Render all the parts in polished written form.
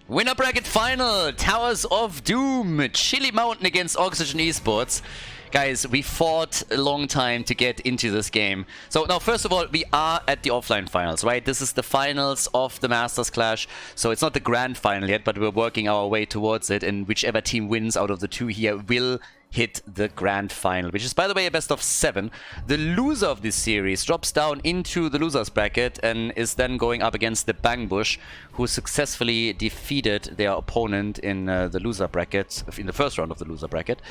Winner bracket final, Towers of Doom, Chili Mountain against Oxygen Esports. Guys, we fought a long time to get into this game. So now, first of all, we are at the offline finals, right? This is the finals of the Masters Clash. So it's not the grand final yet, but we're working our way towards it. And whichever team wins out of the two here will hit the grand final, which is, by the way, a best of 7. The loser of this series drops down into the losers bracket and is then going up against the Bang Bush, who successfully defeated their opponent in the loser bracket, in the first round of the loser bracket.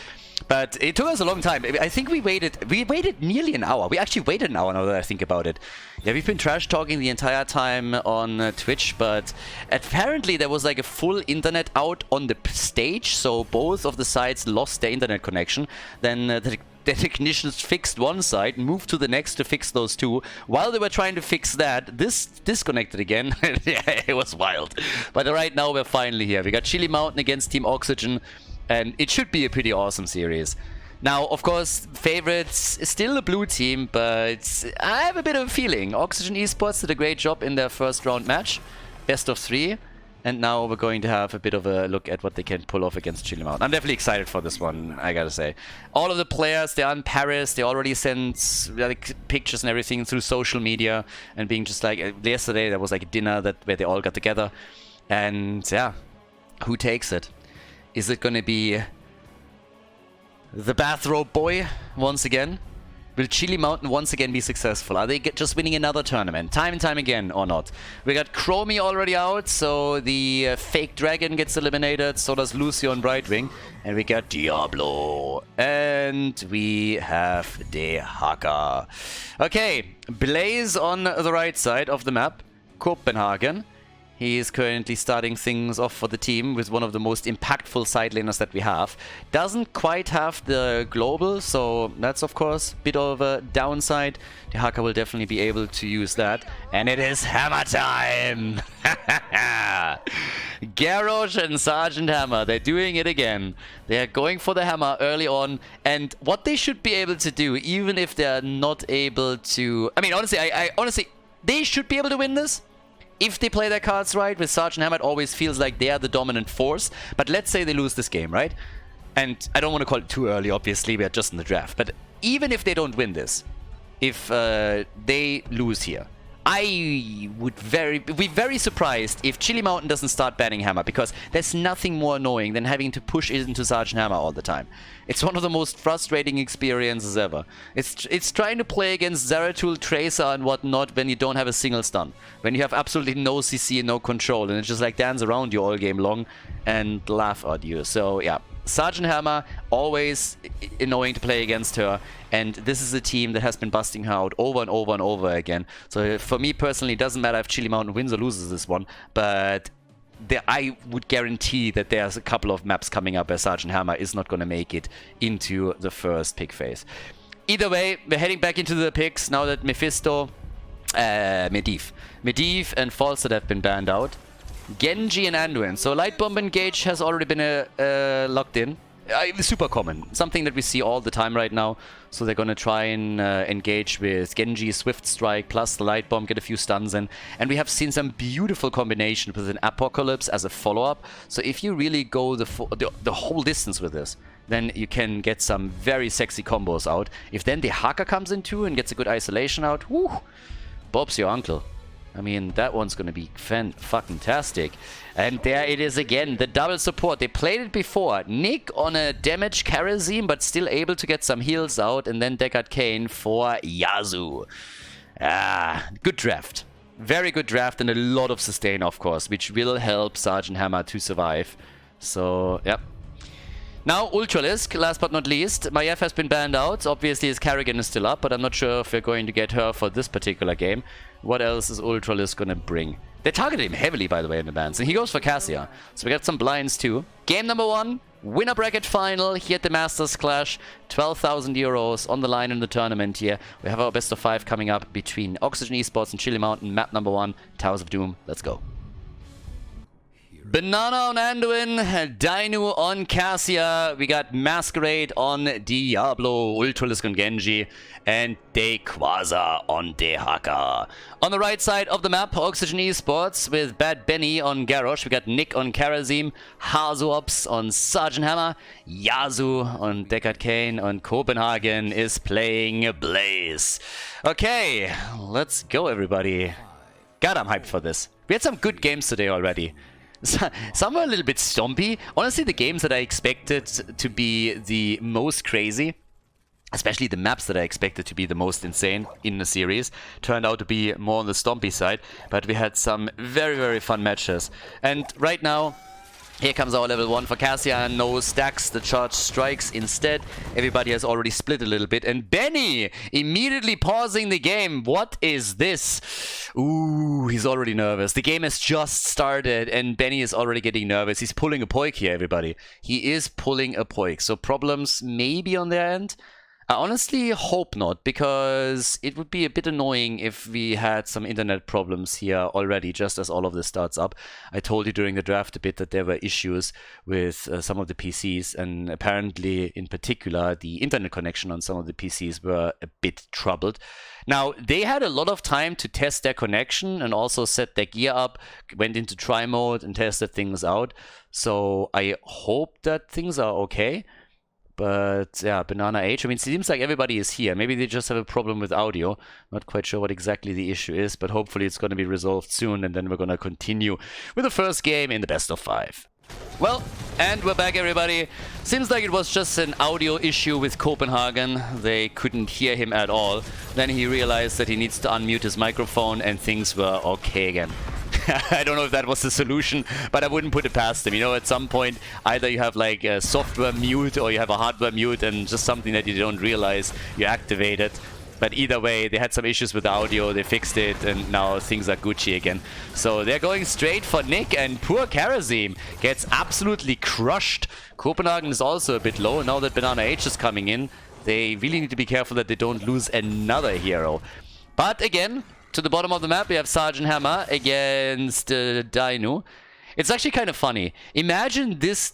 But it took us a long time. I think we waited nearly an hour. We actually waited an hour now that I think about it. Yeah, we've been trash talking the entire time on Twitch, but apparently there was like a full internet out on the stage, so both of the sides lost their internet connection. Then the technicians fixed one side, moved to the next to fix those two. While they were trying to fix that, this disconnected again. Yeah, it was wild. But right now we're finally here. We got Chili Mountain against Team Oxygen, and it should be a pretty awesome series. Now, of course, favorites is still the blue team, but I have a bit of a feeling. Oxygen Esports did a great job in their first round match, best of 3. And now we're going to have a bit of a look at what they can pull off against Chili Mountain. I'm definitely excited for this one, I gotta say. All of the players, they're in Paris. They already sent like pictures and everything through social media. And being just like, yesterday there was like a dinner where they all got together. And yeah, who takes it? Is it gonna be the bathrobe boy once again? Will Chili Mountain once again be successful? Are they just winning another tournament, time and time again, or not? We got Chromie already out, so the fake dragon gets eliminated, so does Lucio and Brightwing. And we got Diablo. And we have the Haka. Okay, Blaze on the right side of the map, Copenhagen. He is currently starting things off for the team with one of the most impactful side laners that we have. Doesn't quite have the global, so that's of course a bit of a downside. The Haka will definitely be able to use that. And it is hammer time! Garrosh and Sergeant Hammer, they're doing it again. They're going for the hammer early on. And what they should be able to do, even if they're not able to... I mean, honestly, honestly, they should be able to win this. If they play their cards right, with Sergeant Hammer, it always feels like they are the dominant force. But let's say they lose this game, right? And I don't want to call it too early, obviously, we are just in the draft. But even if they don't win this, if they lose here, I would be very surprised if Chili Mountain doesn't start banning Hammer, because there's nothing more annoying than having to push it into Sergeant Hammer all the time. It's one of the most frustrating experiences ever. It's trying to play against Zeratul, Tracer and whatnot when you don't have a single stun. When you have absolutely no CC and no control, and it just like dance around you all game long and laugh at you. So yeah, Sergeant Hammer, always annoying to play against her, and this is a team that has been busting her out over and over and over again. So for me personally, it doesn't matter if Chili Mountain wins or loses this one, but I would guarantee that there's a couple of maps coming up where Sergeant Hammer is not going to make it into the first pick phase. Either way, we're heading back into the picks now that Mephisto, Medivh and Volskaya have been banned out. Genji and Anduin. So Light Bomb Engage has already been locked in. Super common. Something that we see all the time right now. So they're going to try and engage with Genji, Swift Strike, plus the Light Bomb, get a few stuns in. And we have seen some beautiful combination with an Apocalypse as a follow-up. So if you really go the whole distance with this, then you can get some very sexy combos out. If then the Haka comes in too and gets a good isolation out, whoo, Bob's your uncle. I mean, that one's gonna be fucking-tastic. And there it is again, the double support. They played it before. Nick on a damaged Kerosene, but still able to get some heals out. And then Deckard Kane for Yasu. Good draft. Very good draft and a lot of sustain, of course, which will help Sergeant Hammer to survive. So, yep. Now, Ultralisk, last but not least. Maiev has been banned out. Obviously, his Carrigan is still up, but I'm not sure if we're going to get her for this particular game. What else is Ultralisk going to bring? They targeted him heavily, by the way, in the bans. And he goes for Cassia. So we got some blinds, too. Game number 1. Winner bracket final here at the Masters Clash. 12,000 euros on the line in the tournament here. We have our best of 5 coming up between Oxygen Esports and Chili Mountain. Map number 1, Towers of Doom. Let's go. Banana on Anduin, Dino on Cassia, we got Masquerade on Diablo, Ultralisk on Genji, and Dequaza on Dehaka. On the right side of the map, Oxygen Esports with Bad Benny on Garrosh, we got Nick on Karazim, Hazuops on Sergeant Hammer, Yazu on Deckard Kane, on Copenhagen is playing Blaze. Okay, let's go everybody. God, I'm hyped for this. We had some good games today already. Some were a little bit stompy. Honestly, the games that I expected to be the most crazy, especially the maps that I expected to be the most insane in the series, turned out to be more on the stompy side. But we had some very, very fun matches. And right now, here comes our level 1 for Cassia. No stacks, the charge strikes instead. Everybody has already split a little bit. And Benny immediately pausing the game. What is this? Ooh, he's already nervous. The game has just started and Benny is already getting nervous. He's pulling a poik here, everybody. He is pulling a poik. So problems maybe on their end. I honestly hope not, because it would be a bit annoying if we had some internet problems here already, just as all of this starts up. I told you during the draft a bit that there were issues with some of the PCs, and apparently, in particular, the internet connection on some of the PCs were a bit troubled. Now, they had a lot of time to test their connection and also set their gear up, went into try mode and tested things out. So I hope that things are okay. But yeah, Banana H, I mean, it seems like everybody is here. Maybe they just have a problem with audio. Not quite sure what exactly the issue is, but hopefully it's going to be resolved soon, and then we're going to continue with the first game in the best of 5. Well, and we're back, everybody. Seems like it was just an audio issue with Copenhagen. They couldn't hear him at all. Then he realized that he needs to unmute his microphone, and things were okay again. I don't know if that was the solution, but I wouldn't put it past him. You know, at some point, either you have like a software mute or you have a hardware mute, and just something that you don't realize you activate it. But either way, they had some issues with the audio, they fixed it, and now things are Gucci again. So they're going straight for Nick, and poor Karazim gets absolutely crushed. Copenhagen is also a bit low. Now that Banana H is coming in, they really need to be careful that they don't lose another hero. But again, to the bottom of the map, we have Sergeant Hammer against Dino. It's actually kind of funny. Imagine this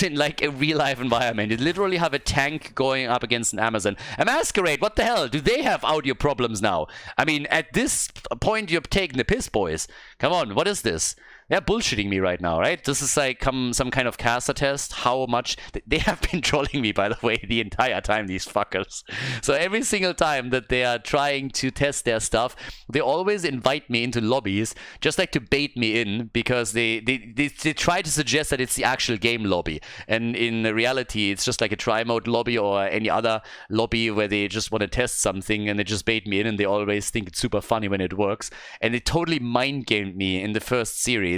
in like a real-life environment. You literally have a tank going up against an Amazon. A Masquerade, what the hell? Do they have audio problems now? I mean, at this point, you're taking the piss, boys. Come on, what is this? They're bullshitting me right now, right? This is like some kind of caster test. How much... They have been trolling me, by the way, the entire time, these fuckers. So every single time that they are trying to test their stuff, they always invite me into lobbies, just like to bait me in, because they try to suggest that it's the actual game lobby. And in reality, it's just like a try-mode lobby or any other lobby where they just want to test something, and they just bait me in, and they always think it's super funny when it works. And it totally mind-gamed me in the first series,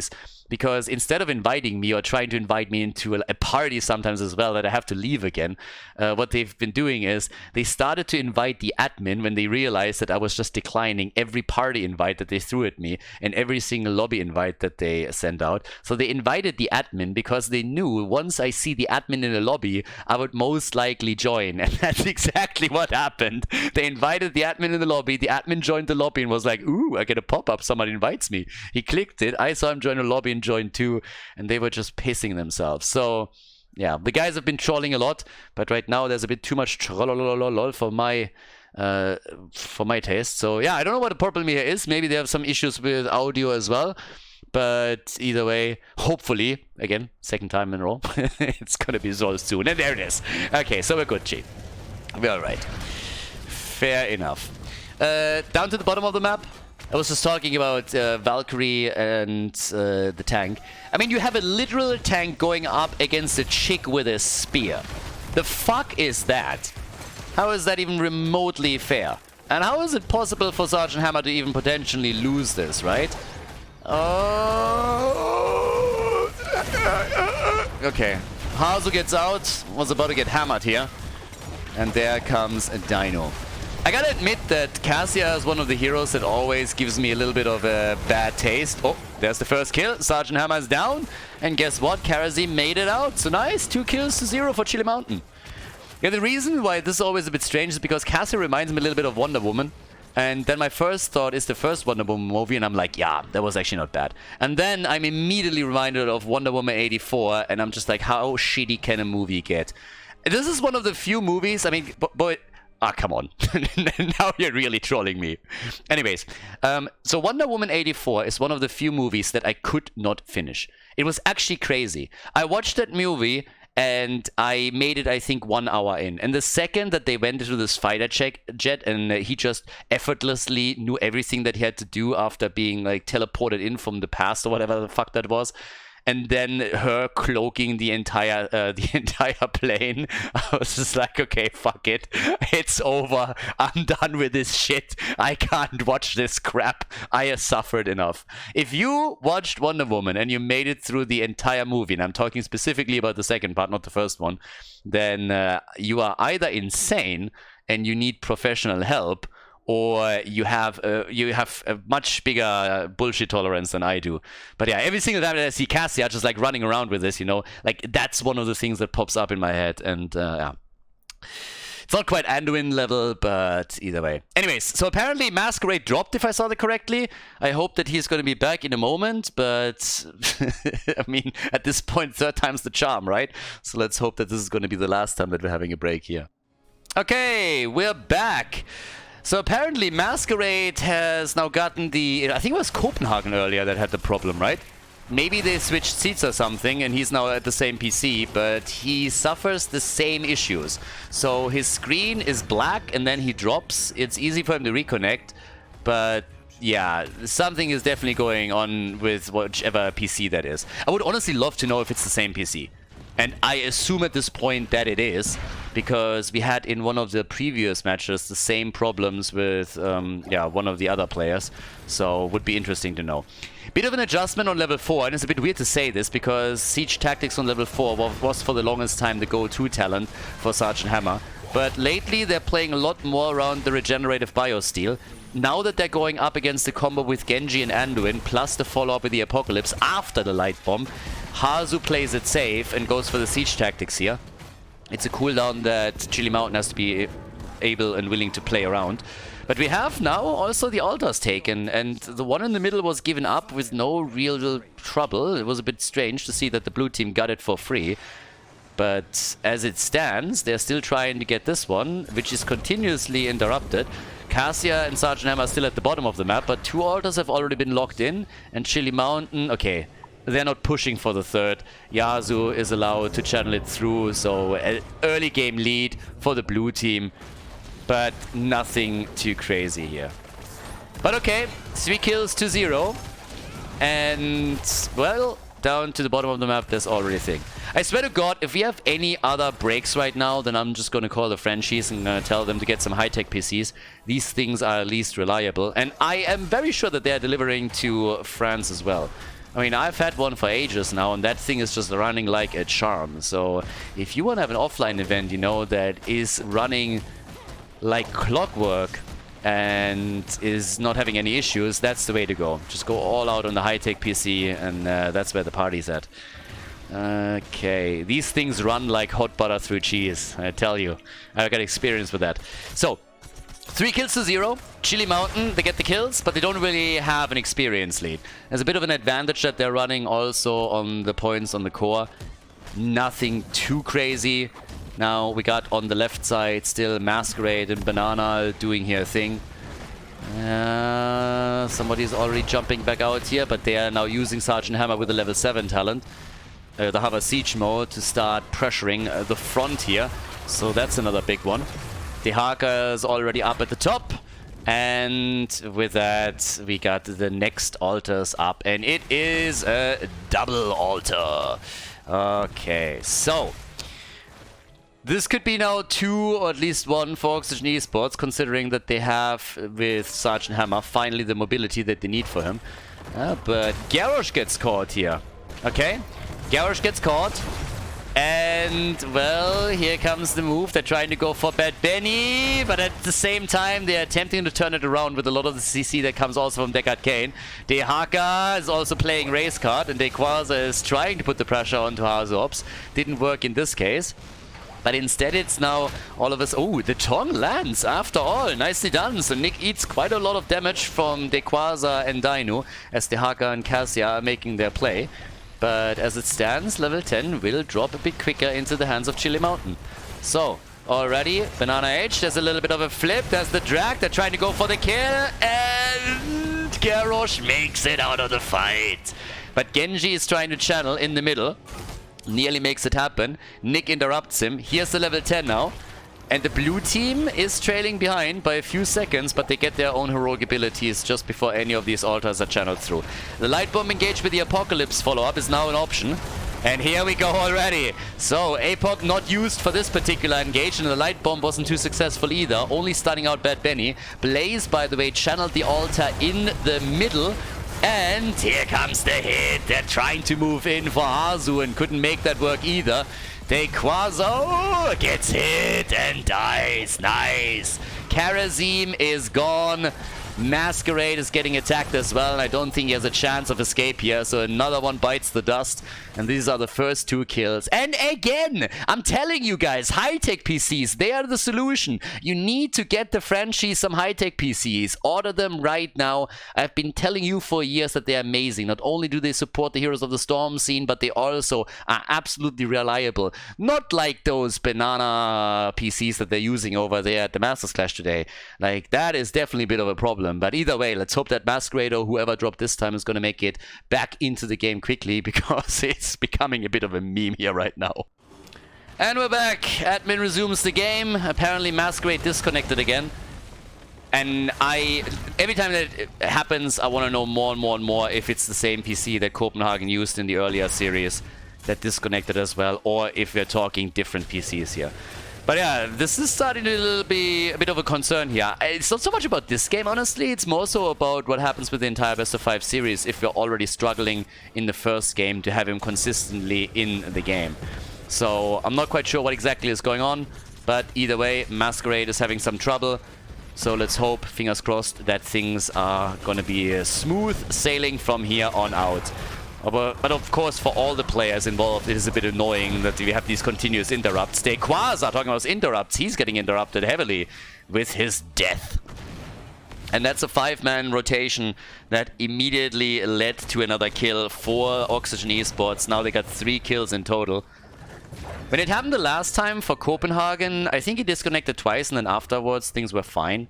because instead of inviting me or trying to invite me into a party sometimes as well that I have to leave again, what they've been doing is they started to invite the admin when they realized that I was just declining every party invite that they threw at me and every single lobby invite that they sent out. So they invited the admin because they knew once I see the admin in a lobby, I would most likely join. And that's exactly what happened. They invited the admin in the lobby. The admin joined the lobby and was like, ooh, I get a pop-up. Somebody invites me. He clicked it. I saw him join a lobby and joined too, and they were just pissing themselves. So yeah, the guys have been trolling a lot, but right now there's a bit too much trollolololol for my taste. So yeah, I don't know what the problem here is. Maybe they have some issues with audio as well, but either way, hopefully, again, second time in a row, it's gonna be resolved soon. And there it is. Okay, so we're good, G. We're all right. Fair enough. Down to the bottom of the map, I was just talking about Valkyrie and the tank. I mean, you have a literal tank going up against a chick with a spear. The fuck is that? How is that even remotely fair? And how is it possible for Sergeant Hammer to even potentially lose this, right? Oh. Okay. Hazu gets out. Was about to get hammered here. And there comes a Dino. I gotta admit that Cassia is one of the heroes that always gives me a little bit of a bad taste. Oh, there's the first kill. Sergeant Hammer is down. And guess what? Karazim made it out. So nice. 2 kills to 0 for Chile Mountain. Yeah, the reason why this is always a bit strange is because Cassia reminds me a little bit of Wonder Woman. And then my first thought is the first Wonder Woman movie, and I'm like, yeah, that was actually not bad. And then I'm immediately reminded of Wonder Woman 84, and I'm just like, how shitty can a movie get? This is one of the few movies, I mean, boy, come on. Now you're really trolling me. Anyways, so Wonder Woman 84 is one of the few movies that I could not finish. It was actually crazy. I watched that movie, and I made it, I think, 1 hour in. And the second that they went into this fighter jet and he just effortlessly knew everything that he had to do after being like teleported in from the past or whatever the fuck that was, and then her cloaking the entire plane, I was just like, okay, fuck it. It's over. I'm done with this shit. I can't watch this crap. I have suffered enough. If you watched Wonder Woman and you made it through the entire movie, and I'm talking specifically about the second part, not the first one, then you are either insane and you need professional help, or you have a much bigger bullshit tolerance than I do. But yeah, every single time that I see Cassia just like running around with this, you know, like that's one of the things that pops up in my head. And yeah, it's not quite Anduin level, but either way. Anyways, so apparently Masquerade dropped, if I saw that correctly. I hope that he's going to be back in a moment, but I mean, at this point, third time's the charm, right? So let's hope that this is going to be the last time that we're having a break here. Okay, we're back. So apparently Masquerade has now gotten the... I think it was Copenhagen earlier that had the problem, right? Maybe they switched seats or something and he's now at the same PC, but he suffers the same issues. So his screen is black and then he drops. It's easy for him to reconnect, but yeah, something is definitely going on with whichever PC that is. I would honestly love to know if it's the same PC. And I assume at this point that it is, because we had in one of the previous matches the same problems with one of the other players. So would be interesting to know. Bit of an adjustment on level 4, and it's a bit weird to say this because Siege Tactics on level 4 was for the longest time the go-to talent for Sergeant Hammer. But lately they're playing a lot more around the regenerative biosteel. Now that they're going up against the combo with Genji and Anduin, plus the follow-up with the Apocalypse after the Light Bomb, Hazu plays it safe and goes for the Siege Tactics here. It's a cooldown that Chili Mountain has to be able and willing to play around. But we have now also the altars taken, and the one in the middle was given up with no real trouble. It was a bit strange to see that the blue team got it for free. But as it stands, they're still trying to get this one, which is continuously interrupted. Cassia and Sergeant Hammer are still at the bottom of the map, but 2 altars have already been locked in, and Chili Mountain, okay, they're not pushing for the third. Yasu is allowed to channel it through, so an early game lead for the blue team, but nothing too crazy here. But okay, 3 kills to 0, and well, down to the bottom of the map, there's already a thing. I swear to God, if we have any other breaks right now, then I'm just going to call the Frenchies and tell them to get some high-tech PCs. These things are at least reliable. And I am very sure that they are delivering to France as well. I mean, I've had one for ages now, and that thing is just running like a charm. So if you want to have an offline event, you know, that is running like clockwork and is not having any issues, that's the way to go. Just go all out on the high-tech PC, and that's where the party's at. Okay, these things run like hot butter through cheese, I tell you. I've got experience with that. So, 3 kills to 0. Chili Mountain, they get the kills, but they don't really have an experience lead. There's a bit of an advantage that they're running also on the points on the core. Nothing too crazy. Now we got on the left side still Masquerade and Banana doing their thing. Somebody's already jumping back out here, but they are now using Sergeant Hammer with a level 7 talent. The Hover Siege mode to start pressuring the front here. So that's another big one. The Haka is already up at the top. And with that, we got the next altars up. And it is a double altar. Okay, so this could be now 2 or at least 1 for Oxygen Esports, considering that they have, with Sergeant Hammer, finally the mobility that they need for him. But Garrosh gets caught here. Okay, Garrosh gets caught. And, well, here comes the move. They're trying to go for Bad Benny, but at the same time, they're attempting to turn it around with a lot of the CC that comes also from Deckard Kane. Dehaka is also playing race card, and Dequaza is trying to put the pressure onto Hazops. Didn't work in this case. But instead it's now all of us... Oh, the Tong lands after all. Nicely done. So Nick eats quite a lot of damage from Dequaza and Dino as Dehaka and Cassia are making their play. But as it stands, level 10 will drop a bit quicker into the hands of Chile Mountain. So, already, Banana H, there's a little bit of a flip. There's the drag. They're trying to go for the kill. And Garrosh makes it out of the fight. But Genji is trying to channel in the middle. Nearly makes it happen. Nick interrupts him. Here's the level 10 now. And the blue team is trailing behind by a few seconds, but they get their own heroic abilities just before any of these altars are channeled through. The light bomb engaged with the Apocalypse follow-up is now an option. And here we go already. So, APOC not used for this particular engage, and the light bomb wasn't too successful either. Only starting out Bad Benny. Blaze, by the way, channeled the altar in the middle. And here comes the hit. They're trying to move in for Azu and couldn't make that work either. Dequazo gets hit and dies. Nice. Karazim is gone. Masquerade is getting attacked as well, and I don't think he has a chance of escape here, so another one bites the dust, and these are the first 2 kills. And again, I'm telling you guys, high-tech PCs, they are the solution. You need to get the Frenchies some high-tech PCs. Order them right now. I've been telling you for years that they're amazing. Not only do they support the Heroes of the Storm scene, but they also are absolutely reliable. Not like those banana PCs that they're using over there at the Masters Clash today. Like, that is definitely a bit of a problem. But either way, let's hope that Masquerade or whoever dropped this time is going to make it back into the game quickly, because it's becoming a bit of a meme here right now. And we're back. Admin resumes the game. Apparently Masquerade disconnected again. And every time that it happens, I want to know more and more and more if it's the same PC that Copenhagen used in the earlier series that disconnected as well, or if we're talking different PCs here. But yeah, this is starting to be a bit of a concern here. It's not so much about this game, honestly. It's more so about what happens with the entire Best of 5 series if we're already struggling in the first game to have him consistently in the game. So I'm not quite sure what exactly is going on, but either way, Masquerade is having some trouble. So let's hope, fingers crossed, that things are going to be smooth sailing from here on out. But of course, for all the players involved, it is a bit annoying that we have these continuous interrupts. Dequaza, talking about interrupts, he's getting interrupted heavily with his death. And that's a 5-man rotation that immediately led to another kill for Oxygen Esports. Now they got 3 kills in total. When it happened the last time for Copenhagen, I think he disconnected twice, and then afterwards things were fine.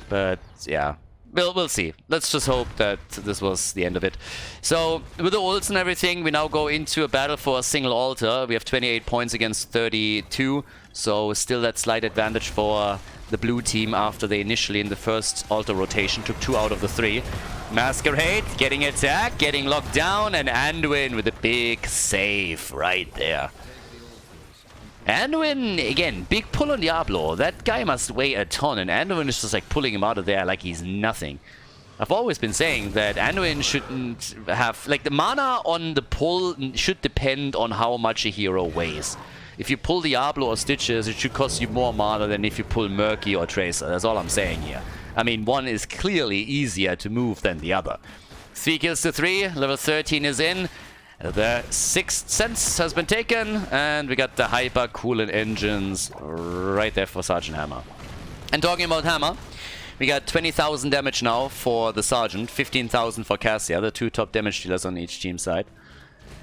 But yeah. We'll see. Let's just hope that this was the end of it. So, with the ults and everything, we now go into a battle for a single altar. We have 28 points against 32. So, still that slight advantage for the blue team after they initially, in the first altar rotation, took 2 out of the 3. Masquerade getting attacked, getting locked down, and Anduin with a big save right there. Anduin, again, big pull on Diablo. That guy must weigh a ton, and Anduin is just like pulling him out of there like he's nothing. I've always been saying that Anduin shouldn't have... Like, the mana on the pull should depend on how much a hero weighs. If you pull Diablo or Stitches, it should cost you more mana than if you pull Murky or Tracer. That's all I'm saying here. I mean, one is clearly easier to move than the other. 3 kills to 3. Level 13 is in. The 6th sense has been taken, and we got the hyper coolant engines right there for Sergeant Hammer. And talking about Hammer, we got 20,000 damage now for the Sergeant, 15,000 for Cassia, the 2 top damage dealers on each team side.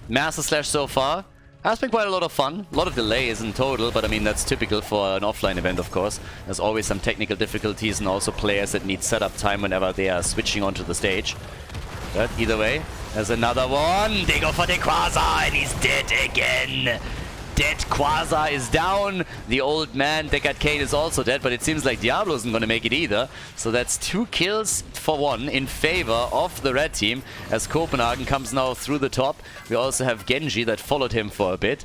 Master Slash so far has been quite a lot of fun. A lot of delays in total, but I mean that's typical for an offline event, of course. There's always some technical difficulties and also players that need setup time whenever they are switching onto the stage. But either way, there's another one. They go for Dequaza, and he's dead again. Dead Quasar is down. The old man, Deckard Kane, is also dead, but it seems like Diablo isn't going to make it either. So that's 2 kills for 1 in favor of the red team, as Copenhagen comes now through the top. We also have Genji that followed him for a bit.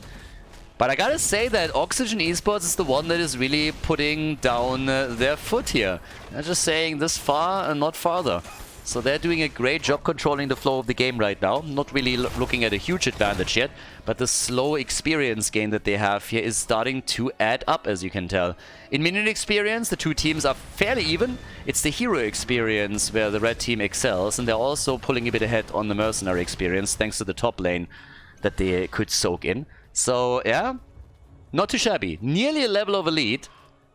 But I gotta say that Oxygen Esports is the one that is really putting down their foot here. They're just saying this far and not farther. So they're doing a great job controlling the flow of the game right now. Not really looking at a huge advantage yet, but the slow experience gain that they have here is starting to add up, as you can tell. In minute experience, the 2 teams are fairly even. It's the hero experience where the red team excels, and they're also pulling a bit ahead on the mercenary experience, thanks to the top lane that they could soak in. So, yeah. Not too shabby. Nearly a level of elite.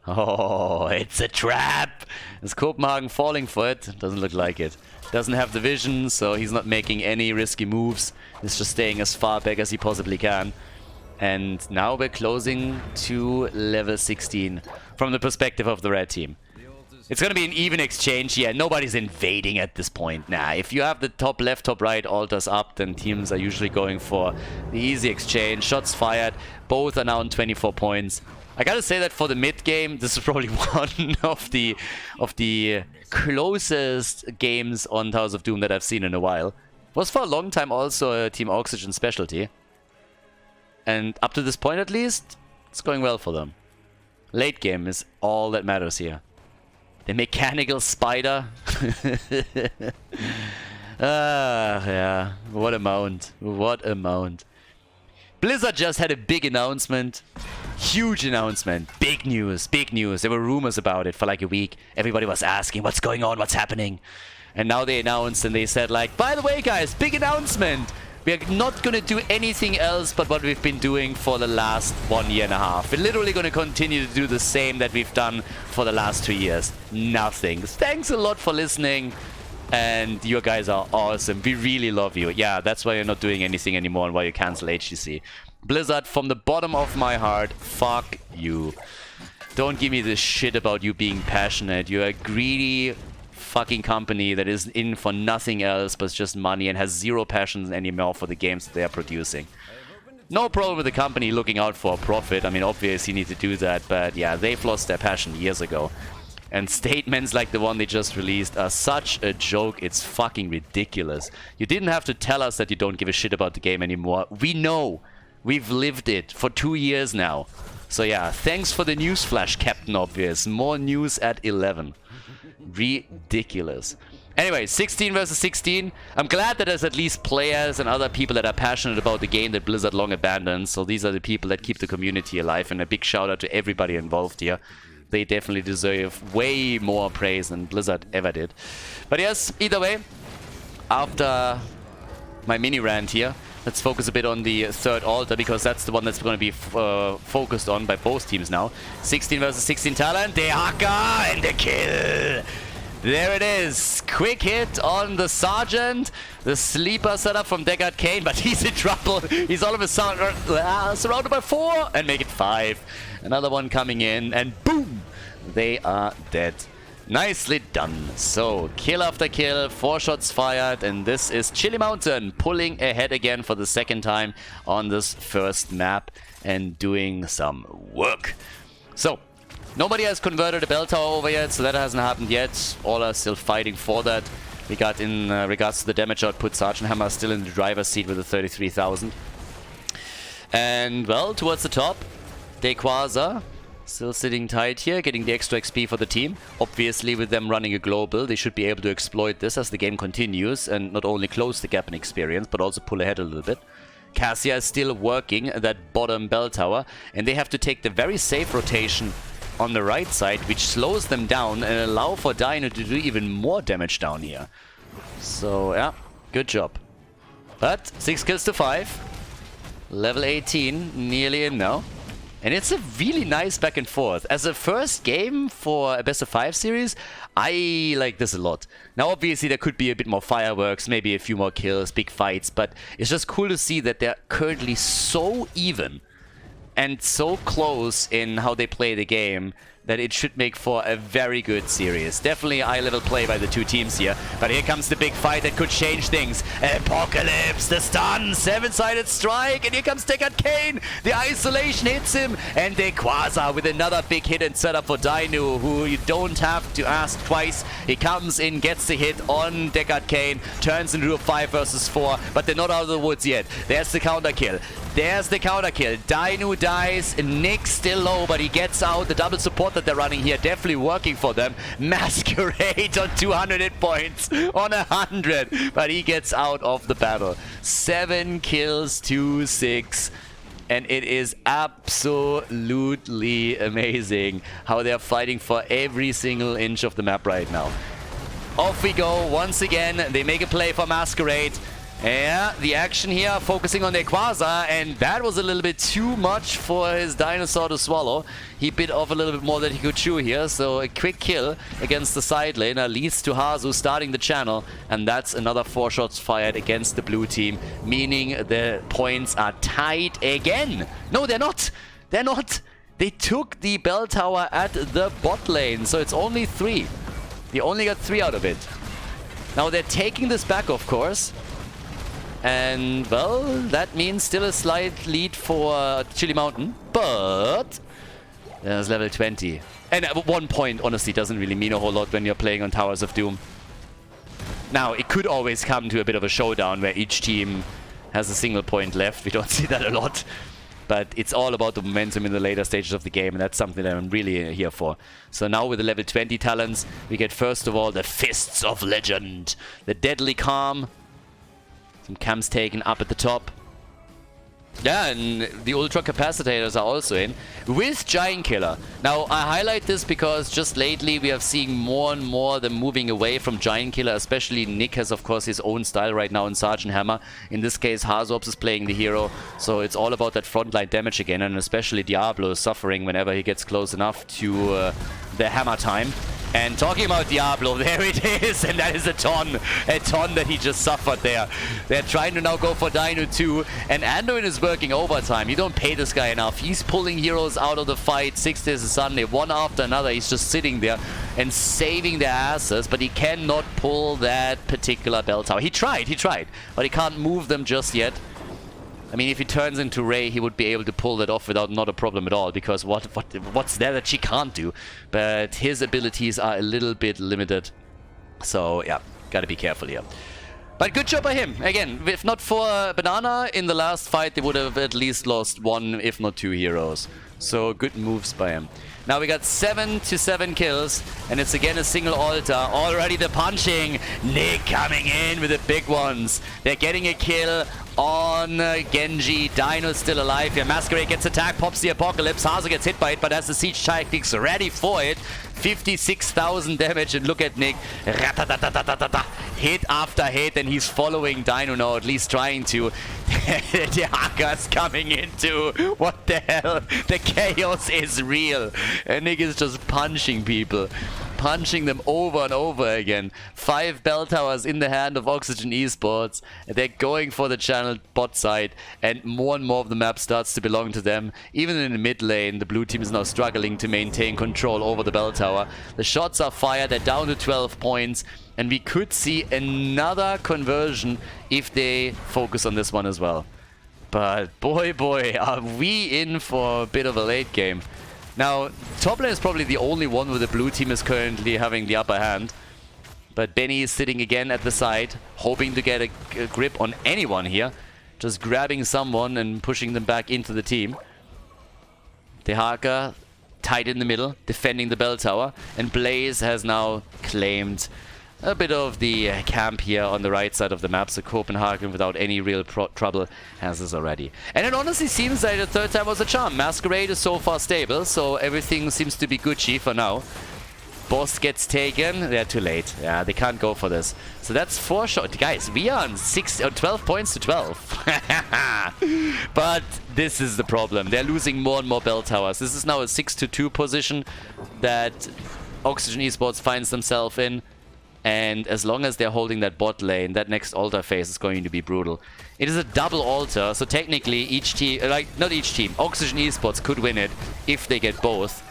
Oh, it's a trap. Is Copenhagen falling for it? Doesn't look like it. Doesn't have the vision, so he's not making any risky moves. He's just staying as far back as he possibly can. And now we're closing to level 16 from the perspective of the red team. It's going to be an even exchange here. Nobody's invading at this point. Nah, if you have the top left, top right altars up, then teams are usually going for the easy exchange. Shots fired. Both are now on 24 points. I gotta say that for the mid game, this is probably one of the closest games on Towers of Doom that I've seen in a while. Was for a long time also a Team Oxygen specialty. And up to this point at least, it's going well for them. Late game is all that matters here. The mechanical spider. Yeah. What a mount. What a mount. Blizzard just had a big announcement. Huge announcement. Big news. Big news. There were rumors about it for like a week. Everybody was asking, what's going on? What's happening? And now they announced and they said like, by the way guys, big announcement. We are not going to do anything else but what we've been doing for the last 1.5 years. We're literally going to continue to do the same that we've done for the last 2 years. Nothing. Thanks a lot for listening. And you guys are awesome. We really love you. Yeah, that's why you're not doing anything anymore and why you cancel HGC. Blizzard, from the bottom of my heart, fuck you. Don't give me this shit about you being passionate. You're a greedy fucking company that is in for nothing else but just money and has zero passion anymore for the games that they are producing. No problem with the company looking out for a profit. I mean, obviously you need to do that, but yeah, they've lost their passion years ago. And statements like the one they just released are such a joke, it's fucking ridiculous. You didn't have to tell us that you don't give a shit about the game anymore. We know. We've lived it for 2 years now. So yeah, thanks for the news flash, Captain Obvious. More news at 11. Ridiculous. Anyway, 16 versus 16. I'm glad that there's at least players and other people that are passionate about the game that Blizzard long abandoned. So these are the people that keep the community alive. And a big shout out to everybody involved here. They definitely deserve way more praise than Blizzard ever did. But yes, either way, after my mini rant here, let's focus a bit on the third altar, because that's the one that's going to be focused on by both teams now. 16 versus 16 talent, the Haka and the kill. There it is. Quick hit on the Sergeant. The sleeper setup from Deckard Cain, but he's in trouble. He's all of a sudden surrounded by 4 and make it 5. Another one coming in and boom, they are dead. Nicely done. So, kill after kill, 4 shots fired, and this is Chili Mountain pulling ahead again for the second time on this first map and doing some work. So, nobody has converted a bell tower over yet, so that hasn't happened yet. All are still fighting for that. We got, in regards to the damage output, Sergeant Hammer still in the driver's seat with the 33,000. And, well, towards the top, Dequaza still sitting tight here, getting the extra XP for the team. Obviously, with them running a global, they should be able to exploit this as the game continues and not only close the gap in experience, but also pull ahead a little bit. Cassia is still working that bottom bell tower, and they have to take the very safe rotation on the right side, which slows them down and allow for Dino to do even more damage down here. So, yeah, good job. But 6 kills to 5. Level 18, nearly in now. And it's a really nice back and forth. As a first game for a best of 5 series, I like this a lot. Now obviously there could be a bit more fireworks, maybe a few more kills, big fights, but it's just cool to see that they're currently so even and so close in how they play the game that it should make for a very good series. Definitely a high-level play by the two teams here. But here comes the big fight that could change things. Apocalypse, the stun, 7-sided strike, and here comes Deckard Cain. The isolation hits him, and Dequaza with another big hit and setup for Dainu, who you don't have to ask twice. He comes in, gets the hit on Deckard Cain, turns into a 5 versus 4, but they're not out of the woods yet. There's the counter kill. There's the counter kill. Dainu dies. Nick still low, but he gets out. The double support that they're running here definitely working for them. Masquerade on 200 hit points on 100, but he gets out of the battle. 7 kills to 6. And it is absolutely amazing how they're fighting for every single inch of the map right now. Off we go once again. They make a play for Masquerade. Yeah, the action here focusing on the Quasar, and that was a little bit too much for his dinosaur to swallow. He bit off a little bit more than he could chew here, so a quick kill against the side laner leads to Hazu starting the channel, and that's another 4 shots fired against the blue team, meaning the points are tied again. No, they're not. They're not. They took the bell tower at the bot lane, so it's only 3. They only got 3 out of it. Now they're taking this back, of course. And, well, that means still a slight lead for Chili Mountain. But there's level 20. And at 1 point, honestly, doesn't really mean a whole lot when you're playing on Towers of Doom. Now, it could always come to a bit of a showdown where each team has a single point left. We don't see that a lot. But it's all about the momentum in the later stages of the game, and that's something that I'm really here for. So now with the level 20 talents, we get first of all the Fists of Legend. The Deadly Calm. Some camps taken up at the top. Yeah, and the Ultra Capacitors are also in. With Giant Killer. Now, I highlight this because just lately we are seeing more and more them moving away from Giant Killer. Especially Nick has, of course, his own style right now in Sergeant Hammer. In this case, Hazops is playing the hero. So it's all about that frontline damage again. And especially Diablo is suffering whenever he gets close enough to the hammer time. And talking about Diablo, there it is, and that is a ton that he just suffered there. They're trying to now go for Dino 2, and Anduin is working overtime. You don't pay this guy enough. He's pulling heroes out of the fight 6 days a Sunday, one after another. He's just sitting there and saving their asses, but he cannot pull that particular bell tower. He tried, but he can't move them just yet. I mean, if he turns into Rey, he would be able to pull that off without not a problem at all, because what's there that she can't do? But his abilities are a little bit limited. So, yeah, gotta be careful here. But good job by him. Again, if not for Banana, in the last fight, they would have at least lost 1, if not 2 heroes. So, good moves by him. Now we got 7 to 7 kills, and it's again a single altar. Already the punching. Nick coming in with the big ones. They're getting a kill on Genji. Dino's still alive here. Masquerade gets attacked, pops the Apocalypse. Hazu gets hit by it, but has the siege tactics ready for it. 56,000 damage, and look at Nick. Hit after hit, and he's following Dino now, at least trying to. The Haka's coming into. What the hell? The chaos is real. And Nick is just punching people. Punching them over and over again. 5 bell towers in the hand of Oxygen Esports. They're going for the channel bot side, and more of the map starts to belong to them. Even in the mid lane, the blue team is now struggling to maintain control over the bell tower. The shots are fired, they're down to 12 points, and we could see another conversion if they focus on this one as well. But boy, are we in for a bit of a late game. Now, top lane is probably the only one where the blue team is currently having the upper hand. But Benny is sitting again at the side, hoping to get a grip on anyone here. Just grabbing someone and pushing them back into the team. Dehaka tight in the middle, defending the bell tower. And Blaze has now claimed a bit of the camp here on the right side of the map, so Copenhagen, without any real trouble, has this already. And it honestly seems that the third time was a charm. Masquerade is so far stable, so everything seems to be Gucci for now. Boss gets taken. They're too late. Yeah, they can't go for this. So that's 4 shots. Guys, we are on 12 points to 12. But this is the problem. They're losing more and more bell towers. This is now a 6-2 position that Oxygen Esports finds themselves in. And as long as they're holding that bot lane, that next altar phase is going to be brutal. It is a double altar, so technically each team, not each team, Oxygen Esports could win it if they get both.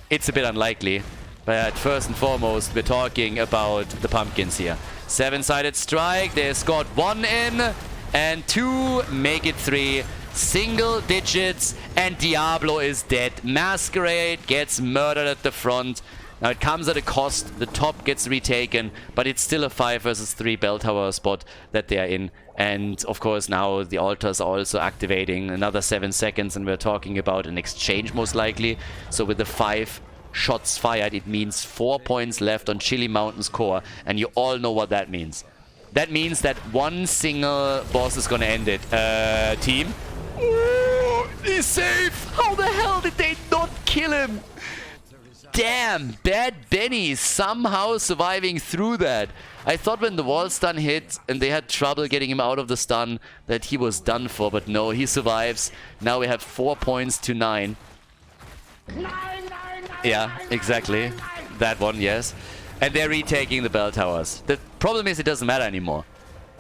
It's a bit unlikely, but first and foremost, we're talking about the pumpkins here. 7-sided strike, they scored 1 in, and 2 make it 3. Single digits, and Diablo is dead. Masquerade gets murdered at the front. Now it comes at a cost, the top gets retaken, but it's still a 5 versus 3 bell tower spot that they are in. And of course now the altars are also activating another 7 seconds, and we're talking about an exchange most likely. So with the 5 shots fired, it means 4 points left on Chili Mountain's core, and you all know what that means. That means that one single boss is gonna end it. Team? Ooh, he's safe! How the hell did they not kill him? damn, Bad Benny somehow surviving through that. I thought when the wall stun hit and they had trouble getting him out of the stun that he was done for, but no, he survives. Now we have 4 points to 9. Yeah, exactly. That one, yes. And they're retaking the bell towers. The problem is it doesn't matter anymore.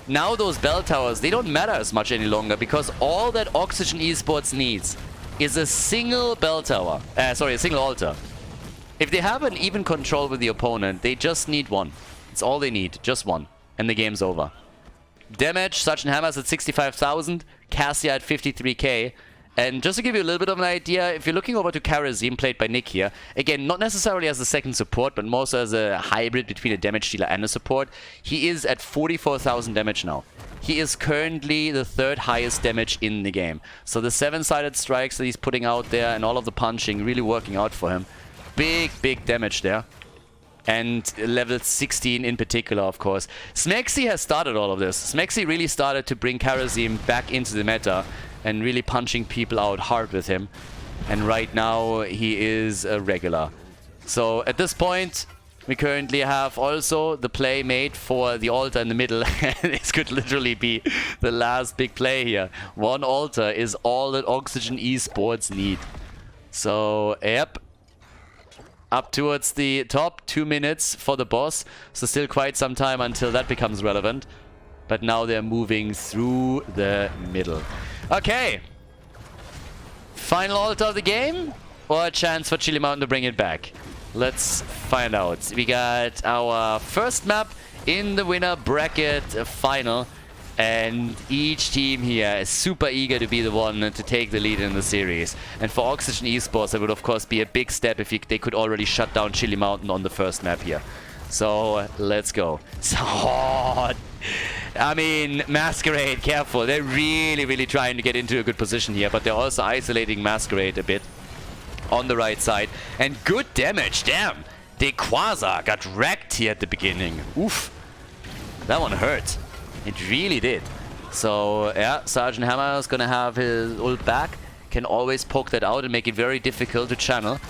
Now those bell towers, they don't matter as much any longer because all that Oxygen Esports needs is a single bell tower. Sorry, a single altar. If they have an even control with the opponent, they just need one. It's all they need, just one. And the game's over. Damage, Sergeant Hammer's at 65,000, Cassia at 53k. And just to give you a little bit of an idea, if you're looking over to Karazim, played by Nick here, again, not necessarily as a second support, but more so as a hybrid between a damage dealer and a support, he is at 44,000 damage now. He is currently the 3rd highest damage in the game. So the 7-sided strikes that he's putting out there and all of the punching really working out for him. Big, big damage there. And level 16 in particular, of course. Smexy has started all of this. Smexy really started to bring Karazim back into the meta and really punching people out hard with him. And right now, he is a regular. So at this point, we currently have also the play made for the altar in the middle. This could literally be the last big play here. One altar is all that Oxygen Esports need. So, yep. Up towards the top, 2 minutes for the boss. So still quite some time until that becomes relevant. But now they're moving through the middle. Okay. Final altar of the game? Or a chance for Chili Mountain to bring it back? Let's find out. We got our first map in the winner bracket final. And each team here is super eager to be the one to take the lead in the series. And for Oxygen Esports, it would of course be a big step if they could already shut down Chili Mountain on the first map here. So, let's go. So, I mean, Masquerade, careful. They're really, really trying to get into a good position here. But they're also isolating Masquerade a bit on the right side. And good damage, damn. Dequaza got wrecked here at the beginning. Oof. That one hurt. It really did. So, yeah, Sergeant Hammer is going to have his ult back. Can always poke that out and make it very difficult to channel.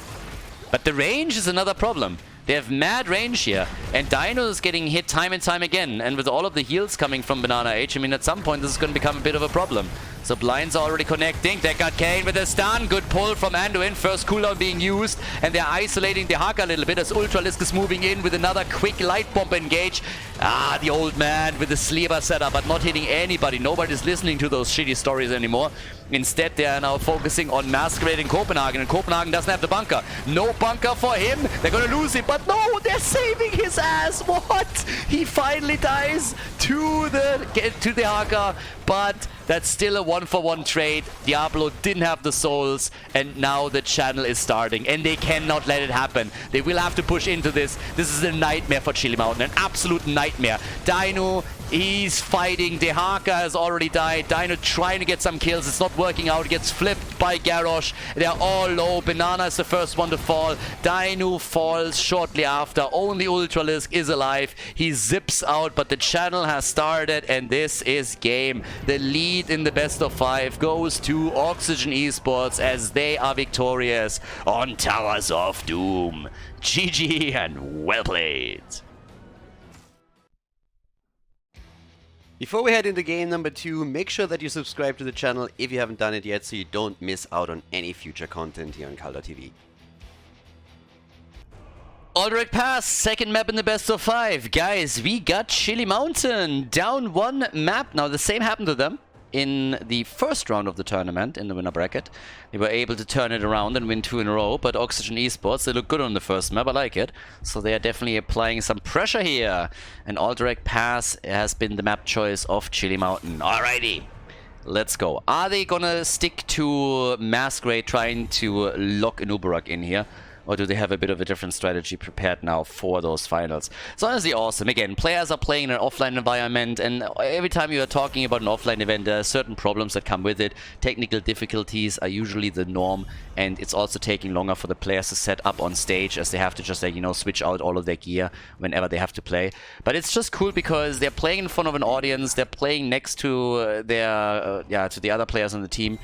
But the range is another problem. They have mad range here. And Dino is getting hit time and time again. And with all of the heals coming from Banana H, I mean, at some point this is going to become a bit of a problem. So blinds are already connecting. They got Kane with a stun. Good pull from Anduin. First cooldown being used. And they're isolating the Haka a little bit as Ultralisk is moving in with another quick light bomb engage. Ah, the old man with the Sleeper setup, but not hitting anybody. Nobody's listening to those shitty stories anymore. Instead, they are now focusing on Masquerade in Copenhagen. And Copenhagen doesn't have the bunker. No bunker for him. They're going to lose him. But no, they're saving his ass. What? He finally dies to the Haka. But that's still a 1-for-1 trade. Diablo didn't have the souls, and now the channel is starting, and they cannot let it happen. They will have to push into this. This is a nightmare for Chili Mountain, an absolute nightmare. Dino, he's fighting. Dehaka has already died. Dino trying to get some kills. It's not working out. Gets flipped by Garrosh. They're all low. Banana is the first one to fall. Dino falls shortly after. Only Ultralisk is alive. He zips out, but the channel has started, and this is game. The lead in the best of 5 goes to Oxygen Esports as they are victorious on Towers of Doom. GG and well played. Before we head into game number 2, make sure that you subscribe to the channel if you haven't done it yet so you don't miss out on any future content here on Khaldor TV. Aldrich Pass, second map in the best of 5. Guys, we got Chili Mountain down 1 map. Now, the same happened to them in the first round of the tournament in the winner bracket. They were able to turn it around and win 2 in a row, but Oxygen Esports, they look good on the first map. I like it. So they are definitely applying some pressure here. And Aldrich Pass has been the map choice of Chili Mountain. Alrighty. Let's go. Are they gonna stick to Masquerade trying to lock Inubarak in here? Or do they have a bit of a different strategy prepared now for those finals? It's honestly awesome. Again, players are playing in an offline environment, and every time you are talking about an offline event, there are certain problems that come with it. Technical difficulties are usually the norm, and it's also taking longer for the players to set up on stage, as they have to just, like, you know, switch out all of their gear whenever they have to play. But it's just cool because they're playing in front of an audience, they're playing next to their, to the other players on the team.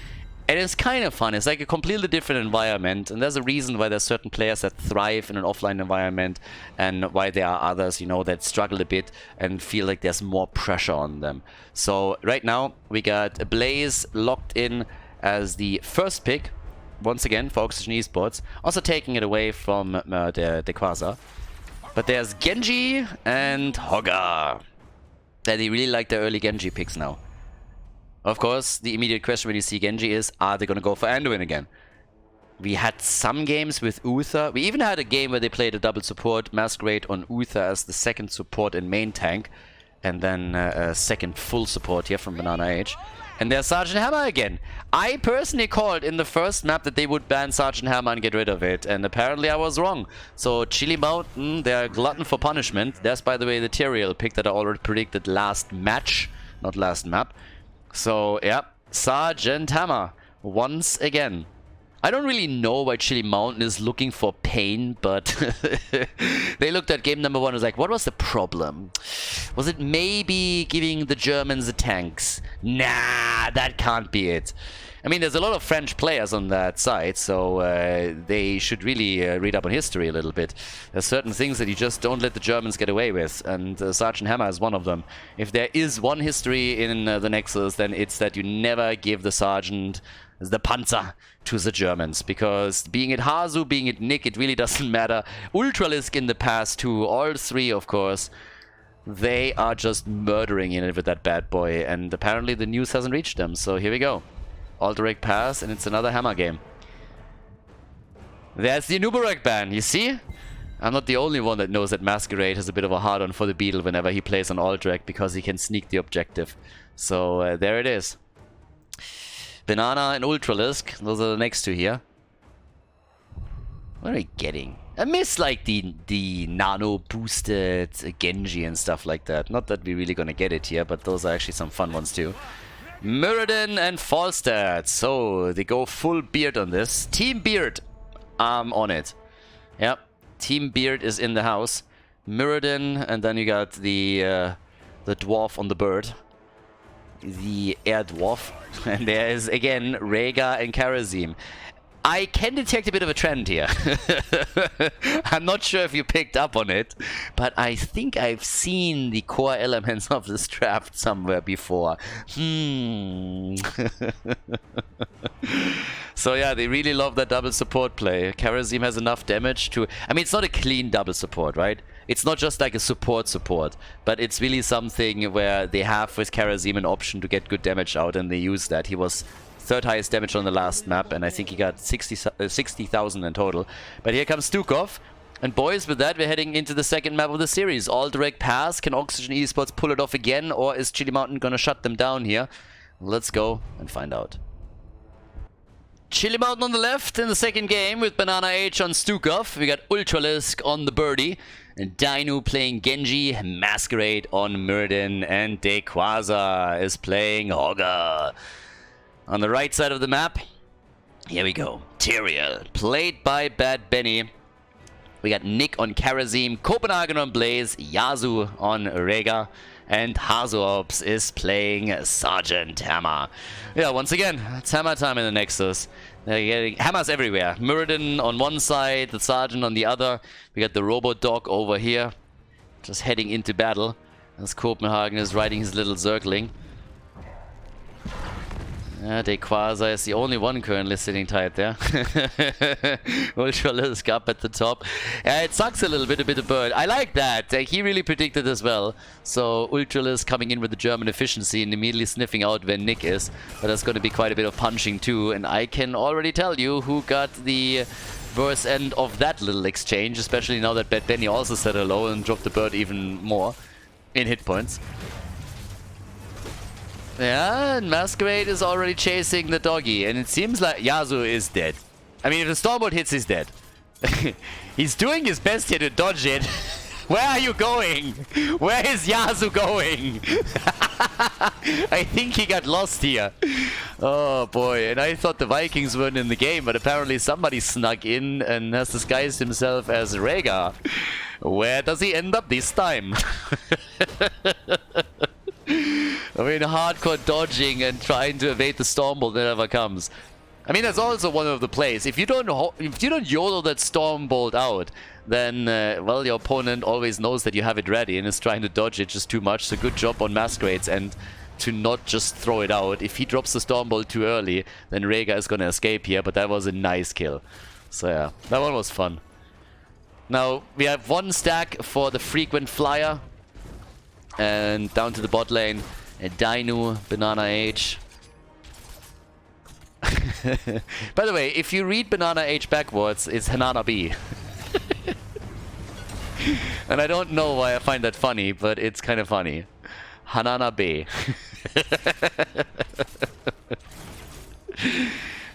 And it's kind of fun. It's like a completely different environment, and there's a reason why there's certain players that thrive in an offline environment and why there are others, you know, that struggle a bit and feel like there's more pressure on them. So right now we got Blaze locked in as the first pick, once again, for Oxygen Esports, also taking it away from the Quasar. But there's Genji and Hogger. They really like their early Genji picks now. Of course, the immediate question when you see Genji is, are they going to go for Anduin again? We had some games with Uther. We even had a game where they played a double support Masquerade on Uther as the second support and main tank. And then a second full support here from Banana Age. And there's Sergeant Hammer again. I personally called in the first map that they would ban Sergeant Hammer and get rid of it. And apparently I was wrong. So Chili Mountain, they're a glutton for punishment. There's, by the way, the Tyrael pick that I already predicted last match, not last map. So, yeah, Sergeant Hammer, once again. I don't really know why Chili Mountain is looking for pain, but they looked at game number 1 and was like, what was the problem? Was it maybe giving the Germans the tanks? Nah, that can't be it. I mean, there's a lot of French players on that side, so they should really read up on history a little bit. There's certain things that you just don't let the Germans get away with, and Sergeant Hammer is one of them. If there is one history in the Nexus, then it's that you never give the Sergeant, the Panzer, to the Germans, because being it Hazu, being it Nick, it really doesn't matter. Ultralisk in the past too, all three, of course. They are just murdering in it with that bad boy, and apparently the news hasn't reached them, so here we go. Alderac pass, and it's another Hammer game. There's the Nubarak ban, you see? I'm not the only one that knows that Masquerade has a bit of a hard-on for the Beetle whenever he plays on Alderac, because he can sneak the objective. So there it is. Banana and Ultralisk, those are the next two here. What are we getting? I miss like the nano boosted Genji and stuff like that. Not that we're really gonna get it here, but those are actually some fun ones too. Muradin and Falstad. So they go full beard on this. Team Beard. I'm on it. Yep. Team Beard is in the house. Muradin, and then you got the dwarf on the bird. The air dwarf. And there is again Rhaegar and Karazim. I can detect a bit of a trend here. I'm not sure if you picked up on it, but I think I've seen the core elements of this draft somewhere before. So yeah, they really love that double support play. Karazim has enough damage to... I mean, it's not a clean double support, right? It's not just like a support, but it's really something where they have with Karazim an option to get good damage out, and they use that. He was third highest damage on the last map, and I think he got 60,000 in total. But here comes Stukov, and boys, with that we're heading into the second map of the series. All direct pass. Can Oxygen Esports pull it off again, or is Chili Mountain gonna shut them down here? Let's go and find out. Chili Mountain on the left in the second game with Banana H on Stukov. We got Ultralisk on the birdie, and Dino playing Genji, Masquerade on Muradin, and Dequaza is playing Hogger. On the right side of the map, here we go. Tyrael, played by Bad Benny. We got Nick on Karazim, Copenhagen on Blaze, Yazu on Rhaegar, and Hazuops is playing Sergeant Hammer. Yeah, once again, it's Hammer time in the Nexus. They're getting hammers everywhere. Muradin on one side, the Sergeant on the other. We got the Robot Dog over here, just heading into battle, as Copenhagen is riding his little Zergling. Dequaza is the only one currently sitting tight there. Ultralisk up at the top. It sucks a little bit, a bit of bird. I like that. He really predicted as well. So Ultralisk coming in with the German efficiency and immediately sniffing out where Nick is. But there's going to be quite a bit of punching too. And I can already tell you who got the worst end of that little exchange. Especially now that Bad Benny also said hello and dropped the bird even more in hit points. Yeah, and Masquerade is already chasing the doggy, and it seems like Yazu is dead. I mean, if the Stormbolt hits, he's dead. He's doing his best here to dodge it. Where are you going? Where is Yazu going? I think he got lost here. Oh boy, and I thought the Vikings weren't in the game, but apparently somebody snuck in and has disguised himself as Rhaegar. Where does he end up this time? I mean, hardcore dodging and trying to evade the Stormbolt that never comes. I mean, that's also one of the plays. If you don't YOLO that Storm Bolt out, then, well, your opponent always knows that you have it ready and is trying to dodge it just too much. So good job on Masquerades and to not just throw it out. If he drops the Storm Bolt too early, then Rhaegar is going to escape here, but that was a nice kill. So yeah, that one was fun. Now, we have one stack for the frequent flyer. And down to the bot lane, a Dinu, Banana H. By the way, if you read Banana H backwards, it's Hanana B. And I don't know why I find that funny, but it's kind of funny. Hanana B.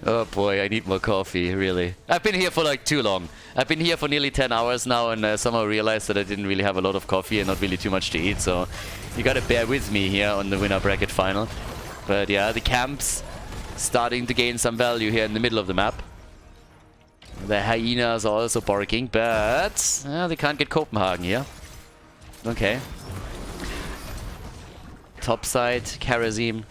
Oh boy, I need more coffee, really. I've been here for like too long. I've been here for nearly 10 hours now and somehow realized that I didn't really have a lot of coffee and not really too much to eat, so you gotta bear with me here on the winner bracket final. But yeah, the camps starting to gain some value here in the middle of the map. The hyenas are also barking, but they can't get Copenhagen here. Okay. Top side, Karazim.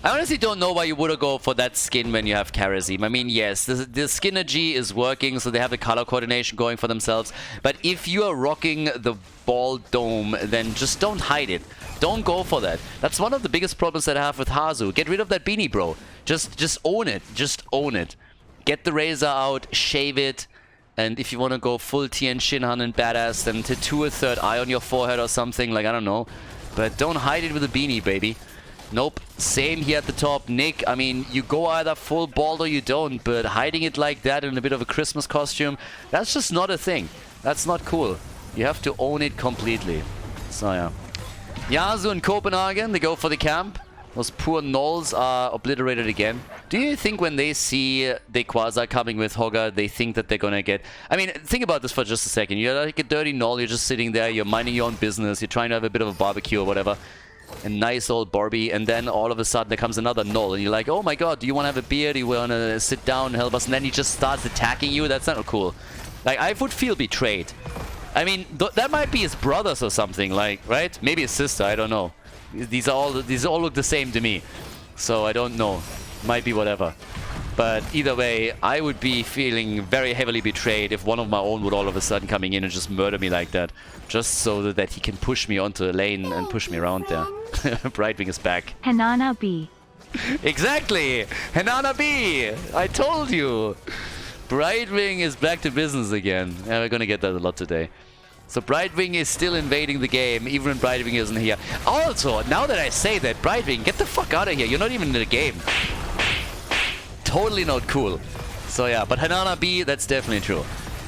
I honestly don't know why you would go for that skin when you have Karazim. I mean, yes, the Synergy is working, so they have the color coordination going for themselves. But if you are rocking the ball dome, then just don't hide it. Don't go for that. That's one of the biggest problems that I have with Hazu. Get rid of that beanie, bro. Just own it. Just own it. Get the razor out, shave it. And if you want to go full Tien Shinhan and badass, then tattoo a third eye on your forehead or something, like, I don't know. But don't hide it with a beanie, baby. Nope. Same here at the top. Nick, I mean, you go either full bald or you don't, but hiding it like that in a bit of a Christmas costume, that's just not a thing. That's not cool. You have to own it completely. So, yeah. Yasuo and Copenhagen, they go for the camp. Those poor Gnolls are obliterated again. Do you think when they see Quasar coming with Hogger, they think that they're gonna get... I mean, think about this for just a second. You're like a dirty Gnoll, you're just sitting there, you're minding your own business, you're trying to have a bit of a barbecue or whatever. A nice old Barbie, and then all of a sudden there comes another Gnoll, and you're like, oh my god, do you want to have a beer? Do you want to sit down and help us? And then he just starts attacking you? That's not cool. Like, I would feel betrayed. I mean, that might be his brothers or something, like, right? Maybe his sister, I don't know. These all look the same to me. So I don't know. Might be whatever. But either way, I would be feeling very heavily betrayed if one of my own would all of a sudden coming in and just murder me like that. Just so that he can push me onto the lane and push me around there. Brightwing is back. Hanana B. Exactly! Hanana B! I told you! Brightwing is back to business again. Yeah, we're gonna get that a lot today. So Brightwing is still invading the game, even when Brightwing isn't here. Also, now that I say that, Brightwing, get the fuck out of here. You're not even in the game. Totally not cool. So yeah, but Hanana B, that's definitely true.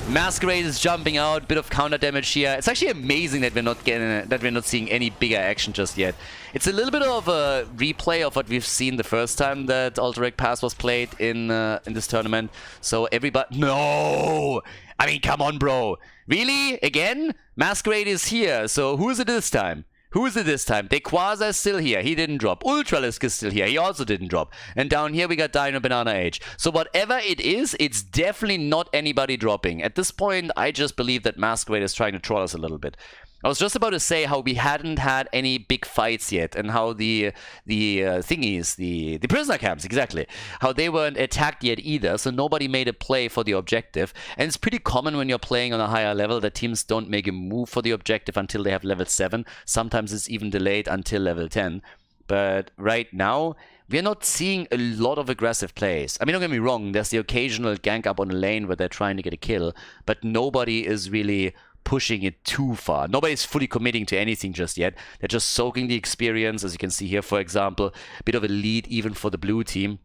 Masquerade is jumping out, bit of counter damage here. It's actually amazing that we're not seeing any bigger action just yet. It's a little bit of a replay of what we've seen the first time that Alterac Pass was played in this tournament. So everybody... No! I mean, come on, bro. Really? Again? Masquerade is here, so who is it this time? Who is it this time? Quasar is still here. He didn't drop. Ultralisk is still here. He also didn't drop. And down here we got Dino Banana Age. So whatever it is, it's definitely not anybody dropping. At this point, I just believe that Masquerade is trying to troll us a little bit. I was just about to say how we hadn't had any big fights yet, and how the thingies, the prisoner camps, exactly, how they weren't attacked yet either, so nobody made a play for the objective. And it's pretty common when you're playing on a higher level that teams don't make a move for the objective until they have level 7. Sometimes it's even delayed until level 10. But right now, we're not seeing a lot of aggressive plays. I mean, don't get me wrong, there's the occasional gank up on the lane where they're trying to get a kill, but nobody is really pushing it too far. Nobody's fully committing to anything just yet. They're just soaking the experience, as you can see here, for example. A bit of a lead even for the blue team,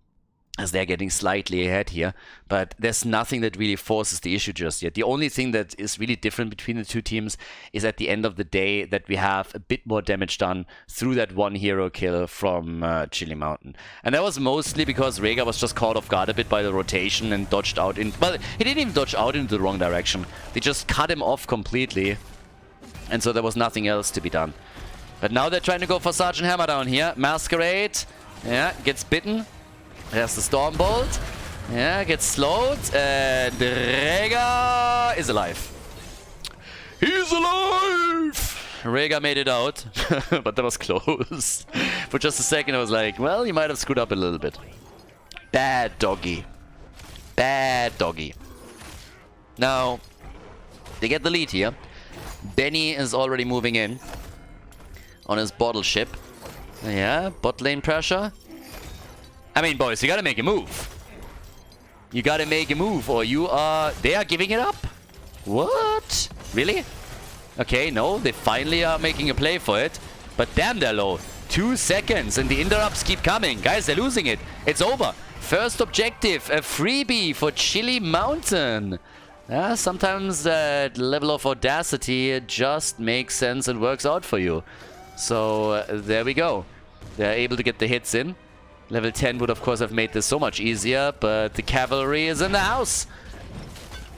as they're getting slightly ahead here. But there's nothing that really forces the issue just yet. The only thing that is really different between the two teams is at the end of the day that we have a bit more damage done through that one hero kill from Chili Mountain. And that was mostly because Rhaegar was just caught off guard a bit by the rotation and dodged out in... Well, he didn't even dodge out into the wrong direction. They just cut him off completely. And so there was nothing else to be done. But now they're trying to go for Sergeant Hammer down here. Masquerade, yeah, gets bitten. There's the Storm Bolt. Yeah, gets slowed. And Rhaegar is alive. He's alive! Rhaegar made it out. But that was close. For just a second I was like, well, you might have screwed up a little bit. Bad doggy. Bad doggy. Now, they get the lead here. Benny is already moving in on his bottle ship. Yeah, bot lane pressure. I mean, boys, you gotta make a move. You gotta make a move or you are... They are giving it up? What? Really? Okay, no, they finally are making a play for it. But damn, they're low. 2 seconds and the interrupts keep coming. Guys, they're losing it. It's over. First objective, a freebie for Chili Mountain. Yeah, sometimes that level of audacity just makes sense and works out for you. So there we go. They're able to get the hits in. Level 10 would of course have made this so much easier, but the cavalry is in the house.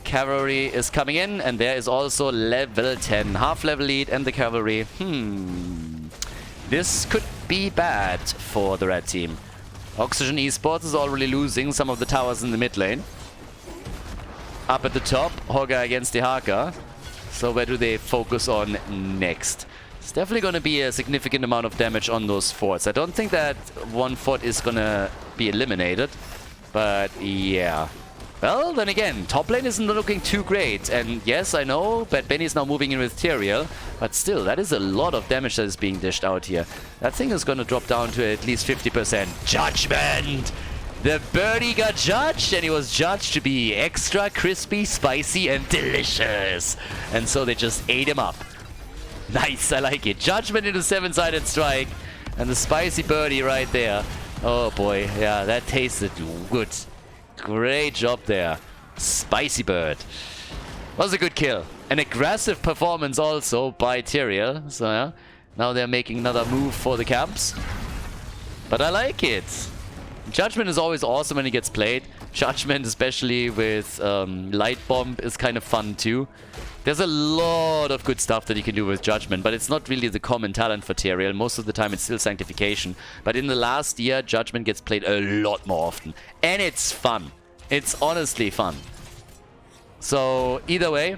Cavalry is coming in, and there is also level 10. Half level lead and the cavalry. This could be bad for the red team. Oxygen Esports is already losing some of the towers in the mid lane. Up at the top, Hogger against the Haka. So where do they focus on next? It's definitely going to be a significant amount of damage on those forts. I don't think that one fort is going to be eliminated. But yeah. Well, then again, top lane isn't looking too great. And yes, I know, Bad Benny is now moving in with Tyrael. But still, that is a lot of damage that is being dished out here. That thing is going to drop down to at least 50%. Judgment! The birdie got judged, and he was judged to be extra crispy, spicy, and delicious. And so they just ate him up. Nice, I like it. Judgment into 7-sided strike. And the spicy birdie right there. Oh boy, yeah, that tasted good. Great job there. Spicy bird. Was a good kill. An aggressive performance also by Tyrael. So yeah, now they're making another move for the camps. But I like it. Judgment is always awesome when he gets played. Judgment, especially with Light Bomb, is kind of fun too. There's a lot of good stuff that you can do with Judgment, but it's not really the common talent for Tyrael. Most of the time it's still Sanctification. But in the last year, Judgment gets played a lot more often. And it's fun. It's honestly fun. So, either way,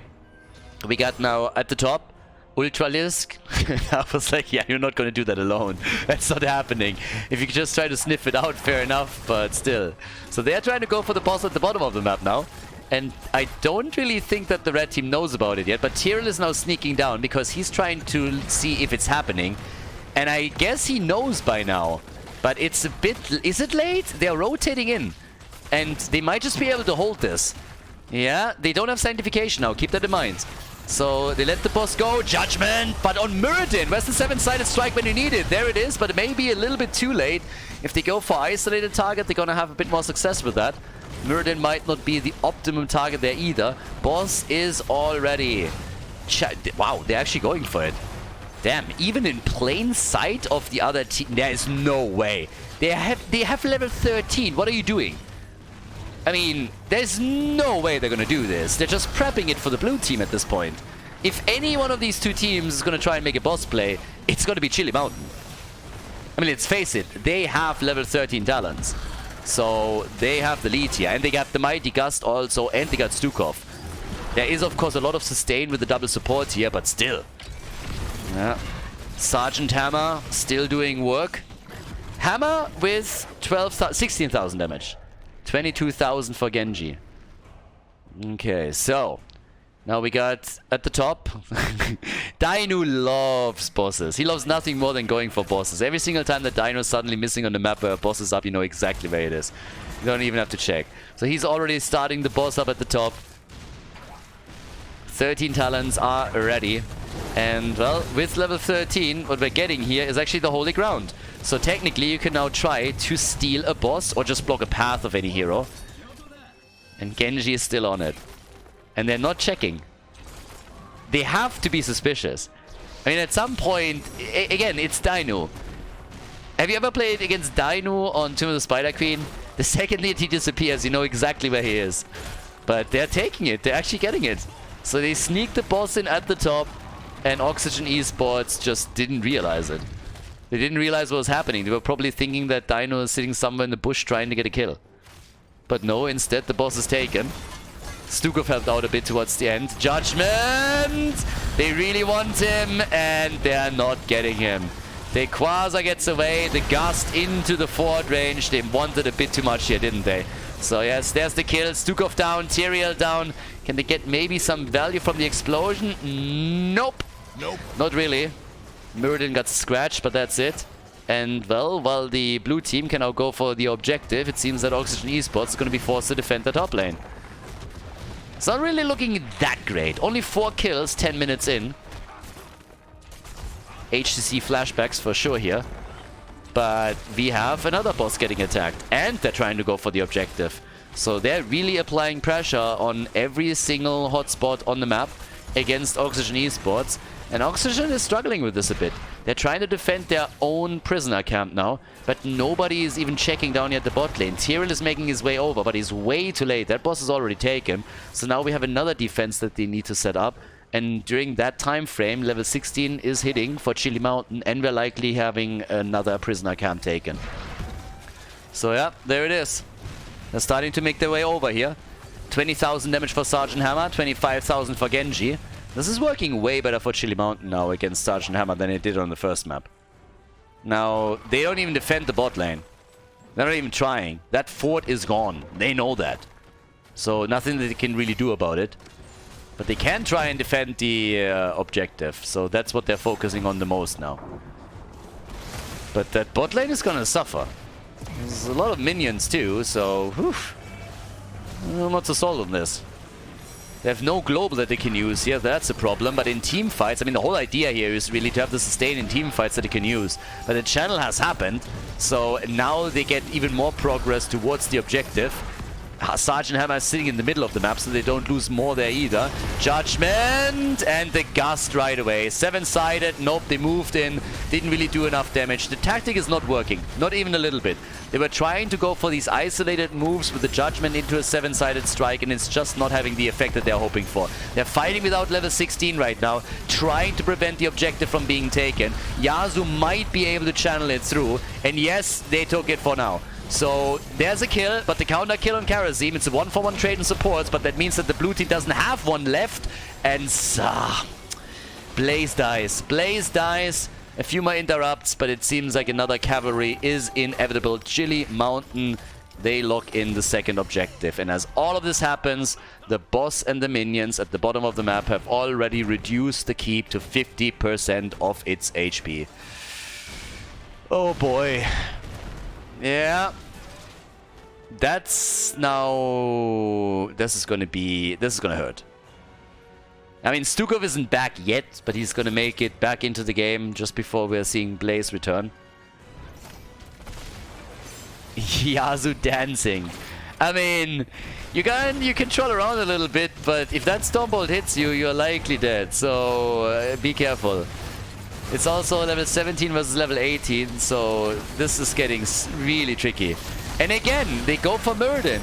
we got now at the top, Ultralisk. I was like, yeah, you're not going to do that alone. That's not happening. If you just try to sniff it out, fair enough, but still. So they're trying to go for the boss at the bottom of the map now. And I don't really think that the red team knows about it yet, but Tyrael is now sneaking down because he's trying to see if it's happening. And I guess he knows by now. But it's a bit... Is it late? They're rotating in. And they might just be able to hold this. Yeah, they don't have Sanctification now. Keep that in mind. So they let the boss go. Judgment! But on Muradin, where's the 7-sided strike when you need it? There it is, but it may be a little bit too late. If they go for isolated target, they're going to have a bit more success with that. Muradin might not be the optimum target there either. Boss is already... Wow, they're actually going for it. Damn, even in plain sight of the other team, there is no way. They have level 13. What are you doing? I mean, there's no way they're going to do this. They're just prepping it for the blue team at this point. If any one of these two teams is going to try and make a boss play, it's going to be Chili Mountain. I mean, let's face it. They have level 13 talents. So they have the lead here. And they got the Mighty Gust also. And they got Stukov. There is, of course, a lot of sustain with the double support here. But still. Yeah. Sergeant Hammer still doing work. Hammer with 16,000 damage. 22,000 for Genji. Okay, so now we got at the top. Dino loves bosses. He loves nothing more than going for bosses. Every single time that Dino is suddenly missing on the map where a boss is up, you know exactly where it is. You don't even have to check. So he's already starting the boss up at the top. 13 talents are ready. And, well, with level 13, what we're getting here is actually the holy ground. So technically, you can now try to steal a boss or just block a path of any hero. And Genji is still on it. And they're not checking. They have to be suspicious. I mean, at some point, again, it's Dino. Have you ever played against Dino on Tomb of the Spider Queen? The second that he disappears, you know exactly where he is. But they're taking it. They're actually getting it. So they sneak the boss in at the top. And Oxygen Esports just didn't realize it. They didn't realize what was happening. They were probably thinking that Dino is sitting somewhere in the bush trying to get a kill. But no, instead the boss is taken. Stukov helped out a bit towards the end. Judgment! They really want him, and they're not getting him. The Quasar gets away. The Gust into the forward range. They wanted a bit too much here, didn't they? So yes, there's the kill. Stukov down. Tyrael down. Can they get maybe some value from the explosion? Nope. Nope. Not really. Muradin got scratched, but that's it. And, well, while the blue team can now go for the objective, it seems that Oxygen Esports is going to be forced to defend the top lane. It's not really looking that great. Only 4 kills, 10 minutes in. HCC flashbacks for sure here. But we have another boss getting attacked. And they're trying to go for the objective. So they're really applying pressure on every single hotspot on the map against Oxygen Esports. And Oxygen is struggling with this a bit. They're trying to defend their own prisoner camp now, but nobody is even checking down yet the bot lane. Tyrael is making his way over, but he's way too late. That boss is already taken. So now we have another defense that they need to set up. And during that time frame, level 16 is hitting for Chili Mountain, and we're likely having another prisoner camp taken. So yeah, there it is. They're starting to make their way over here. 20,000 damage for Sergeant Hammer, 25,000 for Genji. This is working way better for Chili Mountain now against Sergeant Hammer than it did on the first map. Now, they don't even defend the bot lane. They're not even trying. That fort is gone. They know that. So nothing that they can really do about it. But they can try and defend the objective. So that's what they're focusing on the most now. But that bot lane is gonna suffer. There's a lot of minions too, so... whew. I'm not so sold on this. They have no global that they can use here, that's a problem. But in team fights, I mean, the whole idea here is really to have the sustain in team fights that they can use. But the channel has happened, so now they get even more progress towards the objective. Sergeant Hammer is sitting in the middle of the map, so they don't lose more there either. Judgment! And the Gust right away. 7-sided. Nope, they moved in. Didn't really do enough damage. The tactic is not working. Not even a little bit. They were trying to go for these isolated moves with the Judgment into a 7-sided strike, and it's just not having the effect that they're hoping for. They're fighting without level 16 right now, trying to prevent the objective from being taken. Yasuo might be able to channel it through, and yes, they took it for now. So there's a kill, but the counter kill on Karazim, it's a 1-for-1 trade and supports, but that means that the blue team doesn't have one left. And Blaze dies. Blaze dies. A few more interrupts, but it seems like another cavalry is inevitable. Chili Mountain, they lock in the second objective. And as all of this happens, the boss and the minions at the bottom of the map have already reduced the keep to 50% of its HP. Oh boy. Yeah, that's now... this is gonna hurt. I mean, Stukov isn't back yet, but he's gonna make it back into the game just before we're seeing Blaze return. Yasuo dancing. I mean, you can troll around a little bit, but if that Stormbolt hits you, you're likely dead, so be careful. It's also level 17 versus level 18, so this is getting really tricky. And again, they go for Muradin.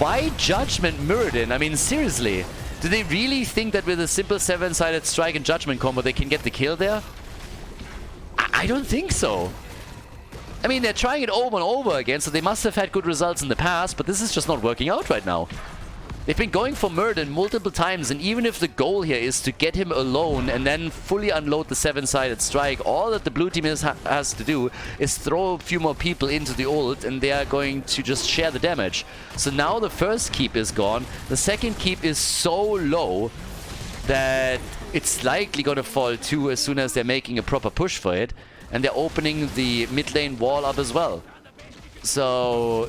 Why Judgment Muradin? I mean, seriously. Do they really think that with a simple 7-sided strike and Judgment combo they can get the kill there? I don't think so. I mean, they're trying it over and over again, so they must have had good results in the past, but this is just not working out right now. They've been going for Muradin multiple times, and even if the goal here is to get him alone and then fully unload the 7-sided strike, all that the blue team has to do is throw a few more people into the ult, and they are going to just share the damage. So now the first keep is gone. The second keep is so low that it's likely going to fall too as soon as they're making a proper push for it. And they're opening the mid lane wall up as well. So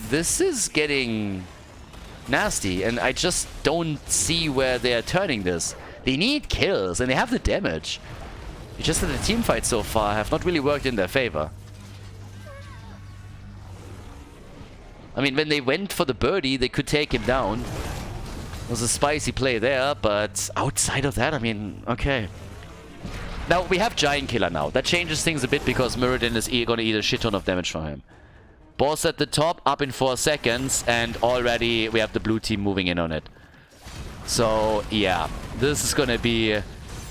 this is getting nasty, and I just don't see where they are turning this. They need kills, and they have the damage. It's just that the team fights so far have not really worked in their favor. I mean, when they went for the birdie, they could take him down. It was a spicy play there, but outside of that, I mean, okay. Now, we have Giant Killer now. That changes things a bit because Muradin is going to eat a shit ton of damage from him. Boss at the top, up in 4 seconds, and already we have the blue team moving in on it. So, yeah, this is going to be,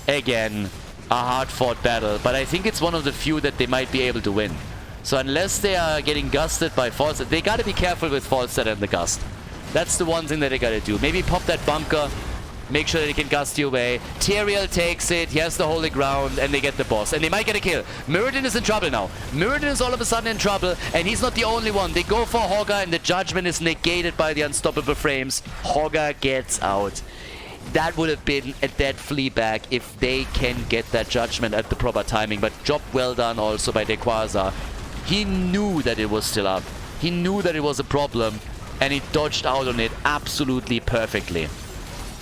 again, a hard-fought battle. But I think it's one of the few that they might be able to win. So unless they are getting gusted by Falstad, they got to be careful with Falstad and the Gust. That's the one thing that they got to do. Maybe pop that bunker, Make sure that he can gust you away. Tyrael takes it. He has the holy ground, and they get the boss. And they might get a kill. Muradin is in trouble now. Muradin is all of a sudden in trouble, and he's not the only one. They go for Hogger, and the judgment is negated by the unstoppable frames. Hogger gets out. That would have been a dead Fleabag if they can get that judgment at the proper timing. But job well done also by Dequaza. He knew that it was still up. He knew that it was a problem, and he dodged out on it absolutely perfectly.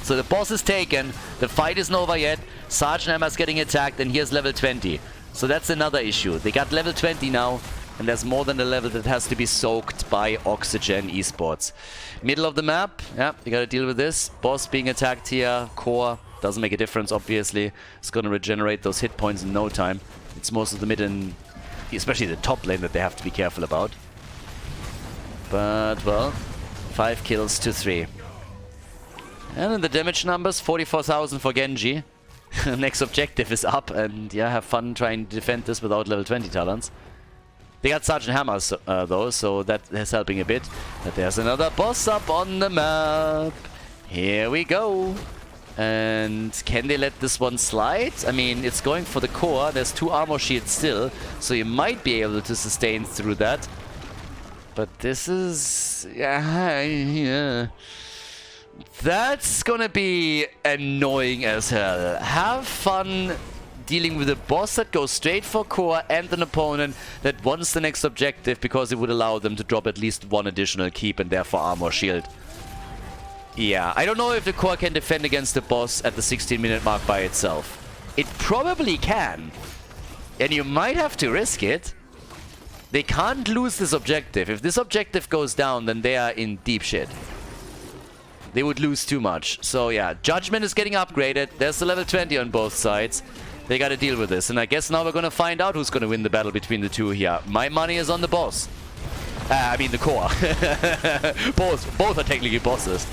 So the boss is taken, the fight isn't over yet, Sergeant Hammer's getting attacked, and here's level 20. So that's another issue. They got level 20 now, and there's more than a level that has to be soaked by Oxygen Esports. Middle of the map, yeah, you gotta deal with this. Boss being attacked here, core, doesn't make a difference obviously. It's gonna regenerate those hit points in no time. It's most of the mid and especially the top lane that they have to be careful about. But, well, 5 kills to 3. And in the damage numbers, 44,000 for Genji. Next objective is up, and yeah, have fun trying to defend this without level 20 talents. They got Sergeant Hammers though, so that is helping a bit. But there's another boss up on the map. Here we go. And can they let this one slide? I mean, it's going for the core. There's 2 armor shields still, so you might be able to sustain through that. But this is... yeah. That's gonna be annoying as hell. Have fun dealing with a boss that goes straight for core and an opponent that wants the next objective because it would allow them to drop at least 1 additional keep and therefore armor shield. Yeah, I don't know if the core can defend against the boss at the 16-minute mark by itself. It probably can. And you might have to risk it. They can't lose this objective. If this objective goes down, then they are in deep shit. They would lose too much. So yeah, Judgment is getting upgraded. There's the level 20 on both sides. They gotta deal with this. And I guess now we're gonna find out who's gonna win the battle between the two here. My money is on the boss. I mean the core. Both are technically bosses.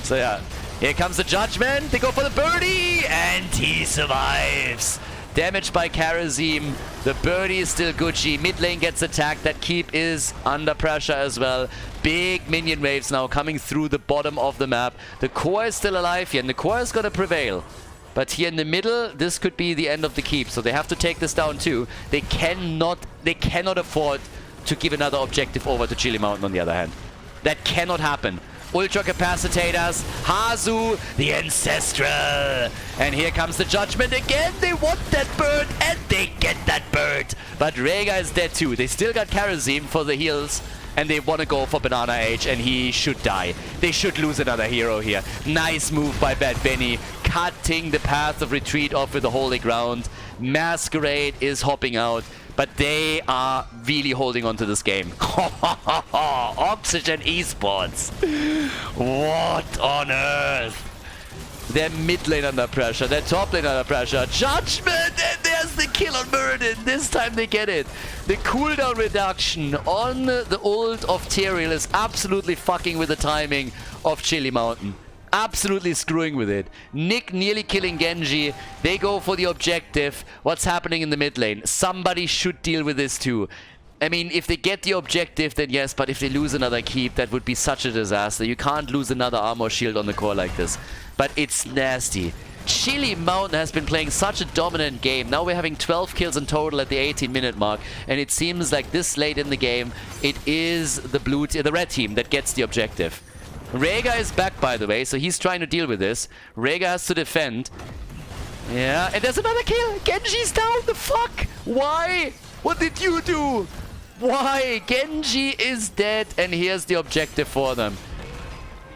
So yeah, here comes the Judgment. They go for the birdie, and he survives. Damaged by Karazim. The birdie is still Gucci. Mid lane gets attacked. That keep is under pressure as well. Big minion waves now coming through the bottom of the map. The core is still alive here, and the core is gonna prevail. But here in the middle, this could be the end of the keep. So they have to take this down too. They cannot afford to give another objective over to Chili Mountain on the other hand. That cannot happen. Ultra Capacitators, Hazu, the Ancestral. And here comes the Judgment again. They want that bird, and they get that bird. But Rega is dead too. They still got Karazim for the heals, and they want to go for Banana Age, and he should die. They should lose another hero here. Nice move by Bad Benny, cutting the path of retreat off with the holy ground. Masquerade is hopping out, but they are really holding on to this game. Oxygen Esports. What on earth? Their mid lane under pressure, their top lane under pressure. Judgment, and there's the kill on Muradin. This time they get it. The cooldown reduction on the ult of Tyrael is absolutely fucking with the timing of Chili Mountain. Absolutely screwing with it. Nick nearly killing Genji. They go for the objective. What's happening in the mid lane? Somebody should deal with this too. I mean, if they get the objective, then yes, but if they lose another keep, that would be such a disaster. You can't lose another armor shield on the core like this. But it's nasty. Chili Mountain has been playing such a dominant game. Now we're having 12 kills in total at the 18-minute mark, and it seems like this late in the game, it is the red team that gets the objective. Rega is back, by the way, so he's trying to deal with this. Rega has to defend. Yeah, and there's another kill. Genji's down. The fuck? Why? What did you do? Why? Genji is dead, and here's the objective for them.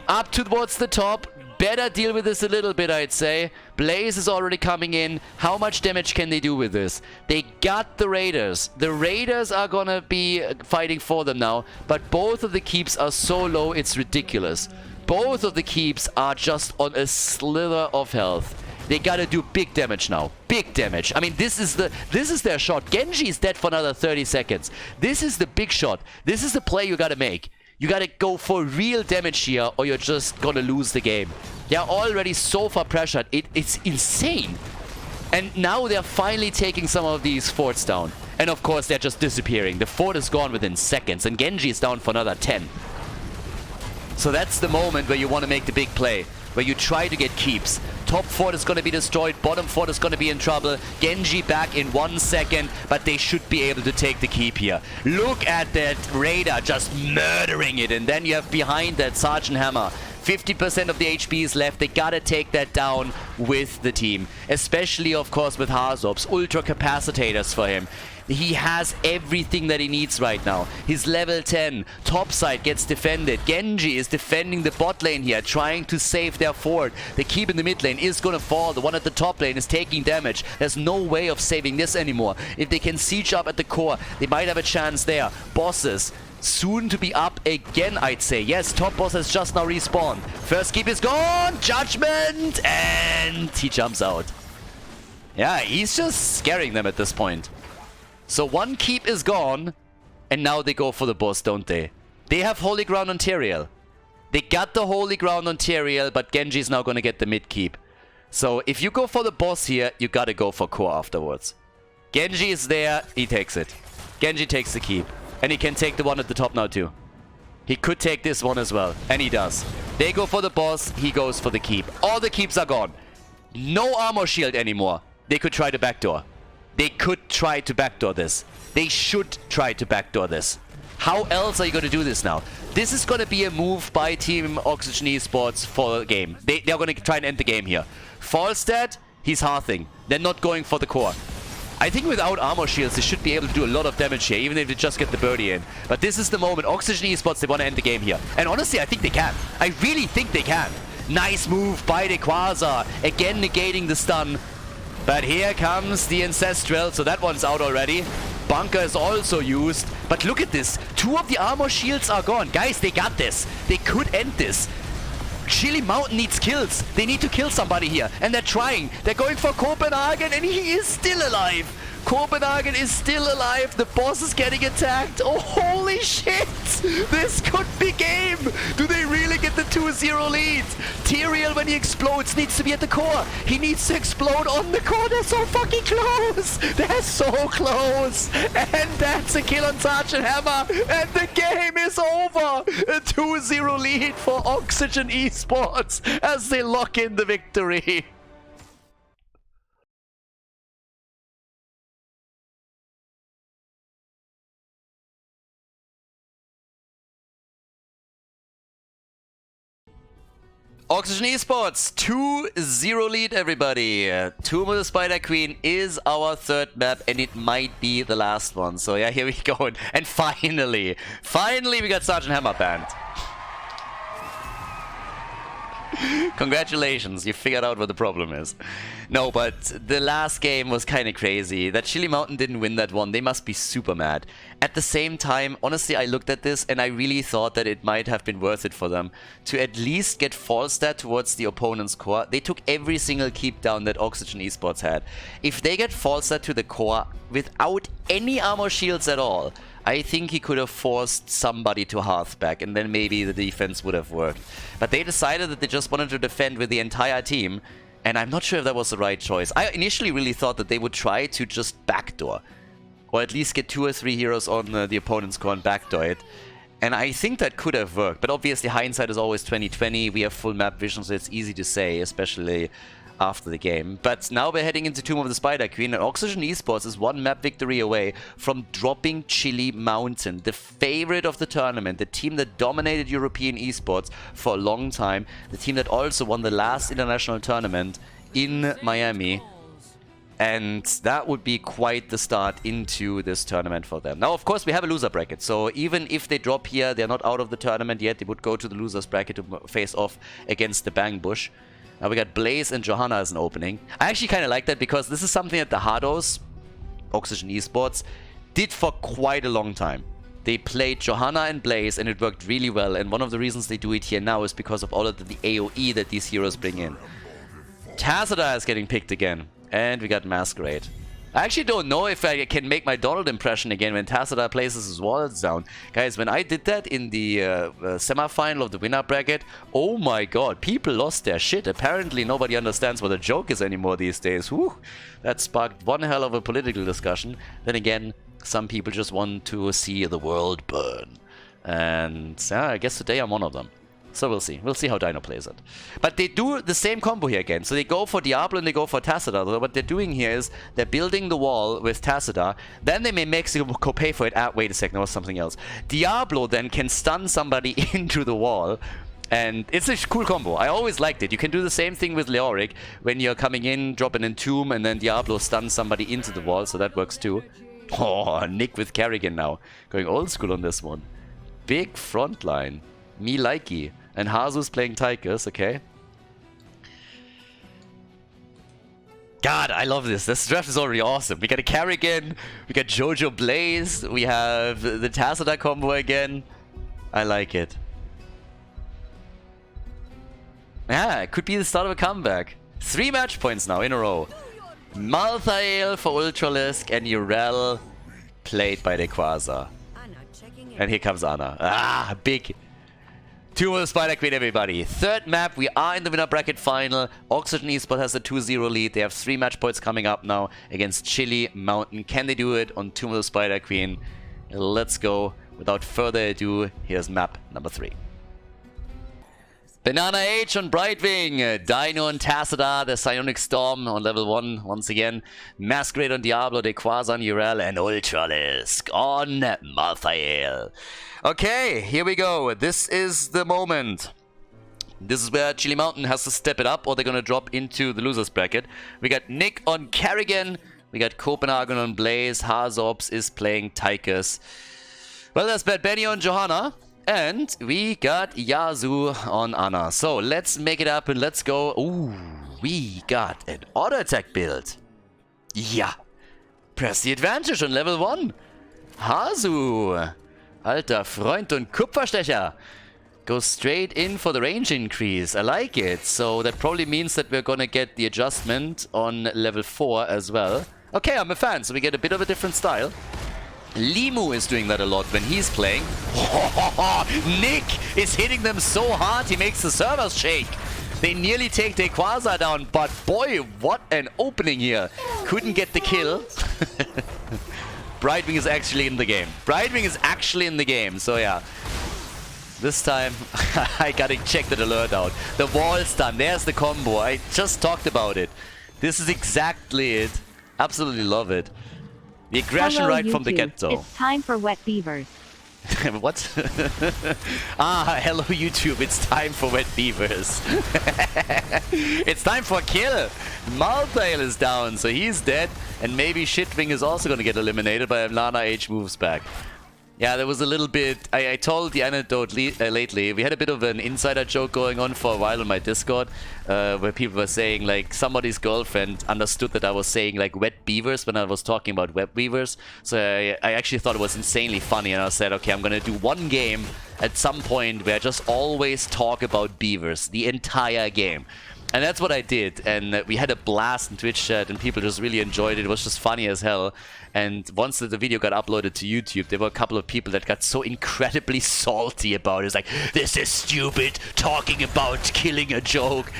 Up towards the top. Better deal with this a little bit, I'd say. Blaze is already coming in. How much damage can they do with this? They got the Raiders. The Raiders are gonna be fighting for them now, but both of the keeps are so low, it's ridiculous. Both of the keeps are just on a slither of health. They gotta do big damage now. Big damage. I mean, this is their shot. Genji is dead for another 30 seconds. This is the big shot. This is the play you gotta make. You gotta go for real damage here, or you're just gonna lose the game. They're already so far pressured. It's insane. And now they're finally taking some of these forts down. And of course, they're just disappearing. The fort is gone within seconds, and Genji is down for another 10. So that's the moment where you want to make the big play. where you try to get keeps. Top fort is going to be destroyed, bottom fort is going to be in trouble. Genji back in 1 second, but they should be able to take the keep here. Look at that Raider just murdering it, and then you have behind that Sergeant Hammer. 50% of the HP is left. They gotta take that down with the team. Especially, of course, with Hazob's ultra capacitors for him. He has everything that he needs right now. He's level 10. Top side gets defended. Genji is defending the bot lane here, trying to save their fort. The keep in the mid lane is gonna fall. The one at the top lane is taking damage. There's no way of saving this anymore. If they can siege up at the core, they might have a chance there. Bosses soon to be up again, I'd say. Yes, top boss has just now respawned. First keep is gone. Judgment! And he jumps out. Yeah, he's just scaring them at this point. So one keep is gone, and now they go for the boss, don't they? They have holy ground on Tyrael. They got the holy ground on Tyrael, but Genji's now gonna get the mid keep. So if you go for the boss here, you gotta go for core afterwards. Genji is there, he takes it. Genji takes the keep. And he can take the one at the top now too. He could take this one as well, and he does. They go for the boss, he goes for the keep. All the keeps are gone. No armor shield anymore. They could try to backdoor. They could try to backdoor this. They should try to backdoor this. How else are you going to do this now? This is going to be a move by Team Oxygen Esports for the game. They're going to try and end the game here. Falstad, he's hearthing. They're not going for the core. I think without armor shields, they should be able to do a lot of damage here, even if they just get the birdie in. But this is the moment. Oxygen Esports, they want to end the game here. And honestly, I think they can. I really think they can. Nice move by the Quasar. Again, negating the stun. But here comes the Ancestral, so that one's out already. Bunker is also used. But look at this. 2 of the armor shields are gone. Guys, they got this. They could end this. Chili Mountain needs kills. They need to kill somebody here. And they're trying. They're going for Copenhagen, and he is still alive. Copenhagen is still alive. The boss is getting attacked. Oh, holy shit. This could be game. Do they really get the 2-0 lead? Tyrael, when he explodes, needs to be at the core. He needs to explode on the core. They're so fucking close. They're so close. And that's a kill on Sergeant Hammer. And the game is over. A 2-0 lead for Oxygen Esports as they lock in the victory. Oxygen Esports, 2-0 lead, everybody. Tomb of the Spider Queen is our third map, and it might be the last one. So yeah, here we go. And finally we got Sergeant Hammer banned. Congratulations, you figured out what the problem is. No, but the last game was kind of crazy. That Chili Mountain didn't win that one. They must be super mad. At the same time, honestly, I looked at this and I really thought that it might have been worth it for them to at least get Falstad towards the opponent's core. They took every single keep down that Oxygen Esports had. If they get Falstad to the core without any armor shields at all, I think he could have forced somebody to hearth back, and then maybe the defense would have worked. But they decided that they just wanted to defend with the entire team, and I'm not sure if that was the right choice. I initially really thought that they would try to just backdoor, or at least get 2 or 3 heroes on the opponent's core and backdoor it. And I think that could have worked, but obviously hindsight is always 20/20. We have full map vision, so it's easy to say, especially after the game. But now we're heading into Tomb of the Spider Queen, and Oxygen Esports is 1 map victory away from dropping Chili Mountain, the favorite of the tournament, the team that dominated European esports for a long time, the team that also won the last international tournament in Miami. And that would be quite the start into this tournament for them. Now, of course, we have a loser bracket, so even if they drop here, they're not out of the tournament yet. They would go to the losers bracket to face off against the Bang Bush. Now we got Blaze and Johanna as an opening. I actually kind of like that because this is something that the Hardos, Oxygen Esports, did for quite a long time. They played Johanna and Blaze and it worked really well, and one of the reasons they do it here now is because of all of the AoE that these heroes bring in. Tazada is getting picked again, and we got Masquerade. I actually don't know if I can make my Donald impression again when Tazada places his wallets down. Guys, when I did that in the semi-final of the winner bracket, oh my god, people lost their shit. Apparently nobody understands what a joke is anymore these days. Whew, that sparked one hell of a political discussion. Then again, some people just want to see the world burn. And yeah, I guess today I'm one of them. So we'll see. We'll see how Dino plays it. But they do the same combo here again. So they go for Diablo and they go for Tassadar. So what they're doing here is they're building the wall with Tassadar. Then they may Mexico pay for it. Ah, wait a second. That was something else. Diablo then can stun somebody into the wall. And it's a cool combo. I always liked it. You can do the same thing with Leoric when you're coming in, drop an Entomb, and then Diablo stuns somebody into the wall. So that works too. Oh, Nick with Kerrigan now. Going old school on this one. Big front line. Me likey. And Hazu's playing Tychus, okay. God, I love this. This draft is already awesome. We got a Kerrigan, we got Jojo Blaze, we have the Tassadar combo again. I like it. Yeah, it could be the start of a comeback. 3 match points now in a row. Malthael for Ultralisk and Urel played by Rayquaza. And here comes Anna. Ah, big. 2 with Spider Queen, everybody. 3rd map, we are in the winner bracket final. Oxygen Esports has a 2-0 lead. They have 3 match points coming up now against Chili Mountain. Can they do it on 2 with Spider Queen? Let's go. Without further ado, here's map number 3. Banana H on Brightwing, Dino and Tassadar, the Psionic Storm on level 1 once again, Masquerade on Diablo, Rayquaza on Urel, and Ultralisk on Malthael. Okay, here we go. This is the moment. This is where Chili Mountain has to step it up or they're going to drop into the losers bracket. We got Nick on Kerrigan, we got Copenhagen on Blaze, Hazops is playing Tychus. Well, there's Bad Benny on Johanna. And we got Yazu on Anna. So let's make it up and let's go. Ooh, we got an auto attack build. Yeah. Press the advantage on level 1. Hazu. Alter Freund und Kupferstecher. Go straight in for the range increase. I like it. So that probably means that we're gonna get the adjustment on level 4 as well. Okay, I'm a fan. So we get a bit of a different style. Limu is doing that a lot when he's playing. Nick is hitting them so hard he makes the servers shake. They nearly take Rayquaza down, but boy, what an opening here. Couldn't get the kill. Brightwing is actually in the game. Brightwing is actually in the game, so yeah. This time, I gotta check that alert out. The wall stun, there's the combo. I just talked about it. This is exactly it. Absolutely love it. The aggression right from the get-go. It's time for wet beavers. What? Ah, hello YouTube, it's time for wet beavers. It's time for a kill. Malthael is down, so he's dead. And maybe Shitwing is also going to get eliminated by Lana H moves back. Yeah, there was a little bit... I told the anecdote lately. We had a bit of an insider joke going on for a while on my Discord, where people were saying, like, somebody's girlfriend understood that I was saying, like, wet beavers when I was talking about wet beavers. So I actually thought it was insanely funny, and I said, okay, I'm gonna do one game at some point where I just always talk about beavers, the entire game. And that's what I did, and we had a blast in Twitch chat, and people just really enjoyed it. It was just funny as hell. And once the video got uploaded to YouTube, there were a couple of people that got so incredibly salty about it. It's like, this is stupid, talking about killing a joke.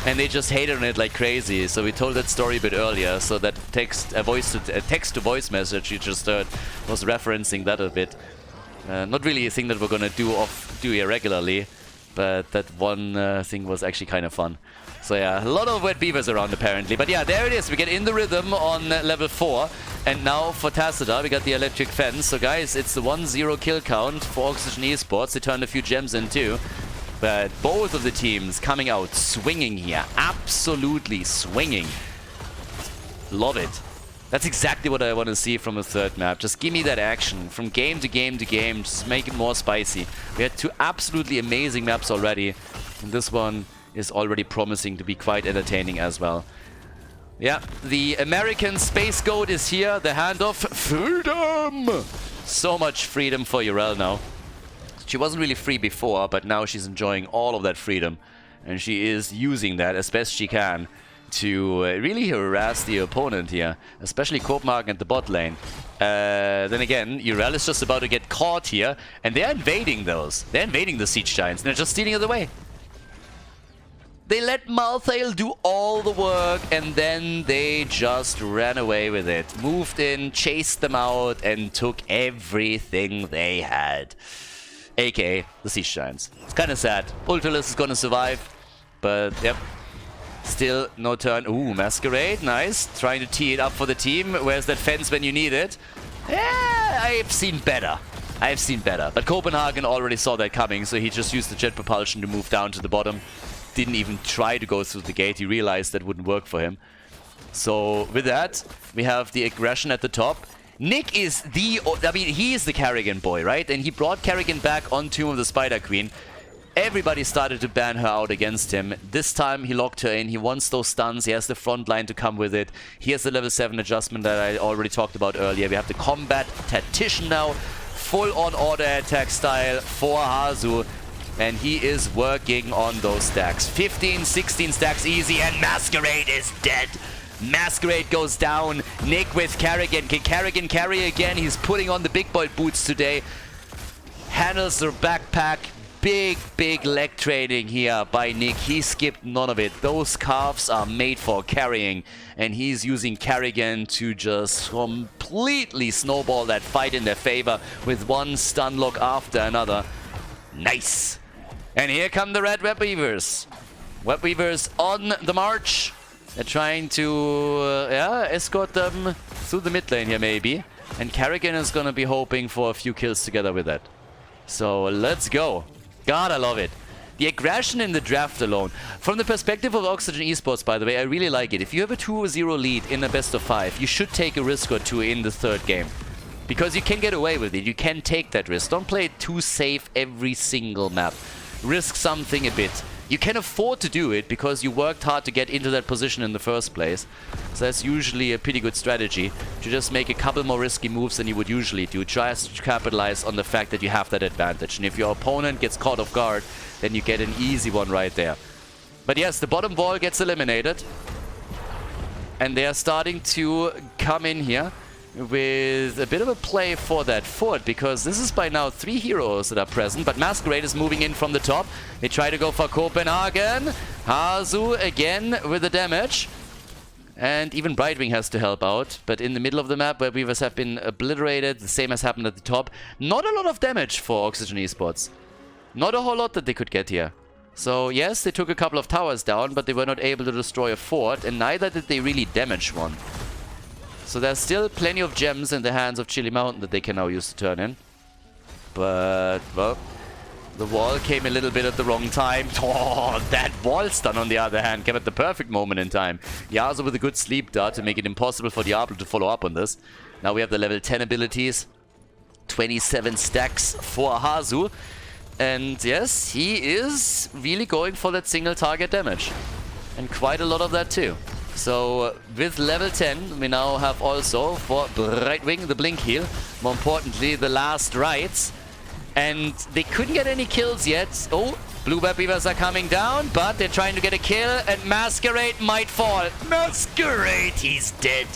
And they just hated on it like crazy. So we told that story a bit earlier. So that text-to-voice message you just heard was referencing that a bit. Not really a thing that we're gonna do here regularly, but that one thing was actually kind of fun. So yeah, a lot of wet beavers around apparently. But yeah, there it is. We get in the rhythm on level 4. And now for Tassadar, we got the electric fence. So guys, it's the 1-0 kill count for Oxygen Esports. They turned a few gems in too. But both of the teams coming out swinging here. Absolutely swinging. Love it. That's exactly what I want to see from a third map. Just give me that action from game to game to game. Just make it more spicy. We had 2 absolutely amazing maps already. And this one is already promising to be quite entertaining as well. Yeah, the American Space Goat is here. The hand of freedom! So much freedom for Urel now. She wasn't really free before, but now she's enjoying all of that freedom. And she is using that as best she can to really harass the opponent here. Especially Copenhagen at the bot lane. Then again, Urel is just about to get caught here. And they're invading those. They're invading the Siege Giants. And they're just stealing it away. They let Malthael do all the work, and then they just ran away with it. Moved in, chased them out, and took everything they had. aka the Siege Giants. It's kind of sad. Ultralis is gonna survive, but yep. Still no turn. Ooh, Masquerade, nice. Trying to tee it up for the team. Where's that fence when you need it? Yeah, I've seen better. I've seen better. But Copenhagen already saw that coming, so he just used the jet propulsion to move down to the bottom. Didn't even try to go through the gate. He realized that wouldn't work for him. So with that, we have the aggression at the top. Nick is the... I mean, he is the Carrigan boy, right? And he brought Carrigan back on Tomb of the Spider Queen. Everybody started to ban her out against him. This time he locked her in. He wants those stuns. He has the front line to come with it. He has the level 7 adjustment that I already talked about earlier. We have the combat tactician now. Full-on auto attack style for Hazu. And he is working on those stacks. 15, 16 stacks easy, and Masquerade is dead. Masquerade goes down. Nick with Carrigan. Can Carrigan carry again? He's putting on the big boy boots today. Handles the backpack. Big leg training here by Nick. He skipped none of it. Those calves are made for carrying, and he's using Carrigan to just completely snowball that fight in their favor with one stun lock after another. Nice. And here come the Red Web Weavers. Web Weavers on the march. They're trying to escort them through the mid lane here maybe. And Carrigan is gonna be hoping for a few kills together with that. So let's go. God, I love it. The aggression in the draft alone. From the perspective of Oxygen Esports, by the way, I really like it. If you have a 2-0 lead in a best of 5, you should take a risk or two in the third game. Because you can get away with it. You can take that risk. Don't play it too safe every single map. Risk something a bit. You can afford to do it because you worked hard to get into that position in the first place. So that's usually a pretty good strategy. To just make a couple more risky moves than you would usually do. Try to capitalize on the fact that you have that advantage. And if your opponent gets caught off guard, then you get an easy one right there. But yes, the bottom wall gets eliminated. And they are starting to come in here with a bit of a play for that fort, because this is by now 3 heroes that are present, but Masquerade is moving in from the top. They try to go for Copenhagen. Hazu again with the damage. And even Brightwing has to help out, but in the middle of the map where Weavers have been obliterated, the same has happened at the top. Not a lot of damage for Oxygen Esports. Not a whole lot that they could get here. So yes, they took a couple of towers down, but they were not able to destroy a fort, and neither did they really damage one. So there's still plenty of gems in the hands of Chili Mountain that they can now use to turn in. But, well, the wall came a little bit at the wrong time. Oh, that wall stun, on the other hand, came at the perfect moment in time. Yasuo with a good sleep dart to make it impossible for Diablo to follow up on this. Now we have the level 10 abilities. 27 stacks for Hazu. And yes, he is really going for that single target damage. And quite a lot of that too. So with level 10, we now have also for Brightwing the Blink Heal. More importantly, the last rights. And they couldn't get any kills yet. Oh, Blue Web Weavers are coming down, but they're trying to get a kill, and Masquerade might fall. Masquerade, he's dead.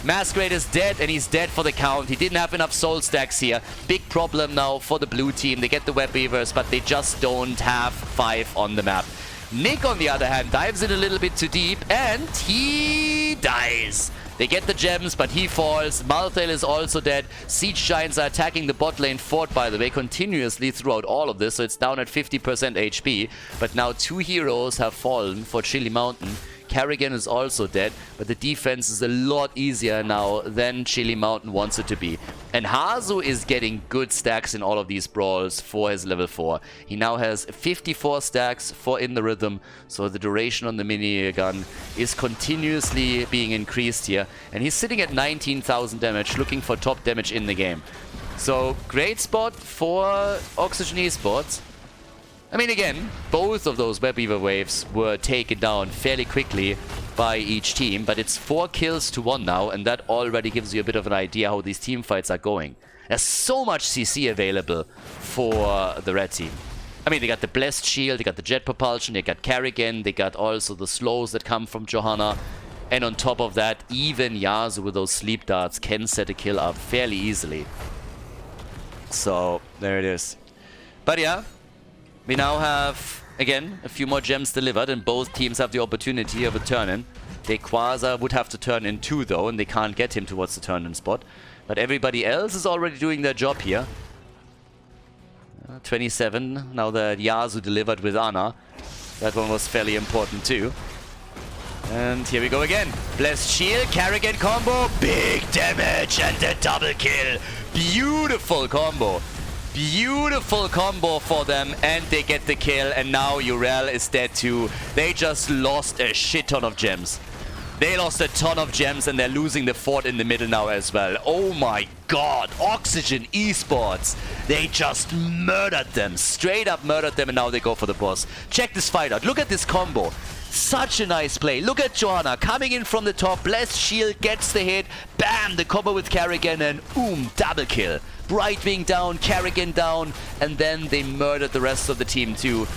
Masquerade is dead, and he's dead for the count. He didn't have enough soul stacks here. Big problem now for the blue team. They get the Web Weavers, but they just don't have 5 on the map. Nick, on the other hand, dives in a little bit too deep, and he dies. They get the gems, but he falls. Malthael is also dead. Siege Giants are attacking the bot lane fort, by the way, continuously throughout all of this, so it's down at 50% HP. But now 2 heroes have fallen for Chili Mountain. Carrigan is also dead, but the defense is a lot easier now than Chili Mountain wants it to be. And Hazu is getting good stacks in all of these brawls for his level 4. He now has 54 stacks for In the Rhythm, so the duration on the minigun is continuously being increased here. And he's sitting at 19,000 damage, looking for top damage in the game. So, great spot for Oxygen Esports. I mean, again, both of those Web Weaver waves were taken down fairly quickly by each team, but it's 4 kills to 1 now, and that already gives you a bit of an idea how these team fights are going. There's so much CC available for the red team. I mean, they got the Blessed Shield, they got the Jet Propulsion, they got Carrigan, they got also the slows that come from Johanna, and on top of that, even Yasuo with those sleep darts can set a kill up fairly easily. So, there it is. But yeah, we now have, again, a few more gems delivered, and both teams have the opportunity of a turn-in. Quasar would have to turn in too, though, and they can't get him towards the turn-in spot. But everybody else is already doing their job here. 27. Now the Yasu delivered with Ana. That one was fairly important too. And here we go again. Blessed Shield, Karrigan combo, big damage and a double kill. Beautiful combo. Beautiful combo for them, and they get the kill, and now Urel is dead too. They just lost a shit ton of gems. They lost a ton of gems, and they're losing the fort in the middle now as well. Oh my god, Oxygen Esports. They just murdered them, straight up murdered them, and now they go for the boss. Check this fight out. Look at this combo. Such a nice play. Look at Johanna coming in from the top. Blessed Shield gets the hit. Bam! The combo with Karrigan and double kill. Brightwing down, Karrigan down, and then they murdered the rest of the team too.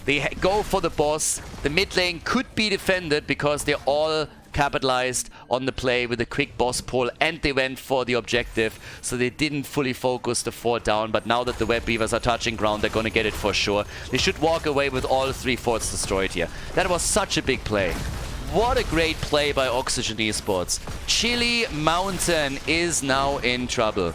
They go for the boss. The mid lane could be defended because they're all capitalized on the play with a quick boss pull, and they went for the objective, so they didn't fully focus the fort down. But now that the Web Beavers are touching ground, they're going to get it for sure. They should walk away with all 3 forts destroyed here. That was such a big play. What a great play by Oxygen Esports. Chili Mountain is now in trouble.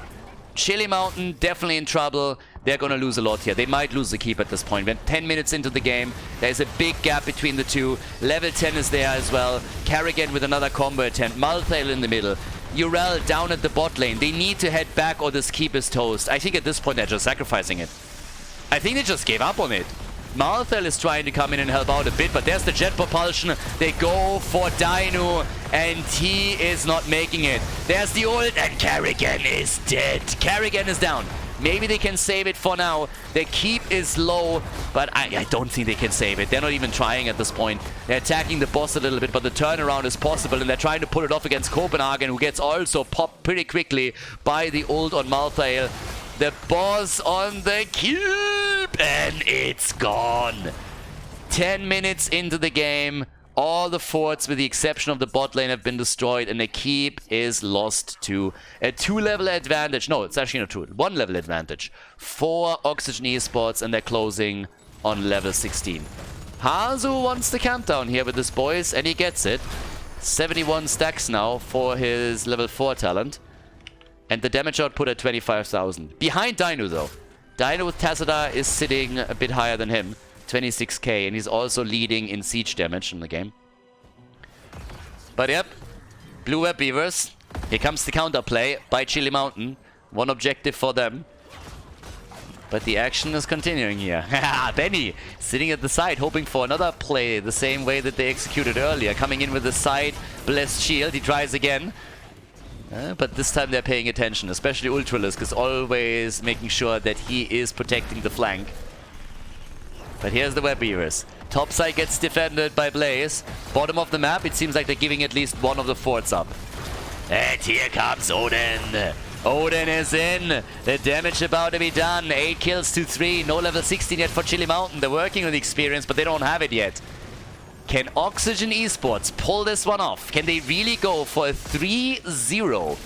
Chili Mountain definitely in trouble. They're going to lose a lot here. They might lose the keep at this point. We're 10 minutes into the game. There's a big gap between the two. Level 10 is there as well. Karrigan with another combo attempt. Malthael in the middle. Urel down at the bot lane. They need to head back or this keep is toast. I think at this point they're just sacrificing it. I think they just gave up on it. Malthael is trying to come in and help out a bit, but there's the jet propulsion. They go for Dino, and he is not making it. There's the ult, and Karrigan is dead. Karrigan is down. Maybe they can save it for now. Their keep is low, but I don't think they can save it. They're not even trying at this point. They're attacking the boss a little bit, but the turnaround is possible, and they're trying to pull it off against Copenhagen, who gets also popped pretty quickly by the ult on Malthael. The boss on the keep, and it's gone. 10 minutes into the game. All the forts, with the exception of the bot lane, have been destroyed, and the keep is lost to a 2-level advantage. No, it's actually not 2. 1-level advantage for Oxygen Esports, and they're closing on level 16. Hazu wants the countdown here with his boys, and he gets it. 71 stacks now for his level 4 talent. And the damage output at 25,000. Behind Dino, though. Dino with Tacita is sitting a bit higher than him. 26k, and he's also leading in siege damage in the game. But yep, Blue Web Beavers. Here comes the counterplay by Chili Mountain. One objective for them. But the action is continuing here. Benny sitting at the side, hoping for another play the same way that they executed earlier. Coming in with the side Blessed Shield. He tries again. But this time they're paying attention, especially Ultralisk is always making sure that he is protecting the flank. But here's the Web Beavers. Top side gets defended by Blaze. Bottom of the map, it seems like they're giving at least one of the forts up. And here comes Odin. Odin is in. The damage about to be done. 8 kills to 3. No level 16 yet for Chili Mountain. They're working on the experience, but they don't have it yet. Can Oxygen Esports pull this one off? Can they really go for a 3-0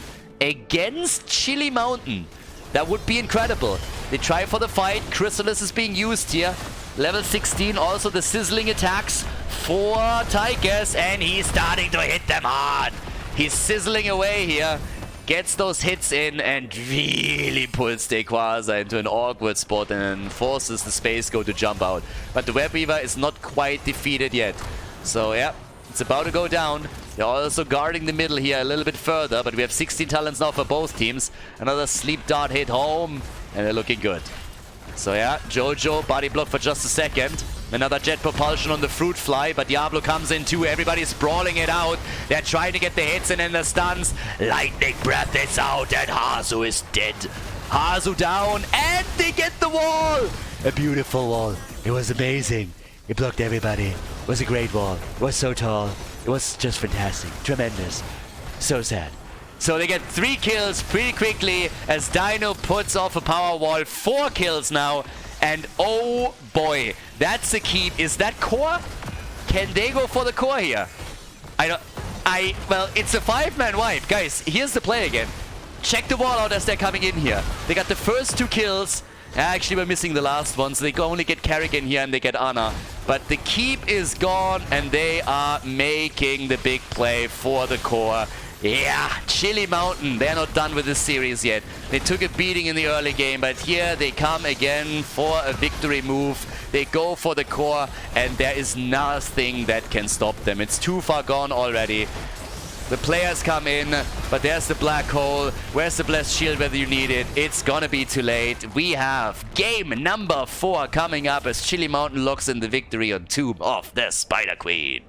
against Chili Mountain? That would be incredible. They try for the fight. Chrysalis is being used here. Level 16, also the sizzling attacks for Tigers, and he's starting to hit them hard. He's sizzling away here. Gets those hits in and really pulls Dequaza into an awkward spot and forces the Space Go to jump out. But the Web Weaver is not quite defeated yet. So yeah, it's about to go down. They're also guarding the middle here a little bit further, but we have 16 talents now for both teams. Another sleep dart hit home, and they're looking good. So yeah, Jojo body block for just a second. Another jet propulsion on the fruit fly, but Diablo comes in too. Everybody's brawling it out. They're trying to get the hits and then the stuns. Lightning breath is out, and Hazu is dead. Hazu down, and they get the wall. A beautiful wall. It was amazing. It blocked everybody. It was a great wall. It was so tall. It was just fantastic. Tremendous. So sad. So they get 3 kills pretty quickly as Dino puts off a power wall. 4 kills now. And oh boy, that's a keep. Is that core? Can they go for the core here? Well, it's a 5-man wipe. Guys, here's the play again. Check the wall out as they're coming in here. They got the first 2 kills. Actually, we're missing the last one, so they only get Karrigan here and they get Ana. But the keep is gone, and they are making the big play for the core. Yeah, Chili Mountain, they're not done with this series yet. They took a beating in the early game, but here they come again for a victory move. They go for the core, and there is nothing that can stop them. It's too far gone already. The players come in, but there's the black hole. Where's the blessed shield whether you need it? It's gonna be too late. We have game number 4 coming up as Chili Mountain locks in the victory on Tomb of the Spider Queen.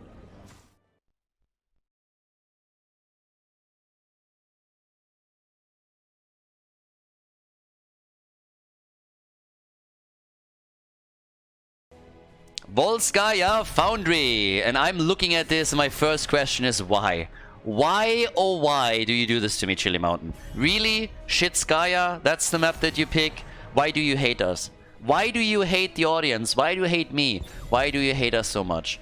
Volskaya Foundry, and I'm looking at this and my first question is why? Why, oh why do you do this to me, Chili Mountain? Really? Shitskaya? That's the map that you pick? Why do you hate us? Why do you hate the audience? Why do you hate me? Why do you hate us so much?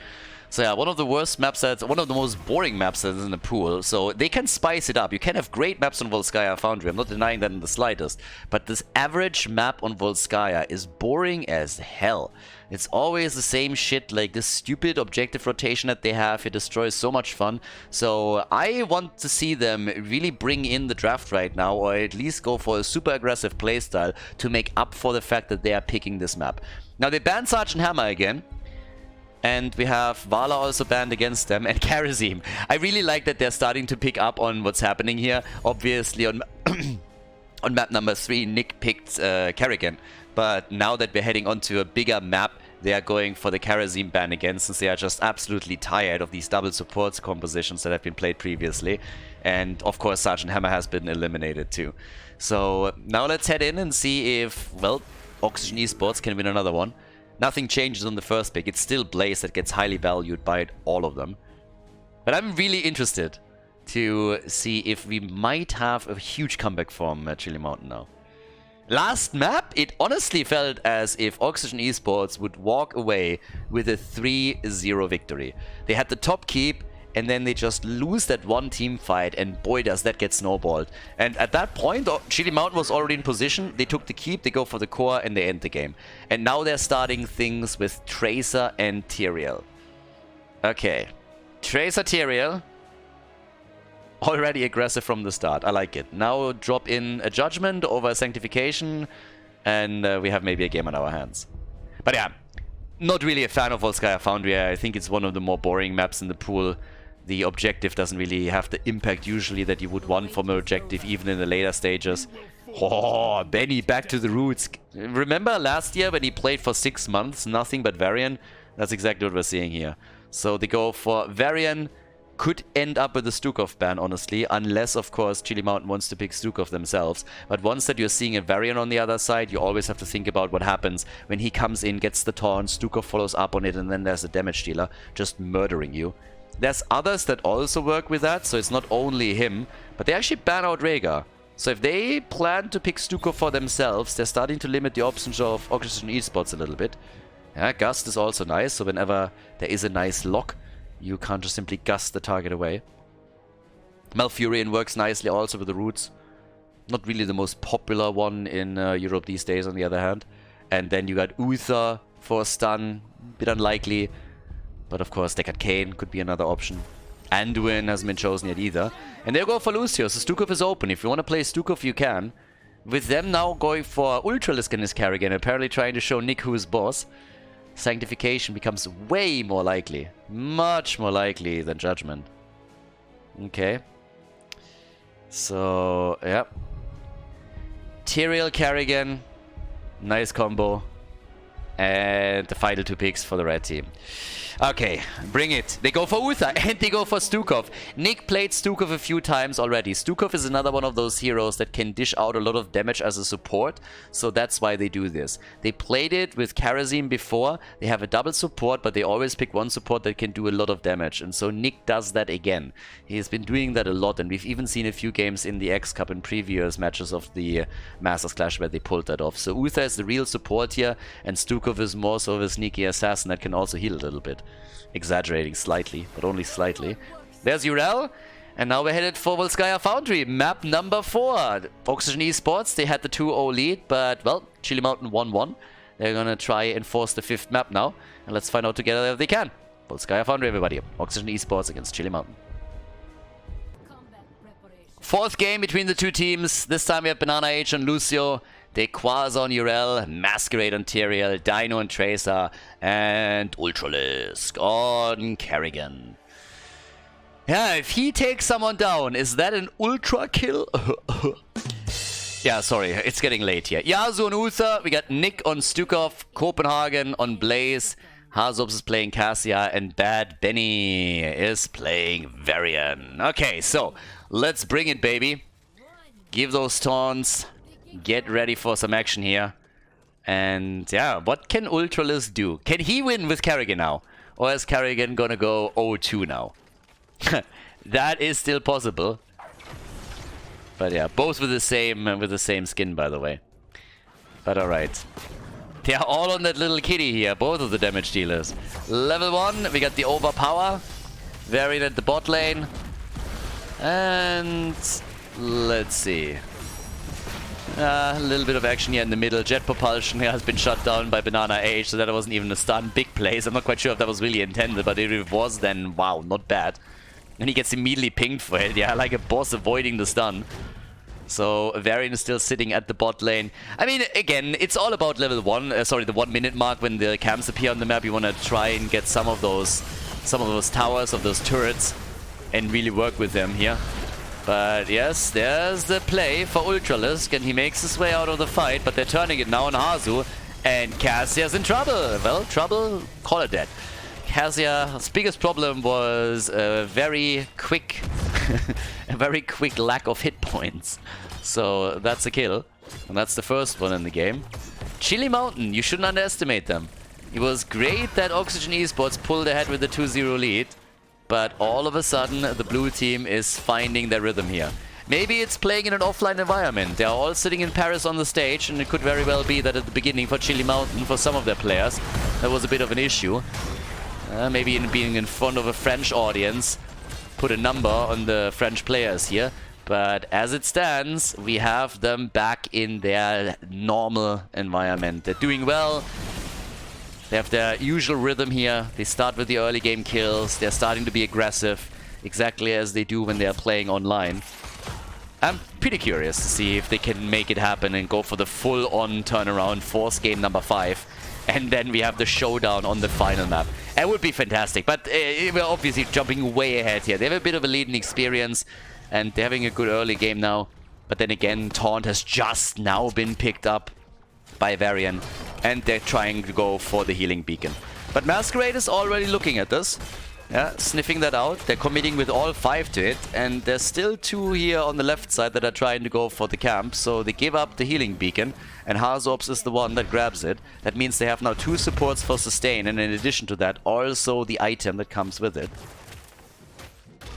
So yeah, one of the worst map sets, one of the most boring map sets in the pool. So they can spice it up. You can have great maps on Volskaya Foundry. I'm not denying that in the slightest. But this average map on Volskaya is boring as hell. It's always the same shit, like this stupid objective rotation that they have. It destroys so much fun. So I want to see them really bring in the draft right now, or at least go for a super aggressive playstyle to make up for the fact that they are picking this map. Now they banned Sergeant Hammer again. And we have Vala also banned against them, and Karazim. I really like that they're starting to pick up on what's happening here. Obviously on on map number 3, Nick picked Kerrigan. But now that we're heading onto a bigger map, they are going for the Karazim ban again, since they are just absolutely tired of these double supports compositions that have been played previously. And of course Sergeant Hammer has been eliminated too. So now let's head in and see if, well, Oxygen Esports can win another one. Nothing changes on the first pick. It's still Blaze that gets highly valued by all of them. But I'm really interested to see if we might have a huge comeback from Chili Mountain now. Last map, it honestly felt as if Oxygen Esports would walk away with a 3-0 victory. They had the top keep, and then they just lose that one team fight, and boy does that get snowballed. And at that point, Chili Mountain was already in position. They took the keep, they go for the core, and they end the game. And now they're starting things with Tracer and Tyrael. Okay. Tracer, Tyrael. Already aggressive from the start. I like it. Now drop in a Judgment over a Sanctification, and we have maybe a game on our hands. But yeah, not really a fan of Volskaya Foundry. I think it's one of the more boring maps in the pool. The objective doesn't really have the impact usually that you would want from an objective, even in the later stages. Oh, Benny back to the roots. Remember last year when he played for 6 months, nothing but Varian? That's exactly what we're seeing here. So they go for Varian. Could end up with a Stukov ban, honestly, unless, of course, Chili Mountain wants to pick Stukov themselves. But once that you're seeing a Varian on the other side, you always have to think about what happens when he comes in, gets the taunt, Stukov follows up on it, and then there's a damage dealer just murdering you. There's others that also work with that, so it's not only him, but they actually ban out Rhaegar. So if they plan to pick Stukov for themselves, they're starting to limit the options of Oxygen Esports a little bit. Yeah, Gust is also nice, so whenever there is a nice lock, you can't just simply gust the target away. Malfurion works nicely also with the roots. Not really the most popular one in Europe these days, on the other hand. And then you got Uther for a stun, bit unlikely. But of course, Deckard Cain could be another option. Anduin hasn't been chosen yet either. And they'll go for Lucio, so Stukov is open. If you want to play Stukov, you can. With them now going for Ultralisk in his Kerrigan, apparently trying to show Nick who is boss. Sanctification becomes way more likely. Much more likely than Judgment. Okay. So, yeah. Tyrael Kerrigan. Nice combo. And the final 2 picks for the red team. Okay, bring it. They go for Uther and they go for Stukov. Nick played Stukov a few times already. Stukov is another one of those heroes that can dish out a lot of damage as a support. So that's why they do this. They played it with Karazim before. They have a double support, but they always pick one support that can do a lot of damage. And so Nick does that again. He's been doing that a lot, and we've even seen a few games in the X Cup and previous matches of the Masters Clash where they pulled that off. So Uther is the real support here, and Stukov is more so of a sneaky assassin that can also heal a little bit. Exaggerating slightly, but only slightly. There's Urel, and now we're headed for Volskaya Foundry, map number 4. Oxygen Esports, they had the 2-0 lead, but, well, Chili Mountain 1-1. They're gonna try and force the 5th map now, and let's find out together if they can. Volskaya Foundry, everybody. Oxygen Esports against Chili Mountain. Combat Fourth game between the two teams. This time we have Banana H on Lucio, Dequaz on Urel, Masquerade on Tyrael, Dino on Tracer, and Ultralisk on Kerrigan. Yeah, if he takes someone down, is that an ultra kill? Yeah, sorry, it's getting late here. Yasuo on Uther, we got Nick on Stukov, Copenhagen on Blaze, Hazops is playing Cassia, and Bad Benny is playing Varian. Okay, so let's bring it, baby. Give those taunts. Get ready for some action here. And yeah, what can Ultralisk do? Can he win with Kerrigan now? Or is Kerrigan gonna go 0-2 now? That is still possible. But yeah, both with the same skin, by the way. But alright. They are all on that little kitty here, both of the damage dealers. Level 1, we got the overpower. Varian at the bot lane. And let's see. A little bit of action here in the middle. Jet propulsion has been shut down by Banana H, so that wasn't even a stun. Big plays. I'm not quite sure if that was really intended, but if it was, then wow, not bad. And he gets immediately pinged for it. Yeah, like a boss avoiding the stun. So Varian is still sitting at the bot lane. I mean, again, it's all about level 1. Sorry, the 1 minute mark when the camps appear on the map. You want to try and get some of those towers, of those turrets, and really work with them here. But yes, there's the play for Ultralisk, and he makes his way out of the fight. But they're turning it now on Hazu, and Cassia's in trouble. Well, trouble, call it that. Cassia's biggest problem was a very quick lack of hit points. So that's a kill. And that's the first one in the game. Chili Mountain, you shouldn't underestimate them. It was great that Oxygen Esports pulled ahead with the 2-0 lead. But all of a sudden, the blue team is finding their rhythm here. Maybe it's playing in an offline environment. They are all sitting in Paris on the stage, and it could very well be that at the beginning for Chili Mountain, for some of their players, that was a bit of an issue. Maybe in being in front of a French audience, put a number on the French players here. But as it stands, we have them back in their normal environment. They're doing well. They have their usual rhythm here. They start with the early game kills. They're starting to be aggressive, exactly as they do when they're playing online. I'm pretty curious to see if they can make it happen and go for the full-on turnaround, force game number 5. And then we have the showdown on the final map. It would be fantastic, but we're obviously jumping way ahead here. They have a bit of a lead in experience, and they're having a good early game now. But then again, Taunt has just now been picked up by Varian, and they're trying to go for the healing beacon. But Masquerade is already looking at this. Yeah, sniffing that out. They're committing with all 5 to it, and there's still 2 here on the left side that are trying to go for the camp, so they give up the healing beacon, and Hazops is the one that grabs it. That means they have now 2 supports for sustain, and in addition to that, also the item that comes with it.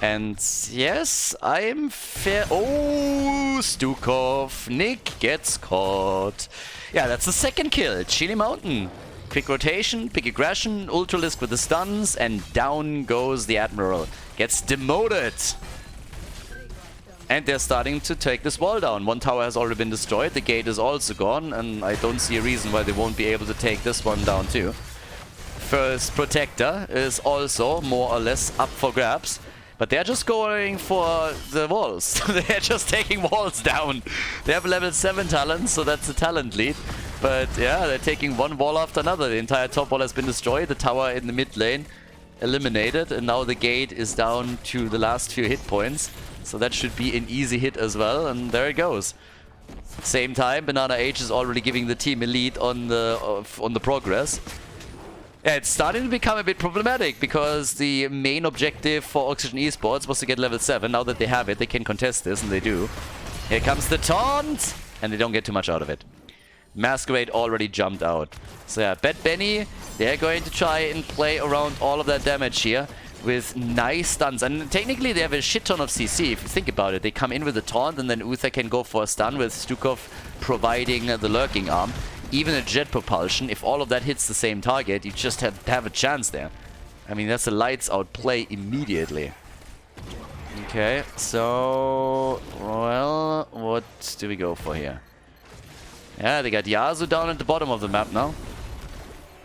And yes, I'm fair. Oh, Stukov. Nick gets caught. Yeah, that's the second kill. Chili Mountain. Quick rotation, big aggression, Ultralisk with the stuns, and down goes the Admiral. Gets demoted. And they're starting to take this wall down. 1 tower has already been destroyed, the gate is also gone, and I don't see a reason why they won't be able to take this one down too. First Protector is also more or less up for grabs. But they're just going for the walls. They're just taking walls down. They have a level 7 talent, so that's a talent lead. But yeah, they're taking one wall after another. The entire top wall has been destroyed. The tower in the mid lane eliminated. And now the gate is down to the last few hit points. So that should be an easy hit as well. And there it goes. Same time, Banana H is already giving the team a lead on the progress. Yeah, it's starting to become a bit problematic because the main objective for Oxygen Esports was to get level 7. Now that they have it, they can contest this, and they do. Here comes the taunt, and they don't get too much out of it. Masquerade already jumped out. So yeah, Bad Benny, they're going to try and play around all of that damage here with nice stuns. And technically they have a shit ton of CC, if you think about it. They come in with a taunt, and then Uther can go for a stun with Stukov providing the lurking arm. Even a jet propulsion, if all of that hits the same target, you just have a chance there. I mean, that's a lights out play immediately. Okay, so, well, what do we go for here? Yeah, they got Yasuo down at the bottom of the map now.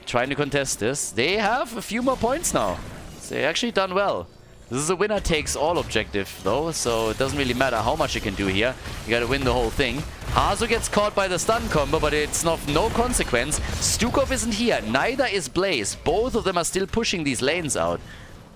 Trying to contest this. They have a few more points now. So they actually done well. This is a winner-takes-all objective, though, so it doesn't really matter how much you can do here. You gotta win the whole thing. Hazu gets caught by the stun combo, but it's of no consequence. Stukov isn't here. Neither is Blaze. Both of them are still pushing these lanes out.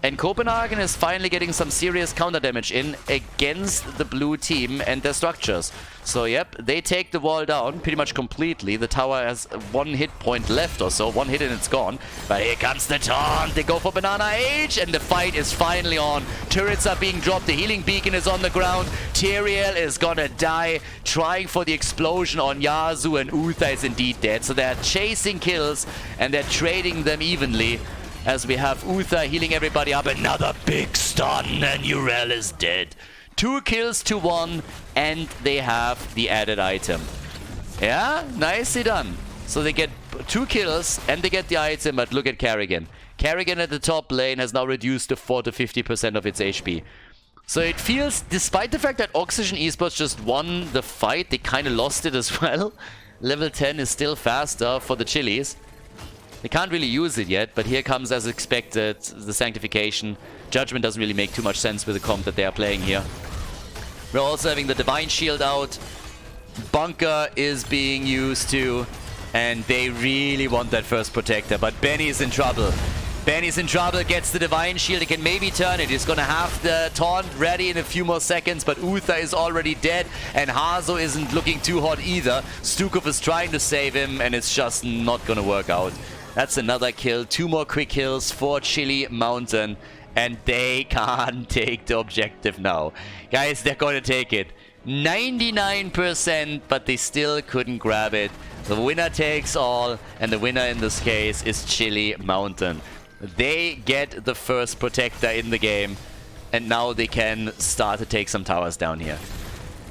And Copenhagen is finally getting some serious counter damage in against the blue team and their structures. So, yep, they take the wall down pretty much completely. The tower has one hit point left or so. One hit and it's gone. But here comes the taunt. They go for Banana Age and the fight is finally on. Turrets are being dropped. The healing beacon is on the ground. Tyrael is gonna die trying for the explosion on Yasu, and Uther is indeed dead. So they're chasing kills and they're trading them evenly. As we have Uther healing everybody up. Another big stun and Yrel is dead. 2 kills to 1 and they have the added item. Yeah, nicely done. So they get 2 kills and they get the item, but look at Karrigan. Karrigan at the top lane has now reduced to 4 to 50% of its HP. So it feels, despite the fact that Oxygen Esports just won the fight, they kind of lost it as well. Level 10 is still faster for the Chili's. They can't really use it yet, but here comes, as expected, the Sanctification. Judgment doesn't really make too much sense with the comp that they are playing here. We're also having the Divine Shield out. Bunker is being used too, and they really want that first Protector, but Benny's in trouble. Benny's in trouble, gets the Divine Shield, he can maybe turn it. He's gonna have the taunt ready in a few more seconds, but Uther is already dead, and Hazo isn't looking too hot either. Stukov is trying to save him, and it's just not gonna work out. That's another kill. 2 more quick kills for Chili Mountain. And they can't take the objective now. Guys, they're going to take it. 99%, but they still couldn't grab it. The winner takes all. And the winner in this case is Chili Mountain. They get the first Protector in the game. And now they can start to take some towers down here.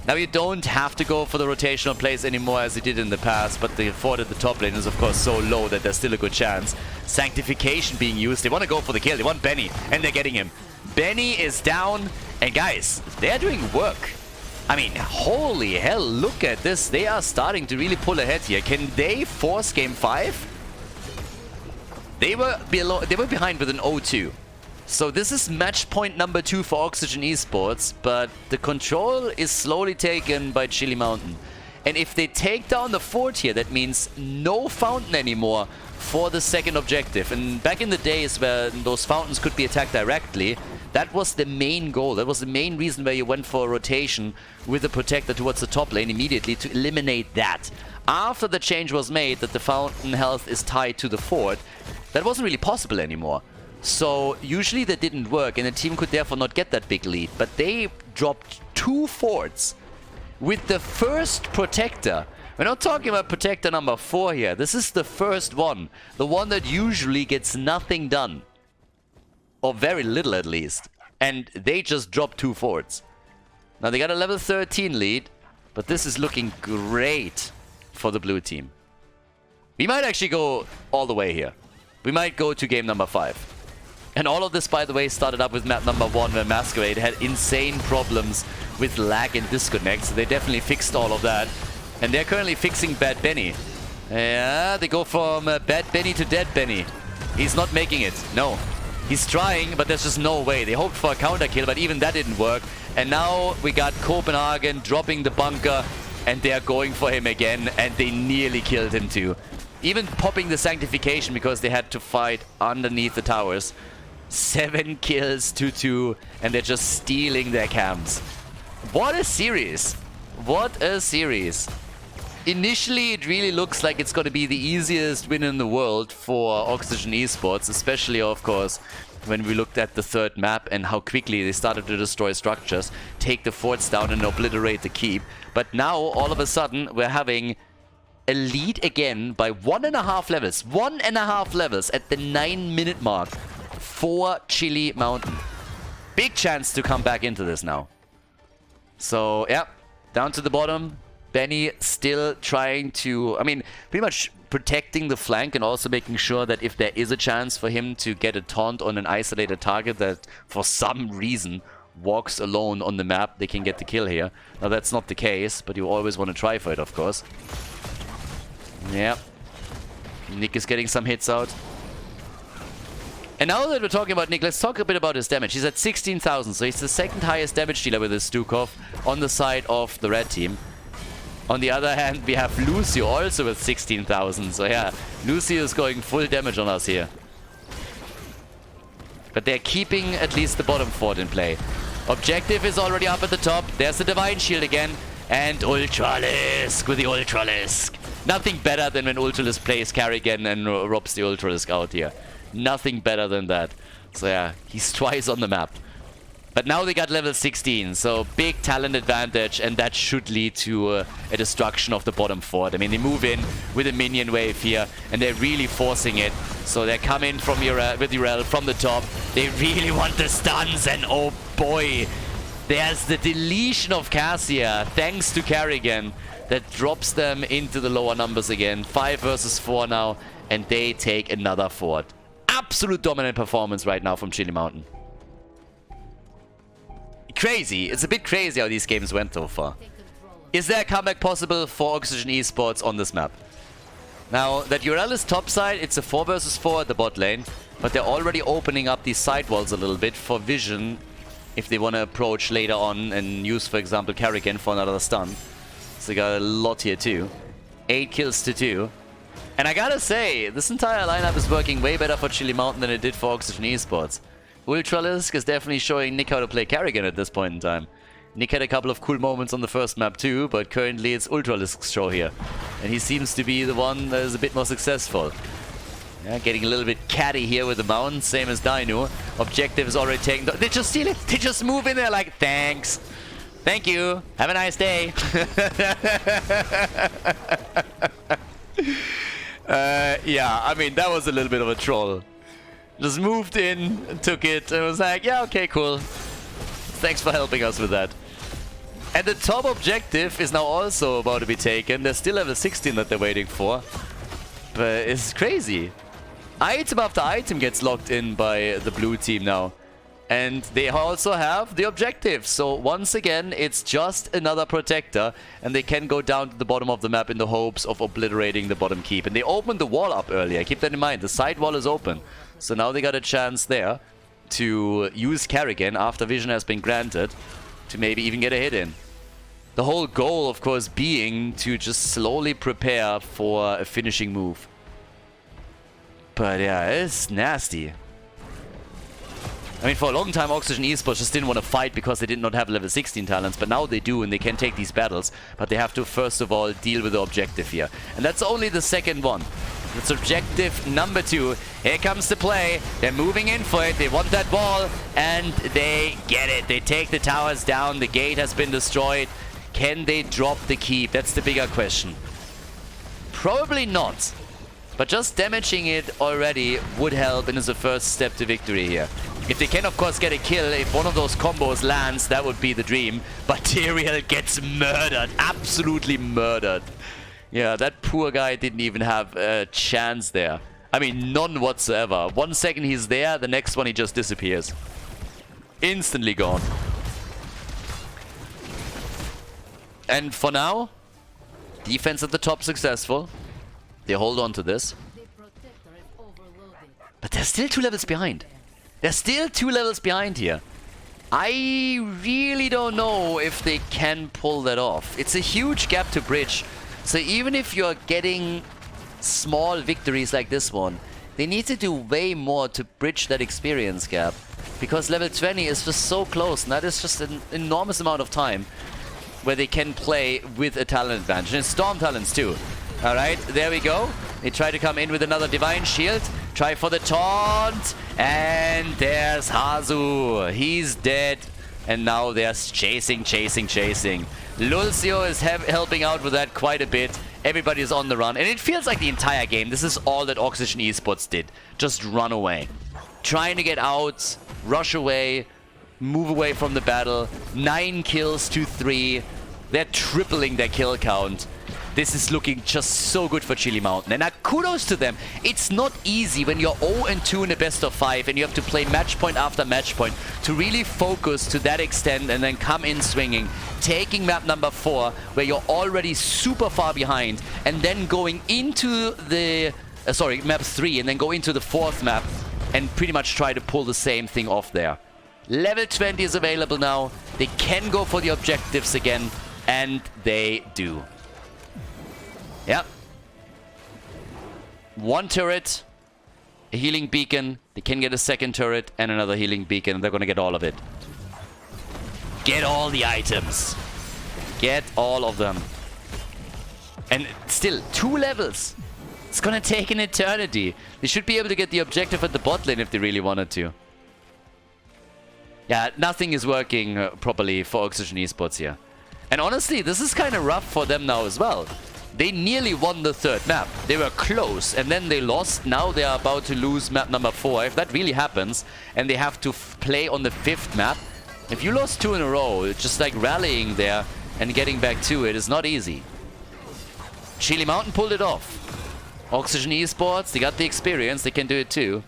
Now you don't have to go for the rotational plays anymore as you did in the past, but the fort at the top lane is of course so low that there's still a good chance. Sanctification being used. They want to go for the kill. They want Benny, and they're getting him. Benny is down, and guys, they're doing work. I mean, holy hell, look at this. They are starting to really pull ahead here. Can they force game 5? They were behind with an 0-2. So this is match point number 2 for Oxygen Esports, but the control is slowly taken by Chili Mountain. And if they take down the fort here, that means no fountain anymore for the second objective. And back in the days where those fountains could be attacked directly, that was the main goal. That was the main reason why you went for a rotation with the Protector towards the top lane immediately, to eliminate that. After the change was made that the fountain health is tied to the fort, that wasn't really possible anymore. So usually that didn't work, and the team could therefore not get that big lead. But they dropped 2 forts with the first Protector. We're not talking about Protector number 4 here. This is the first one. The one that usually gets nothing done. Or very little at least. And they just dropped 2 forts. Now they got a level 13 lead, but this is looking great for the blue team. We might actually go all the way here. We might go to game number 5. And all of this, by the way, started up with map number 1, where Masquerade had insane problems with lag and disconnect. So they definitely fixed all of that. And they're currently fixing Bad Benny. Yeah, they go from Bad Benny to Dead Benny. He's not making it. No. He's trying, but there's just no way. They hoped for a counter kill, but even that didn't work. And now we got Copenhagen dropping the bunker, and they are going for him again, and they nearly killed him too. Even popping the Sanctification because they had to fight underneath the towers. 7 kills to 2, and they're just stealing their camps. What a series! What a series! Initially, it really looks like it's going to be the easiest win in the world for Oxygen Esports, especially, of course, when we looked at the third map and how quickly they started to destroy structures, take the forts down and obliterate the keep. But now, all of a sudden, we're having a lead again by 1.5 levels. 1.5 levels at the 9-minute mark for Chili Mountain. Big chance to come back into this now. So, yeah, down to the bottom. Benny still trying to, I mean, pretty much protecting the flank and also making sure that if there is a chance for him to get a taunt on an isolated target that for some reason walks alone on the map, they can get the kill here. Now that's not the case, but you always want to try for it, of course. Yeah. Nick is getting some hits out. And now that we're talking about Nick, let's talk a bit about his damage. He's at 16,000, so he's the second highest damage dealer with his Stukov on the side of the red team. On the other hand, we have Lucio also with 16,000. So yeah, Lucio is going full damage on us here. But they're keeping at least the bottom fort in play. Objective is already up at the top. There's the Divine Shield again. And Ultralisk with the Ultralisk. Nothing better than when Ultralisk plays Carrigan and robs the Ultralisk out here. Nothing better than that. So yeah, he's twice on the map. But now they got level 16, so big talent advantage, and that should lead to a destruction of the bottom fort. I mean, they move in with a minion wave here, and they're really forcing it. So they come in from with Urel from the top. They really want the stuns, and oh boy, there's the deletion of Cassia, thanks to Carrigan, that drops them into the lower numbers again. 5 versus 4 now, and they take another fort. Absolute dominant performance right now from Chili Mountain. Crazy. It's a bit crazy how these games went so far. Is there a comeback possible for Oxygen Esports on this map? Now, that URL is topside, it's a 4 versus 4 at the bot lane, but they're already opening up these side walls a little bit for vision if they want to approach later on and use, for example, Carrigan for another stun. So they got a lot here too. 8 kills to 2. And I gotta say, this entire lineup is working way better for Chili Mountain than it did for Oxygen Esports. Ultralisk is definitely showing Nick how to play Carrigan at this point in time. Nick had a couple of cool moments on the first map too, but currently it's Ultralisk's show here. And he seems to be the one that is a bit more successful. Yeah, getting a little bit catty here with the Mountain, same as Dino. Objective is already taken. They just steal it. They just move in there like, thanks. Thank you. Have a nice day. Yeah, I mean, that was a little bit of a troll. Just moved in, took it, and was like, yeah, okay, cool. Thanks for helping us with that. And the top objective is now also about to be taken. There's still level 16 that they're waiting for. But it's crazy. Item after item gets locked in by the blue team now. And they also have the objective. So once again, it's just another protector. And they can go down to the bottom of the map in the hopes of obliterating the bottom keep. And they opened the wall up earlier. Keep that in mind. The side wall is open. So now they got a chance there to use Carrigan after vision has been granted to maybe even get a hit in. The whole goal, of course, being to just slowly prepare for a finishing move. But yeah, it's nasty. I mean, for a long time, Oxygen Esports just didn't want to fight because they did not have level 16 talents, but now they do and they can take these battles, but they have to first of all deal with the objective here. And that's only the second one. It's objective number 2. Here comes the play. They're moving in for it. They want that ball, and they get it. They take the towers down. The gate has been destroyed. Can they drop the keep? That's the bigger question. Probably not. But just damaging it already would help and is the first step to victory here. If they can, of course, get a kill, if one of those combos lands, that would be the dream. But Tyrael gets murdered. Absolutely murdered. Yeah, that poor guy didn't even have a chance there. I mean, none whatsoever. 1 second he's there, the next one he just disappears. Instantly gone. And for now, defense at the top successful. They hold on to this. But they're still 2 levels behind. They're still 2 levels behind here. I really don't know if they can pull that off. It's a huge gap to bridge. So even if you're getting small victories like this one, they need to do way more to bridge that experience gap. Because level 20 is just so close, and that is just an enormous amount of time where they can play with a talent advantage. And Storm talents too. Alright, there we go. They try to come in with another Divine Shield. Try for the taunt. And there's Hazu. He's dead. And now they're chasing. Lucio is helping out with that quite a bit. Everybody is on the run. And it feels like the entire game, this is all that Oxygen Esports did. Just run away. Trying to get out, rush away, move away from the battle. 9 kills to 3. They're tripling their kill count. This is looking just so good for Chili Mountain. And kudos to them. It's not easy when you're 0-2 in a best of 5 and you have to play match point after match point to really focus to that extent and then come in swinging. Taking map number 4 where you're already super far behind and then going into the... map 3 and then go into the 4th map and pretty much try to pull the same thing off there. Level 20 is available now. They can go for the objectives again, and they do. Yep. One turret, a healing beacon. They can get a second turret and another healing beacon. They're going to get all of it. Get all the items. Get all of them. And still, 2 levels. It's going to take an eternity. They should be able to get the objective at the bot lane if they really wanted to. Yeah, nothing is working properly for Oxygen Esports here. And honestly, this is kind of rough for them now as well. They nearly won the 3rd map. They were close, and then they lost. Now they are about to lose map number 4. If that really happens, and they have to play on the 5th map, if you lost 2 in a row, it's just like rallying there and getting back to it is not easy. Chili Mountain pulled it off. Oxygen Esports, they got the experience, they can do it too.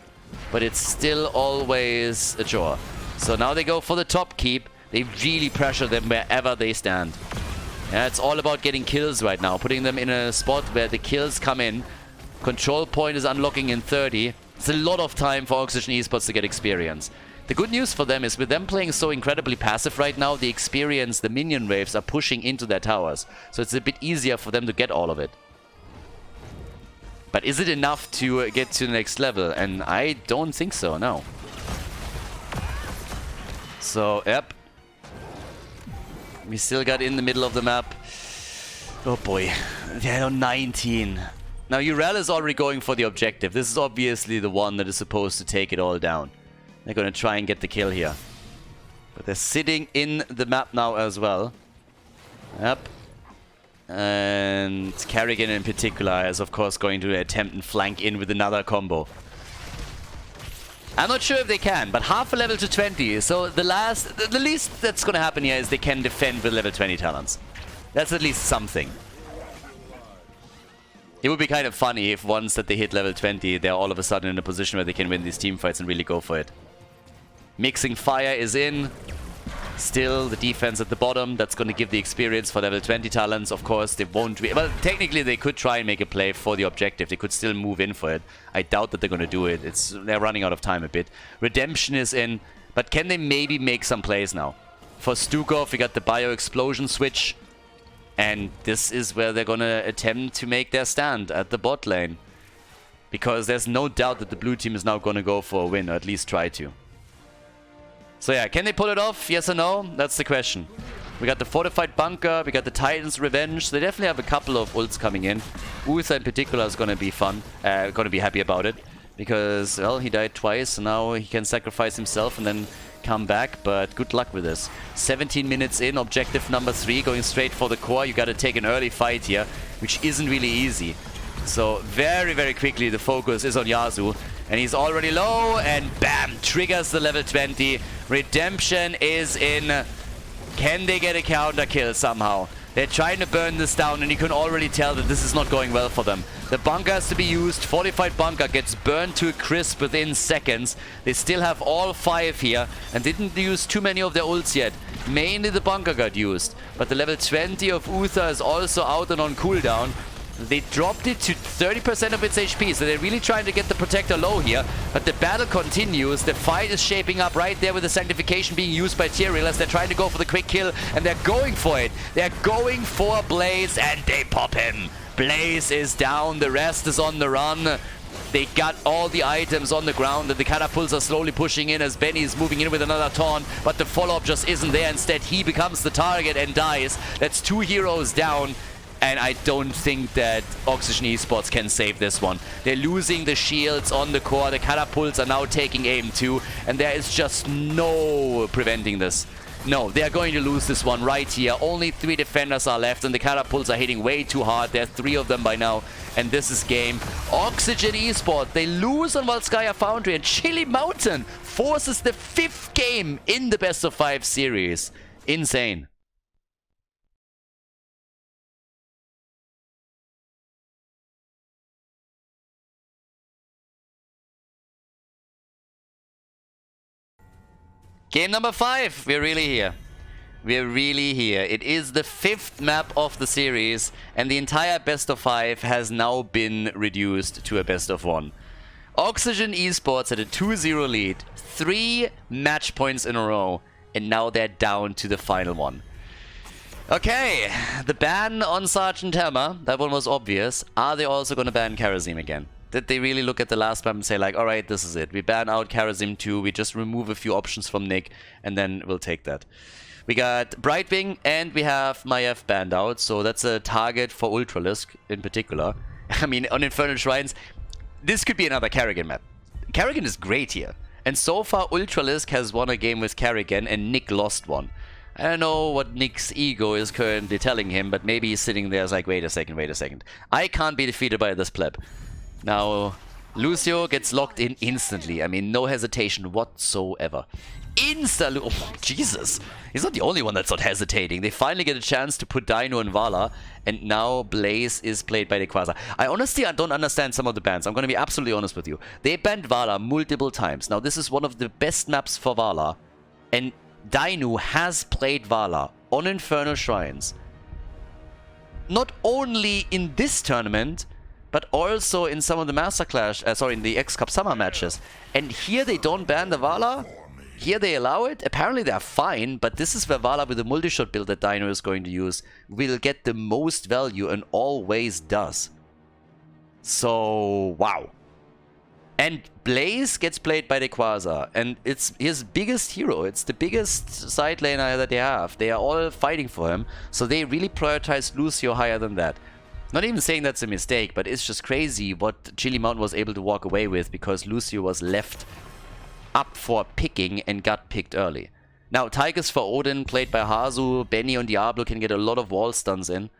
But it's still always a chore. So now they go for the top keep. They really pressure them wherever they stand. Yeah, it's all about getting kills right now. Putting them in a spot where the kills come in. Control point is unlocking in 30. It's a lot of time for Oxygen Esports to get experience. The good news for them is with them playing so incredibly passive right now, the experience, the minion waves are pushing into their towers. So it's a bit easier for them to get all of it. But is it enough to get to the next level? And I don't think so, no. So, yep. We still got in the middle of the map. Oh boy. They're on 19. Now, Urel is already going for the objective. This is obviously the one that is supposed to take it all down. They're going to try and get the kill here. But they're sitting in the map now as well. Yep. And Kerrigan in particular is, of course, going to attempt and flank in with another combo. I'm not sure if they can, but half a level to 20. So the least that's going to happen here is they can defend with level 20 talents. That's at least something. It would be kind of funny if once that they hit level 20, they're all of a sudden in a position where they can win these team fights and really go for it. Mixing Fire is in. Still, the defense at the bottom, that's going to give the experience for level 20 talents. Of course, they won't... Well, technically, they could try and make a play for the objective. They could still move in for it. I doubt that they're going to do it. They're running out of time a bit. Redemption is in, but can they maybe make some plays now? For Stukov, we got the Bio Explosion switch. And this is where they're going to attempt to make their stand at the bot lane. Because there's no doubt that the blue team is now going to go for a win, or at least try to. So yeah, can they pull it off? Yes or no? That's the question. We got the Fortified Bunker, we got the Titan's Revenge. They definitely have a couple of ults coming in. Uther in particular is going to be fun. Going to be happy about it. Because, well, he died twice, so now he can sacrifice himself and then come back. But good luck with this. 17 minutes in, objective number 3, going straight for the core. You got to take an early fight here, which isn't really easy. So very, very quickly the focus is on Yasuo. And he's already low, and bam, triggers the level 20. Redemption is in. Can they get a counter kill somehow? They're trying to burn this down, and you can already tell that this is not going well for them. The bunker has to be used. Fortified Bunker gets burned to a crisp within seconds. They still have all 5 here, and didn't use too many of their ults yet. Mainly the bunker got used. But the level 20 of Uther is also out and on cooldown. They dropped it to 30% of its HP, so they're really trying to get the Protector low here. But the battle continues. The fight is shaping up right there with the Sanctification being used by Tyrael as they're trying to go for the quick kill, and they're going for it. They're going for Blaze, and they pop him. Blaze is down. The rest is on the run. They got all the items on the ground, and the catapults are slowly pushing in as Benny is moving in with another taunt, but the follow-up just isn't there. Instead, he becomes the target and dies. That's 2 heroes down. And I don't think that Oxygen Esports can save this one. They're losing the shields on the core. The catapults are now taking aim too. And there is just no preventing this. No, they are going to lose this one right here. Only 3 defenders are left, and the catapults are hitting way too hard. There are 3 of them by now. And this is game. Oxygen Esports, they lose on Volskaya Foundry, and Chili Mountain forces the 5th game in the best of 5 series. Insane. Game number 5. We're really here. We're really here. It is the 5th map of the series, and the entire best of 5 has now been reduced to a best of 1. Oxygen Esports had a 2-0 lead, 3 match points in a row, and now they're down to the final one. Okay, the ban on Sergeant Hammer, that one was obvious. Are they also going to ban Karazim again? Did they really look at the last map and say like, alright, this is it. We ban out Karazim too, we just remove a few options from Nick, and then we'll take that. We got Brightwing and we have Maiev banned out, so that's a target for Ultralisk in particular. I mean, on Infernal Shrines, this could be another Karrigan map. Karrigan is great here. And so far, Ultralisk has won a game with Karrigan and Nick lost one. I don't know what Nick's ego is currently telling him, but maybe he's sitting there as like, wait a second. I can't be defeated by this pleb. Now, Lucio gets locked in instantly. I mean, no hesitation whatsoever. Oh, Jesus. He's not the only one that's not hesitating. They finally get a chance to put Dino and Vala, and now Blaze is played by the Quasar. I honestly don't understand some of the bans. I'm going to be absolutely honest with you. They banned Vala multiple times. Now, this is one of the best maps for Vala, and Dino has played Vala on Infernal Shrines. Not only in this tournament, but also in some of the in the X-Cup Summer matches. And here they don't ban the Vala. Here they allow it. Apparently they're fine, but this is where Vala with the multi-shot build that Dino is going to use will get the most value and always does. So, wow. And Blaze gets played by the Quasar, and it's his biggest hero. It's the biggest side laner that they have. They are all fighting for him, so they really prioritize Lucio higher than that. Not even saying that's a mistake, but it's just crazy what Chili Mountain was able to walk away with because Lucio was left up for picking and got picked early. Now, Tigers for Odin, played by Hazu. Benny and Diablo can get a lot of wall stuns in.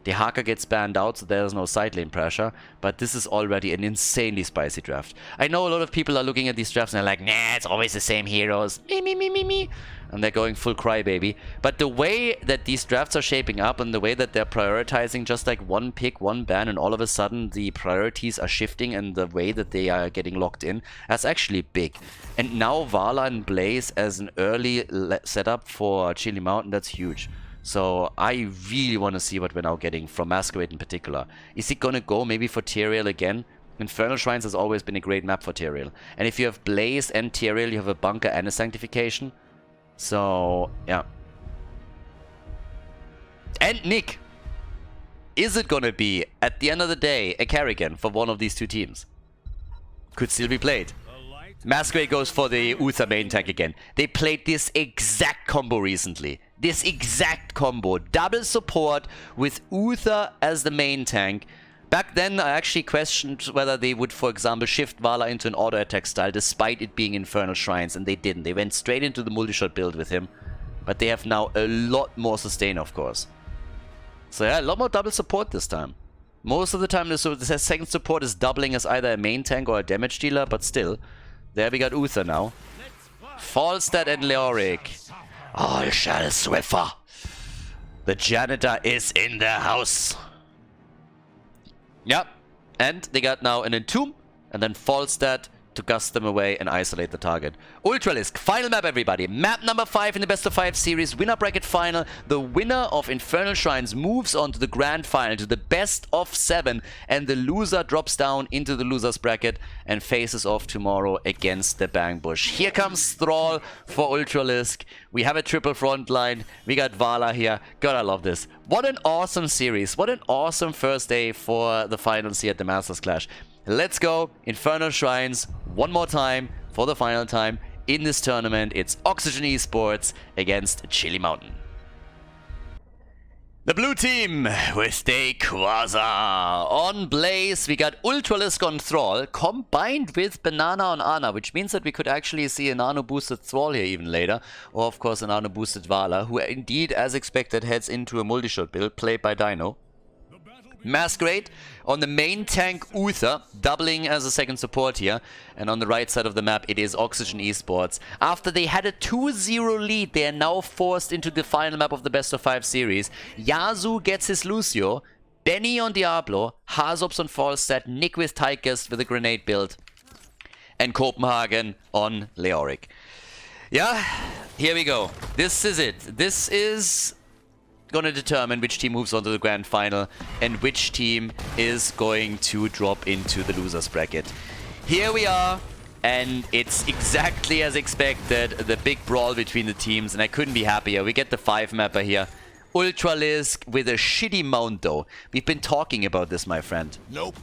The Haka gets banned out, so there's no side lane pressure. But this is already an insanely spicy draft. I know a lot of people are looking at these drafts and they're like, nah, it's always the same heroes. Me. And they're going full crybaby. But the way that these drafts are shaping up and the way that they're prioritizing just like one pick, one ban, and all of a sudden the priorities are shifting and the way that they are getting locked in, that's actually big. And now Vala and Blaze as an early setup for Chili Mountain, that's huge. So I really want to see what we're now getting from Masquerade in particular. Is he gonna go maybe for Tyrael again? Infernal Shrines has always been a great map for Tyrael. And if you have Blaze and Tyrael, you have a bunker and a sanctification. So, yeah. And Nick! Is it gonna be, at the end of the day, a Karrigan for one of these two teams? Could still be played. Masquerade goes for the Uther main tank again. They played this exact combo recently. This exact combo. Double support with Uther as the main tank. Back then, I actually questioned whether they would, for example, shift Vala into an auto attack style despite it being Infernal Shrines, and they didn't. They went straight into the multi-shot build with him. But they have now a lot more sustain, of course. So yeah, a lot more double support this time. Most of the time, the second support is doubling as either a main tank or a damage dealer, but still. There we got Uther now. Falstad and Leoric. All shall Swiffer. The janitor is in the house. Yep. And they got now an Entomb and then Falstad to gust them away and isolate the target. Ultralisk, final map everybody. Map number 5 in the best of 5 series, winner bracket final. The winner of Infernal Shrines moves on to the grand final, to the best of 7, and the loser drops down into the losers bracket and faces off tomorrow against the Bang Bush. Here comes Thrall for Ultralisk. We have a triple front line. We got Vala here. God, I love this. What an awesome series. What an awesome first day for the finals here at the Masters Clash. Let's go, Infernal Shrines, one more time for the final time in this tournament. It's Oxygen Esports against Chili Mountain. The blue team with the Quasar. On Blaze, we got Ultralisk on Thrall, combined with Banana on Ana, which means that we could actually see a nano-boosted Thrall here even later, or of course a nano-boosted Vala, who indeed, as expected, heads into a multi-shot build played by Dino. Masquerade on the main tank Uther, doubling as a second support here. And on the right side of the map, it is Oxygen Esports. After they had a 2-0 lead, they are now forced into the final map of the best of 5 series. Yasu gets his Lucio, Benny on Diablo, Hazops on Falstad, Nick with Tigers with a grenade build, and Copenhagen on Leoric. Yeah, here we go. This is it. This is going to determine which team moves on to the grand final and which team is going to drop into the losers bracket. Here we are, and it's exactly as expected, the big brawl between the teams, and I couldn't be happier. We get the 5-mapper here. Ultralisk with a shitty mount, though. We've been talking about this, my friend. Nope.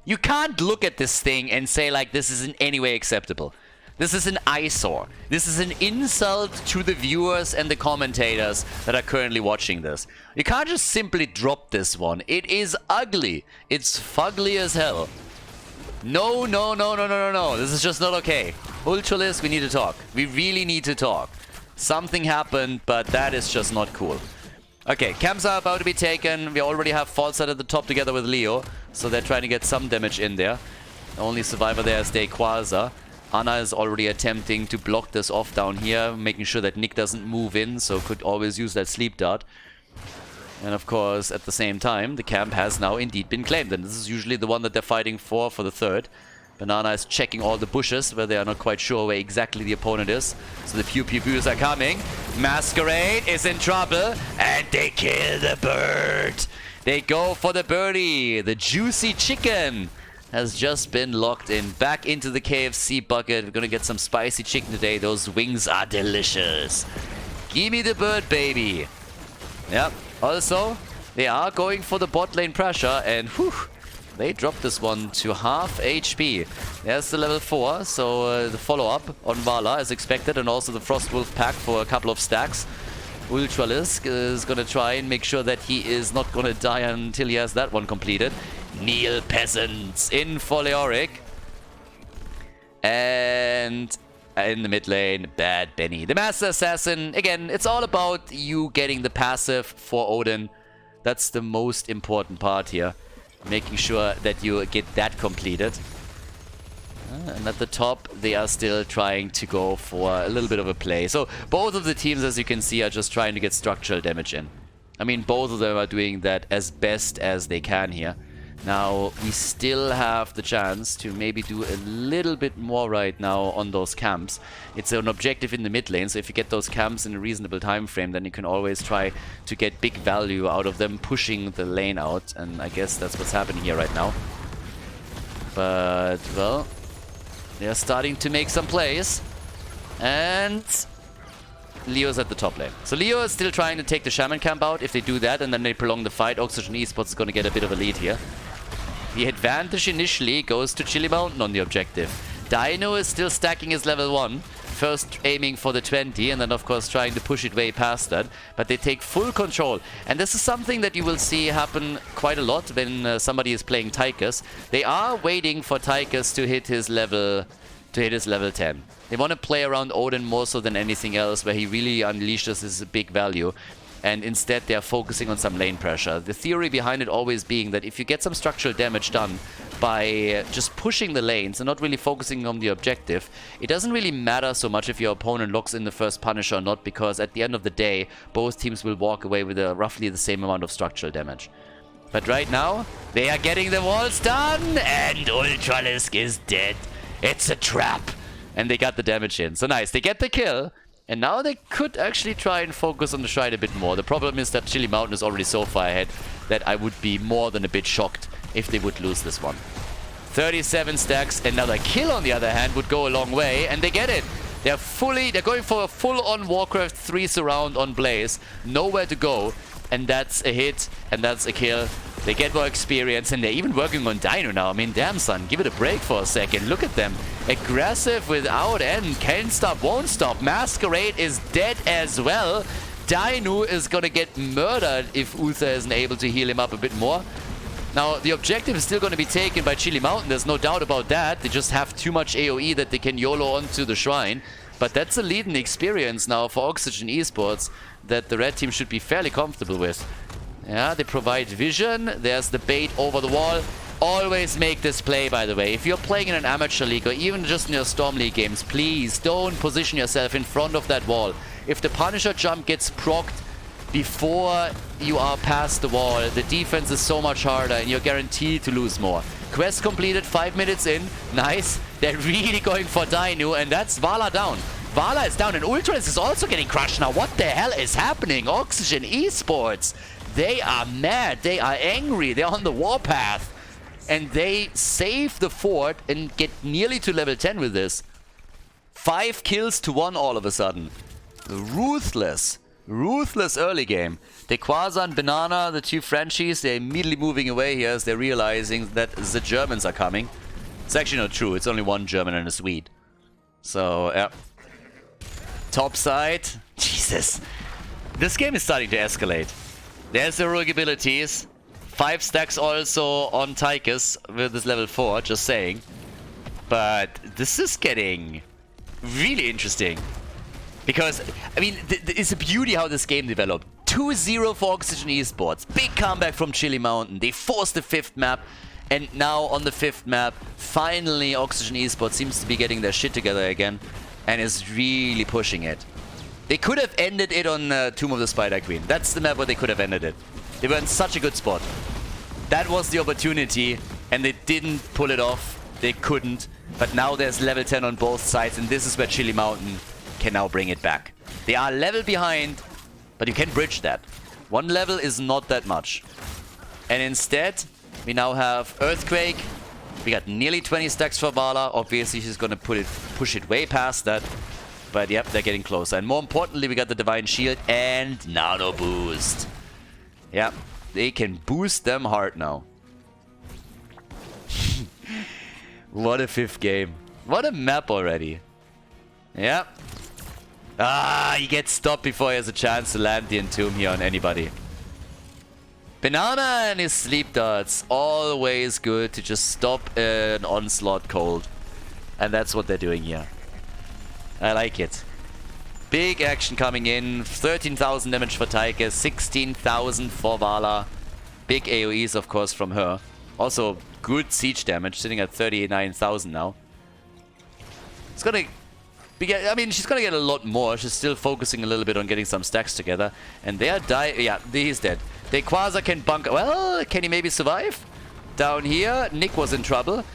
You can't look at this thing and say, like, this is in any way acceptable. This is an eyesore. This is an insult to the viewers and the commentators that are currently watching this. You can't just simply drop this one. It is ugly. It's fugly as hell. No, no, no, no, no, no, no. This is just not okay. Ultralisk, we need to talk. We really need to talk. Something happened, but that is just not cool. Okay, camps are about to be taken. We already have Volskaya at the top together with Leo. So they're trying to get some damage in there. The only survivor there is Quasar. Anna is already attempting to block this off down here, making sure that Nick doesn't move in, so could always use that sleep dart. And of course, at the same time, the camp has now indeed been claimed, and this is usually the one that they're fighting for the third. Banana is checking all the bushes, where they are not quite sure where exactly the opponent is. So the pew-pew-pews are coming. Masquerade is in trouble, and they kill the bird. They go for the birdie. The juicy chicken has just been locked in. Back into the KFC bucket. We're gonna get some spicy chicken today. Those wings are delicious. Give me the bird, baby. Yep. Also, they are going for the bot lane pressure, and whew, they dropped this one to half HP. There's the level 4, so the follow-up on Vala is expected, and also the Frostwolf pack for a couple of stacks. Ultralisk is gonna try and make sure that he is not gonna die until he has that one completed. Kneel Peasants in for Leoric. And in the mid lane, Bad Benny. The Master Assassin, again, it's all about you getting the passive for Odin. That's the most important part here. Making sure that you get that completed. And at the top, they are still trying to go for a little bit of a play. So both of the teams, as you can see, are just trying to get structural damage in. I mean, both of them are doing that as best as they can here. Now, we still have the chance to maybe do a little bit more right now on those camps. It's an objective in the mid lane, so if you get those camps in a reasonable time frame, then you can always try to get big value out of them, pushing the lane out. And I guess that's what's happening here right now. But, well, they're starting to make some plays. And Leo's at the top lane. So Leo is still trying to take the Shaman camp out. If they do that and then they prolong the fight, Oxygen Esports is going to get a bit of a lead here. The advantage initially goes to Chili Mountain on the objective. Dino is still stacking his level 1. First aiming for the 20 and then of course trying to push it way past that. But they take full control. And this is something that you will see happen quite a lot when somebody is playing Tychus. They are waiting for Tychus to hit his level 10. They want to play around Odin more so than anything else, where he really unleashes his big value. And instead they are focusing on some lane pressure. The theory behind it always being that if you get some structural damage done by just pushing the lanes and not really focusing on the objective, it doesn't really matter so much if your opponent locks in the first Punisher or not, because at the end of the day, both teams will walk away with roughly the same amount of structural damage. But right now, they are getting the walls done, and Ultralisk is dead. It's a trap. And they got the damage in. So nice, they get the kill. And now they could actually try and focus on the shrine a bit more. The problem is that Chili Mountain is already so far ahead that I would be more than a bit shocked if they would lose this one. 37 stacks, another kill on the other hand would go a long way, and they get it. They're going for a full-on Warcraft 3 surround on Blaze. Nowhere to go, and that's a hit, and that's a kill. They get more experience, and they're even working on Dino now. I mean, damn son, give it a break for a second. Look at them. Aggressive without end. Can't stop, won't stop. Masquerade is dead as well. Dino is gonna get murdered if Uther isn't able to heal him up a bit more. Now, the objective is still going to be taken by Chili Mountain. There's no doubt about that. They just have too much AoE that they can YOLO onto the shrine. But that's a lead and experience now for Oxygen Esports that the red team should be fairly comfortable with. Yeah, they provide vision. There's the bait over the wall. Always make this play, by the way. If you're playing in an amateur league or even just in your Storm League games, please don't position yourself in front of that wall. If the Punisher jump gets procced before you are past the wall, the defense is so much harder and you're guaranteed to lose more. Quest completed 5 minutes in. Nice. They're really going for Dino, and that's Vala down. Vala is down, and Ultras is also getting crushed now. What the hell is happening? Oxygen Esports. they are mad. They are angry. They're on the warpath. And they save the fort and get nearly to level 10 with this. 5 kills to 1 all of a sudden. Ruthless. Ruthless early game. The Quasar and Banana, the two Frenchies, they're immediately moving away here as they're realizing that the Germans are coming. It's actually not true. It's only one German and a Swede. So, yeah. Top side. Jesus. This game is starting to escalate. There's heroic abilities. 5 stacks also on Tychus with this level 4, just saying. But this is getting really interesting. Because, I mean, it's a beauty how this game developed. 2-0 for Oxygen Esports. Big comeback from Chili Mountain. They forced the 5th map. And now on the 5th map, finally Oxygen Esports seems to be getting their shit together again. And is really pushing it. They could have ended it on Tomb of the Spider Queen. That's the map where they could have ended it. They were in such a good spot. That was the opportunity. And they didn't pull it off. They couldn't. But now there's level 10 on both sides. And this is where Chili Mountain can now bring it back. They are level behind, but you can bridge that. 1 level is not that much. And instead, we now have Earthquake. We got nearly 20 stacks for Vala. Obviously, she's going to push it way past that. But yep, they're getting closer. And more importantly, we got the Divine Shield and Nano Boost. Yep, they can boost them hard now. What a 5th game. What a map already. Yep. Ah, he gets stopped before he has a chance to land the Entomb here on anybody. Banana and his sleep darts. Always good to just stop an onslaught cold. And that's what they're doing here. I like it. Big action coming in. 13,000 damage for Tychus. 16,000 for Vala. Big AoEs, of course, from her. Also, good siege damage. Sitting at 39,000 now. It's gonna... I mean, she's gonna get a lot more. She's still focusing a little bit on getting some stacks together. And they are dying. Yeah, he's dead. The Quasar can bunker. Well, can he maybe survive? Down here, Nick was in trouble.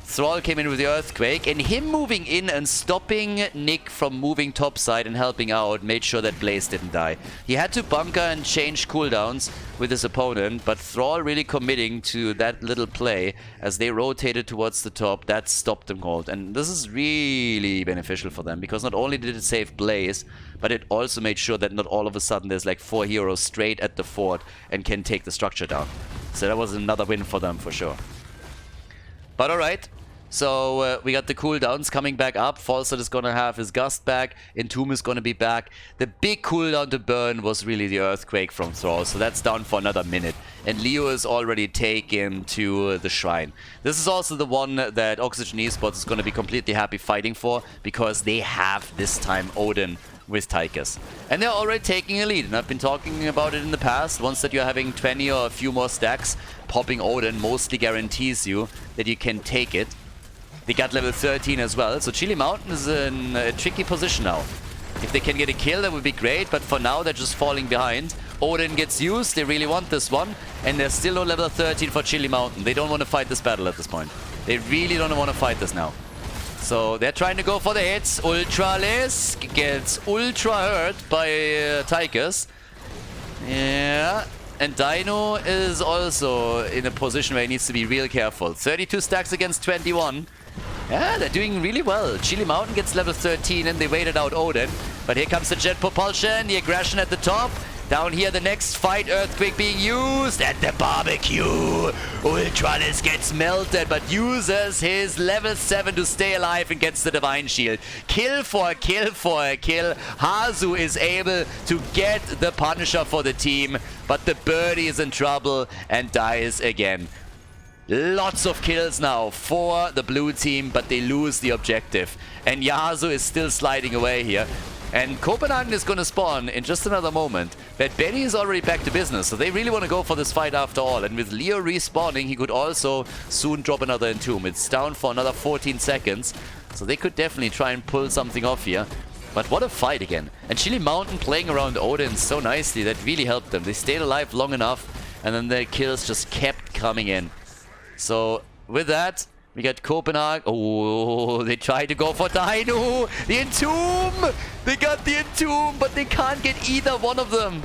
Thrall came in with the Earthquake. And him moving in and stopping Nick from moving topside and helping out made sure that Blaze didn't die. He had to bunker and change cooldowns with his opponent. But Thrall really committing to that little play as they rotated towards the top. That stopped them cold. And this is really beneficial for them. Because not only did it save Blaze, but it also made sure that not all of a sudden there's like 4 heroes straight at the fort and can take the structure down. So that was another win for them for sure. But alright. So we got the cooldowns coming back up. Volskaya is going to have his Gust back. Entomb is going to be back. The big cooldown to burn was really the Earthquake from Thrall. So that's down for another minute. And Leo is already taken to the Shrine. This is also the one that Oxygen Esports is going to be completely happy fighting for. Because they have this time Odin with Tychus. And they're already taking a lead. And I've been talking about it in the past. Once that you're having 20 or a few more stacks, popping Odin mostly guarantees you that you can take it. They got level 13 as well, so Chili Mountain is in a tricky position now. If they can get a kill, that would be great, but for now they're just falling behind. Odin gets used, they really want this one, and there's still no level 13 for Chili Mountain. They don't want to fight this battle at this point. They really don't want to fight this now. So they're trying to go for the hits. Ultralisk gets ultra hurt by Tychus. Yeah. And Dino is also in a position where he needs to be real careful. 32 stacks against 21. Yeah, they're doing really well. Chili Mountain gets level 13 and they waited out Odin. But here comes the jet propulsion, the aggression at the top. Down here, the next fight, Earthquake being used at the barbecue. Ultralis gets melted, but uses his level 7 to stay alive and gets the Divine Shield. Kill for a kill for a kill. Hazu is able to get the Punisher for the team, but the birdie is in trouble and dies again. Lots of kills now for the blue team, but they lose the objective. And Yasuo is still sliding away here. And Copenhagen is going to spawn in just another moment. But Benny is already back to business, so they really want to go for this fight after all. And with Leo respawning, he could also soon drop another Entomb. It's down for another 14 seconds, so they could definitely try and pull something off here. But what a fight again. And Chili Mountain playing around Odin so nicely, that really helped them. They stayed alive long enough, and then their kills just kept coming in. So with that, we got Copenhagen. Oh, they tried to go for Dino. The Entomb! They got the Entomb, but they can't get either one of them.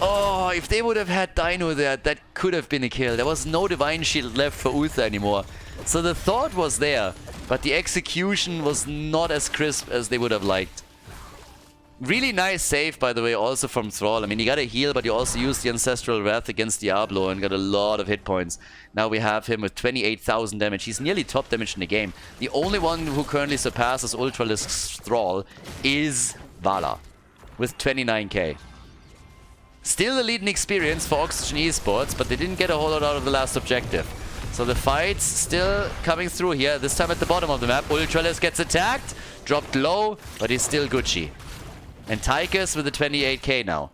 Oh, if they would have had Dino there, that could have been a kill. There was no Divine Shield left for Uther anymore. So the thought was there, but the execution was not as crisp as they would have liked. Really nice save, by the way, also from Thrall. I mean, you got a heal, but you also used the Ancestral Wrath against Diablo and got a lot of hit points. Now we have him with 28,000 damage. He's nearly top damage in the game. The only one who currently surpasses Ultralisk's Thrall is Vala with 29k. Still a leading experience for Oxygen Esports, but they didn't get a whole lot out of the last objective. So the fight's still coming through here, this time at the bottom of the map. Ultralisk gets attacked, dropped low, but he's still Gucci. And Tychus with the 28k now.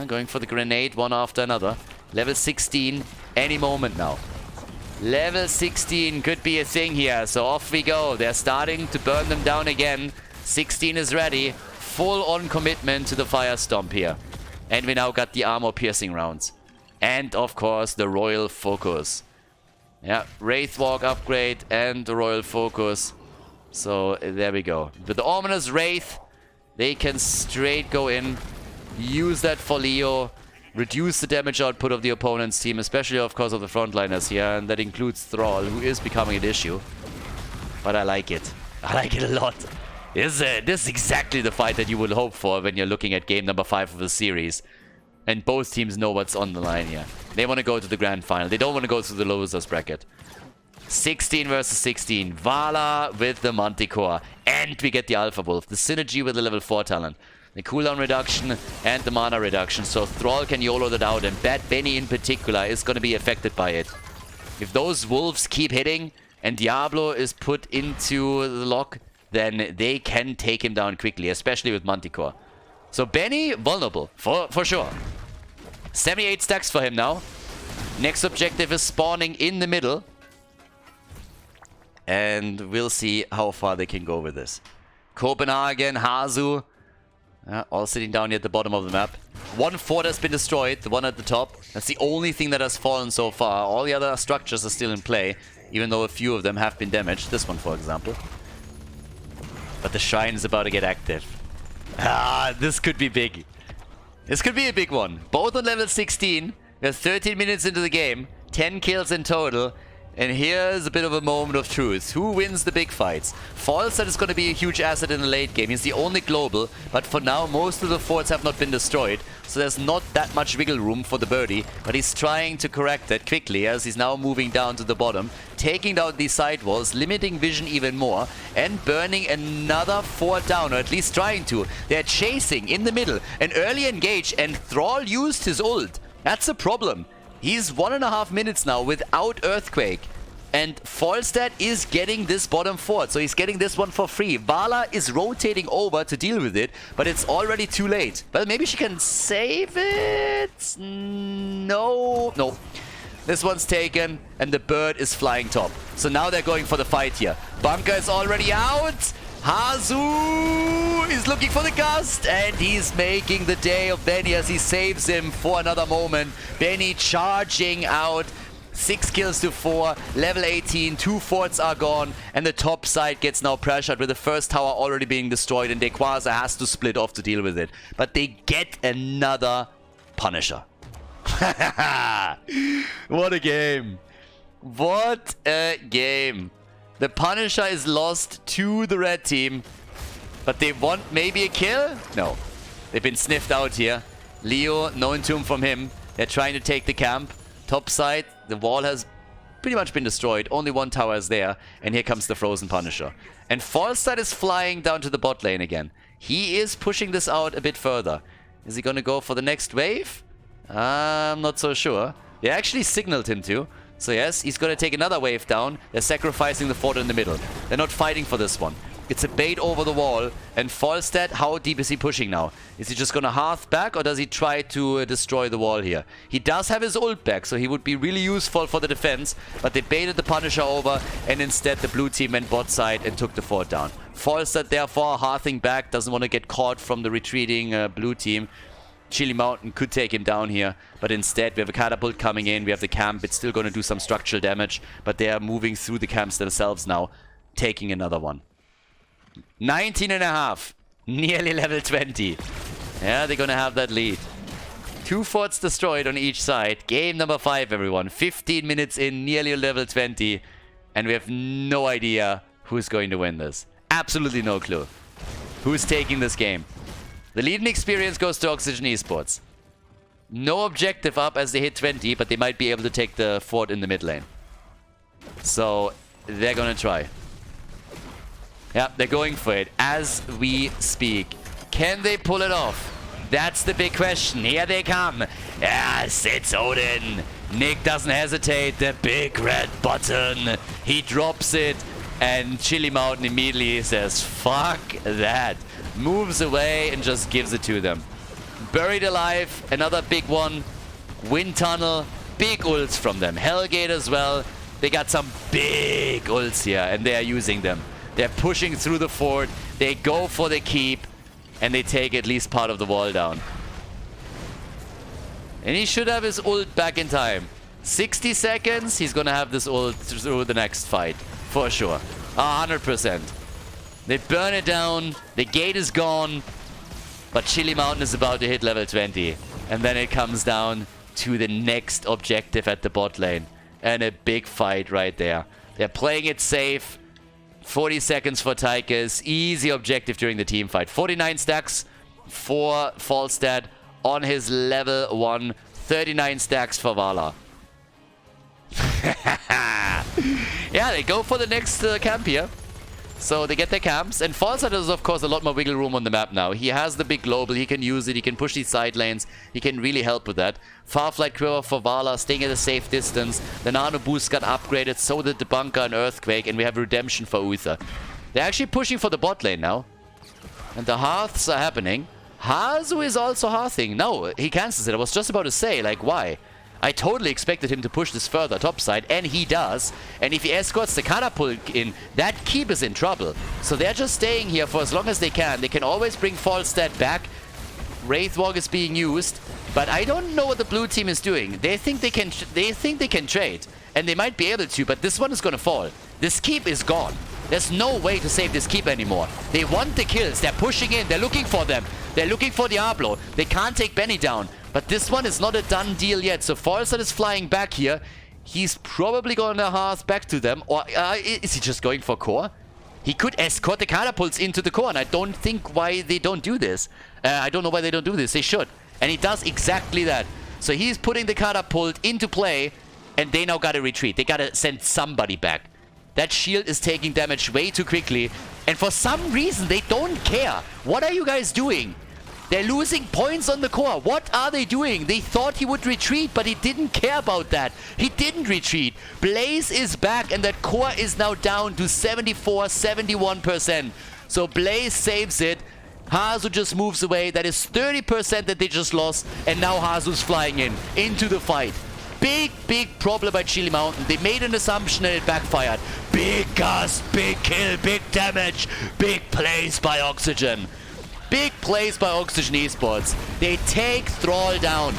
Going for the grenade one after another. Level 16, any moment now. Level 16 could be a thing here, so off we go. They're starting to burn them down again. 16 is ready. Full on commitment to the Fire Stomp here. And we now got the armor piercing rounds. And of course the Royal Focus. Yeah, Wraithwalk upgrade and the Royal Focus. So there we go. With the Ominous Wraith, they can straight go in, use that for Leo, reduce the damage output of the opponent's team, especially of course of the frontliners here, and that includes Thrall, who is becoming an issue. But I like it. I like it a lot. This is exactly the fight that you would hope for when you're looking at game number 5 of the series. And both teams know what's on the line here. They want to go to the grand final. They don't want to go through the losers bracket. 16 versus 16. Vala with the Manticore. And we get the Alpha Wolf. The synergy with the level 4 talent. The cooldown reduction and the mana reduction. So Thrall can YOLO that out. And Bad Benny in particular is going to be affected by it. If those wolves keep hitting and Diablo is put into the lock, then they can take him down quickly. Especially with Manticore. So Benny, vulnerable. For sure. 78 stacks for him now. Next objective is spawning in the middle. And we'll see how far they can go with this. Copenhagen, Hazu, all sitting down here at the bottom of the map. One fort has been destroyed, the one at the top. That's the only thing that has fallen so far. All the other structures are still in play, even though a few of them have been damaged. This one, for example. But the shrine is about to get active. This could be big. This could be a big one. Both on level 16. We're 13 minutes into the game. 10 kills in total. And here's a bit of a moment of truth. Who wins the big fights? Falstad is going to be a huge asset in the late game. He's the only global, but for now most of the forts have not been destroyed, so there's not that much wiggle room for the birdie, but he's trying to correct that quickly as he's now moving down to the bottom, taking down these side walls, limiting vision even more, and burning another fort down, or at least trying to. They're chasing in the middle, an early engage, and Thrall used his ult. That's a problem. He's 1.5 minutes now without Earthquake. And Falstad is getting this bottom fort, so he's getting this one for free. Vala is rotating over to deal with it, but it's already too late. Well, maybe she can save it? No. This one's taken, and the bird is flying top. So now they're going for the fight here. Bunker is already out. Hazu is looking for the gust, and he's making the day of Benny as he saves him for another moment. Benny charging out, 6 kills to 4, level 18, 2 forts are gone, and the top side gets now pressured with the first tower already being destroyed, and Dequaza has to split off to deal with it. But they get another Punisher. What a game. What a game. The Punisher is lost to the red team, but they want maybe a kill? No. They've been sniffed out here. Leo, no entomb from him. They're trying to take the camp. Top side, the wall has pretty much been destroyed. Only one tower is there, and here comes the Frozen Punisher. And Falstad is flying down to the bot lane again. He is pushing this out a bit further. Is he going to go for the next wave? I'm not so sure. They actually signaled him to. So yes, he's going to take another wave down. They're sacrificing the fort in the middle. They're not fighting for this one. It's a bait over the wall. And Falstad, how deep is he pushing now? Is he just going to hearth back, or does he try to destroy the wall here? He does have his ult back, so he would be really useful for the defense. But they baited the Punisher over, and instead the blue team went bot side and took the fort down. Falstad therefore hearthing back, doesn't want to get caught from the retreating blue team. Chili Mountain could take him down here, but instead we have a catapult coming in, we have the camp, it's still going to do some structural damage, but they are moving through the camps themselves now, taking another one. 19.5, nearly level 20. Yeah, they're going to have that lead. 2 forts destroyed on each side. Game number 5, everyone. 15 minutes in, nearly level 20. And we have no idea who's going to win this. Absolutely no clue. Who's taking this game? The lead in experience goes to Oxygen Esports. No objective up as they hit 20, but they might be able to take the fort in the mid lane. So, they're gonna try. Yeah, they're going for it as we speak. Can they pull it off? That's the big question. Here they come. Yes, it's Odin. Nick doesn't hesitate. The big red button. He drops it. And Chili Mountain immediately says, fuck that. Moves away and just gives it to them. Buried Alive, another big one. Wind Tunnel, big ults from them. Hellgate as well. They got some big ults here and they are using them. They're pushing through the fort. They go for the keep. And they take at least part of the wall down. And he should have his ult back in time. 60 seconds, he's gonna have this ult through the next fight. For sure. 100%. They burn it down. The gate is gone. But Chili Mountain is about to hit level 20. And then it comes down to the next objective at the bot lane. And a big fight right there. They're playing it safe. 40 seconds for Tychus. Easy objective during the team fight. 49 stacks for Volskaya on his level 1. 39 stacks for Vala. Yeah, they go for the next camp here. So they get their camps. And Volskaya has, of course, a lot more wiggle room on the map now. He has the big global. He can use it. He can push these side lanes. He can really help with that. Farflight Quiver for Vala, staying at a safe distance. The Nano Boost got upgraded. So did the Bunker and Earthquake. And we have Redemption for Uther. They're actually pushing for the bot lane now. And the hearths are happening. Hazu is also hearthing. No, he cancels it. I was just about to say, like, why? I totally expected him to push this further topside, and he does. And if he escorts the catapult in, that keep is in trouble. So they're just staying here for as long as they can. They can always bring Volskaya back. Wraithwalk is being used, but I don't know what the blue team is doing. They think they can trade, and they might be able to, but this one is gonna fall. This keep is gone. There's no way to save this keep anymore. They want the kills. They're pushing in. They're looking for them. They're looking for Diablo. They can't take Benny down. But this one is not a done deal yet. So Volskaya is flying back here. He's probably going to hearth back to them. Or is he just going for core? He could escort the catapults into the core. And I don't think why they don't do this. I don't know why they don't do this. They should. And he does exactly that. So he's putting the catapult into play. And they now got to retreat. They got to send somebody back. That shield is taking damage way too quickly. And for some reason, they don't care. What are you guys doing? They're losing points on the core. What are they doing? They thought he would retreat, but he didn't care about that. He didn't retreat. Blaze is back, and that core is now down to 74, 71%. So Blaze saves it. Hazu just moves away. That is 30% that they just lost. And now Hazu's flying into the fight. Big problem by Chili Mountain. They made an assumption and it backfired. Big gust, big kill, big damage, big plays by Oxygen. Big plays by Oxygen Esports. They take Thrall down.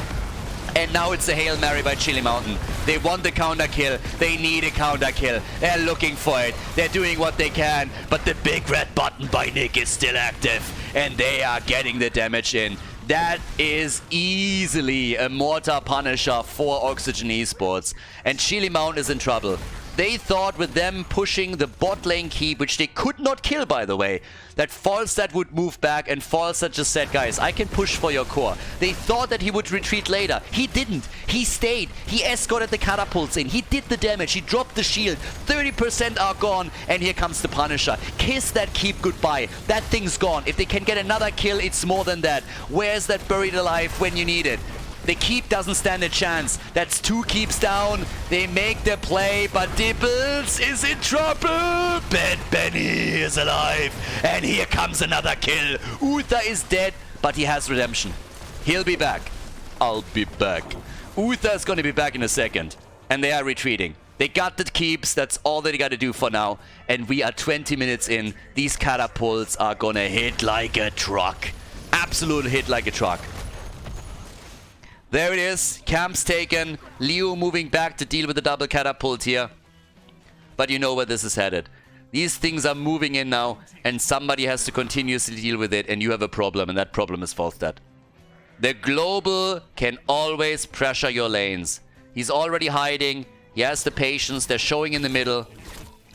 And now it's a Hail Mary by Chili Mountain. They want the counter kill. They need a counter kill. They're looking for it. They're doing what they can. But the big red button by Nick is still active. And they are getting the damage in. That is easily a Mortar Punisher for Oxygen Esports. And Chili Mountain is in trouble. They thought with them pushing the bot lane keep, which they could not kill, by the way, that Volskaya would move back, and Volskaya just said, guys, I can push for your core. They thought that he would retreat later. He didn't. He stayed. He escorted the catapults in. He did the damage. He dropped the shield. 30% are gone, and here comes the Punisher. Kiss that keep goodbye. That thing's gone. If they can get another kill, it's more than that. Where's that buried alive when you need it? The keep doesn't stand a chance. That's 2 keeps down. They make their play, but Dibbles is in trouble. Bad Benny is alive. And here comes another kill. Uther is dead, but he has redemption. He'll be back. I'll be back. Uther is going to be back in a second. And they are retreating. They got the keeps. That's all they got to do for now. And we are 20 minutes in. These catapults are going to hit like a truck. Absolute hit like a truck. There it is. Camps taken. Leo moving back to deal with the double catapult here. But you know where this is headed. These things are moving in now, and somebody has to continuously deal with it, and you have a problem, and that problem is Volskaya. The global can always pressure your lanes. He's already hiding. He has the patience. They're showing in the middle.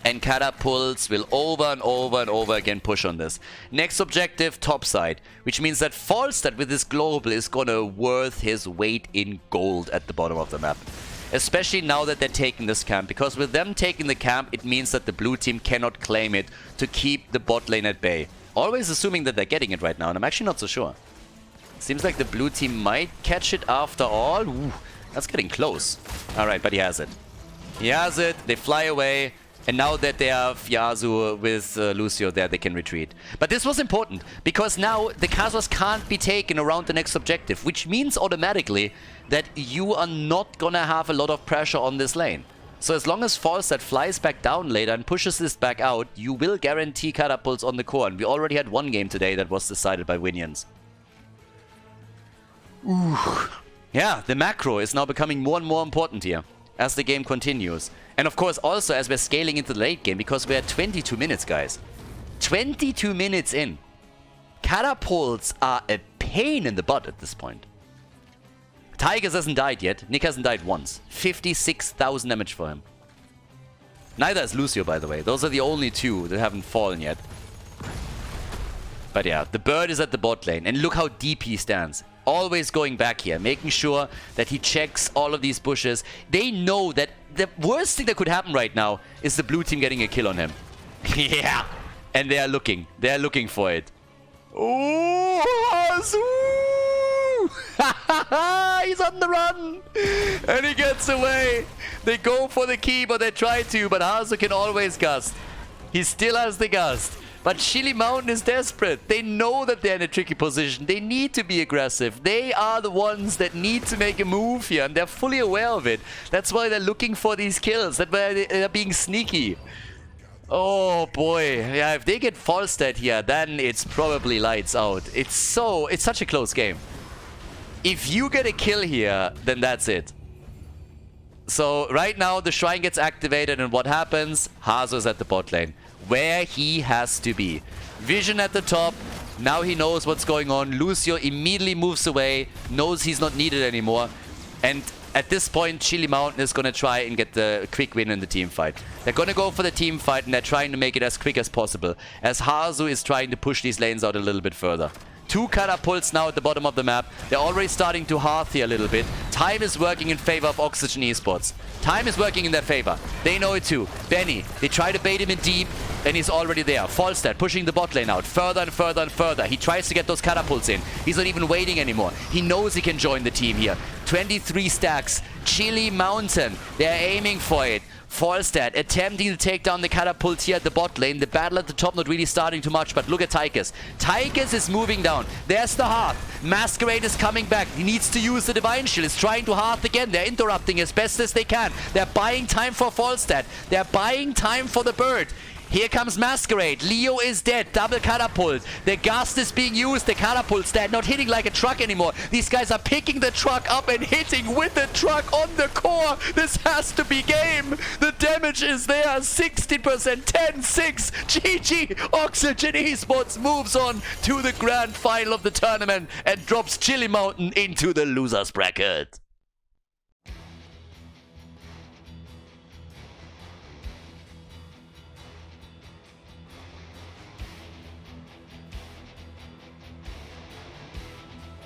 And catapults will over and over and over again push on this. Next objective, topside. Which means that Volskaya with this global is gonna worth his weight in gold at the bottom of the map. Especially now that they're taking this camp. Because with them taking the camp, it means that the blue team cannot claim it to keep the bot lane at bay. Always assuming that they're getting it right now, and I'm actually not so sure. Seems like the blue team might catch it after all. Ooh, that's getting close. Alright, but he has it. He has it, they fly away. And now that they have Yasuo with Lucio there, they can retreat. But this was important, because now the castles can't be taken around the next objective, which means automatically that you are not gonna have a lot of pressure on this lane. So as long as Volskaya flies back down later and pushes this back out, you will guarantee catapults on the core. And we already had one game today that was decided by Winions. Ooh. Yeah, the macro is now becoming more and more important here as the game continues. And of course also as we're scaling into the late game, because we're at 22 minutes, guys. 22 minutes in. Catapults are a pain in the butt at this point. Tigers hasn't died yet. Nick hasn't died once. 56,000 damage for him. Neither is Lucio, by the way. Those are the only two that haven't fallen yet. But yeah, the bird is at the bot lane. And look how deep he stands. Always going back here, making sure that he checks all of these bushes. They know that the worst thing that could happen right now is the blue team getting a kill on him. Yeah. And they are looking. They are looking for it. Oh, he's on the run. And he gets away. They go for the keep, or they try to, but Hazu can always gust. He still has the gust. But Chili Mountain is desperate. They know that they're in a tricky position. They need to be aggressive. They are the ones that need to make a move here, and they're fully aware of it. That's why they're looking for these kills. That's why they're being sneaky. Oh boy. Yeah, if they get Volskaya here, then it's probably lights out. It's such a close game. If you get a kill here, then that's it. So right now the shrine gets activated, and what happens? Hazu is at the bot lane, where he has to be. Vision at the top. Now he knows what's going on. Lucio immediately moves away, knows he's not needed anymore. And at this point, Chili Mountain is going to try and get the quick win in the team fight. They're going to go for the team fight, and they're trying to make it as quick as possible, as Hazu is trying to push these lanes out a little bit further. 2 catapults now at the bottom of the map. They're already starting to hearth here a little bit. Time is working in favor of Oxygen Esports. Time is working in their favor. They know it too. Benny, they try to bait him in deep, and he's already there. Volskaya pushing the bot lane out further and further and further. He tries to get those catapults in. He's not even waiting anymore. He knows he can join the team here. 23 stacks. Chili Mountain. They're aiming for it. Volskaya attempting to take down the catapult here at the bot lane. The battle at the top not really starting too much, but look at Tychus. Tychus is moving down. There's the hearth. Masquerade is coming back. He needs to use the Divine Shield. He's trying to hearth again. They're interrupting as best as they can. They're buying time for Volskaya. They're buying time for the bird. Here comes Masquerade. Leo is dead. Double catapult. The gust is being used. The catapult's dead. Not hitting like a truck anymore. These guys are picking the truck up and hitting with the truck on the core. This has to be game. The damage is there. 60%. 10-6. GG. Oxygen Esports moves on to the grand final of the tournament and drops Chili Mountain into the losers bracket.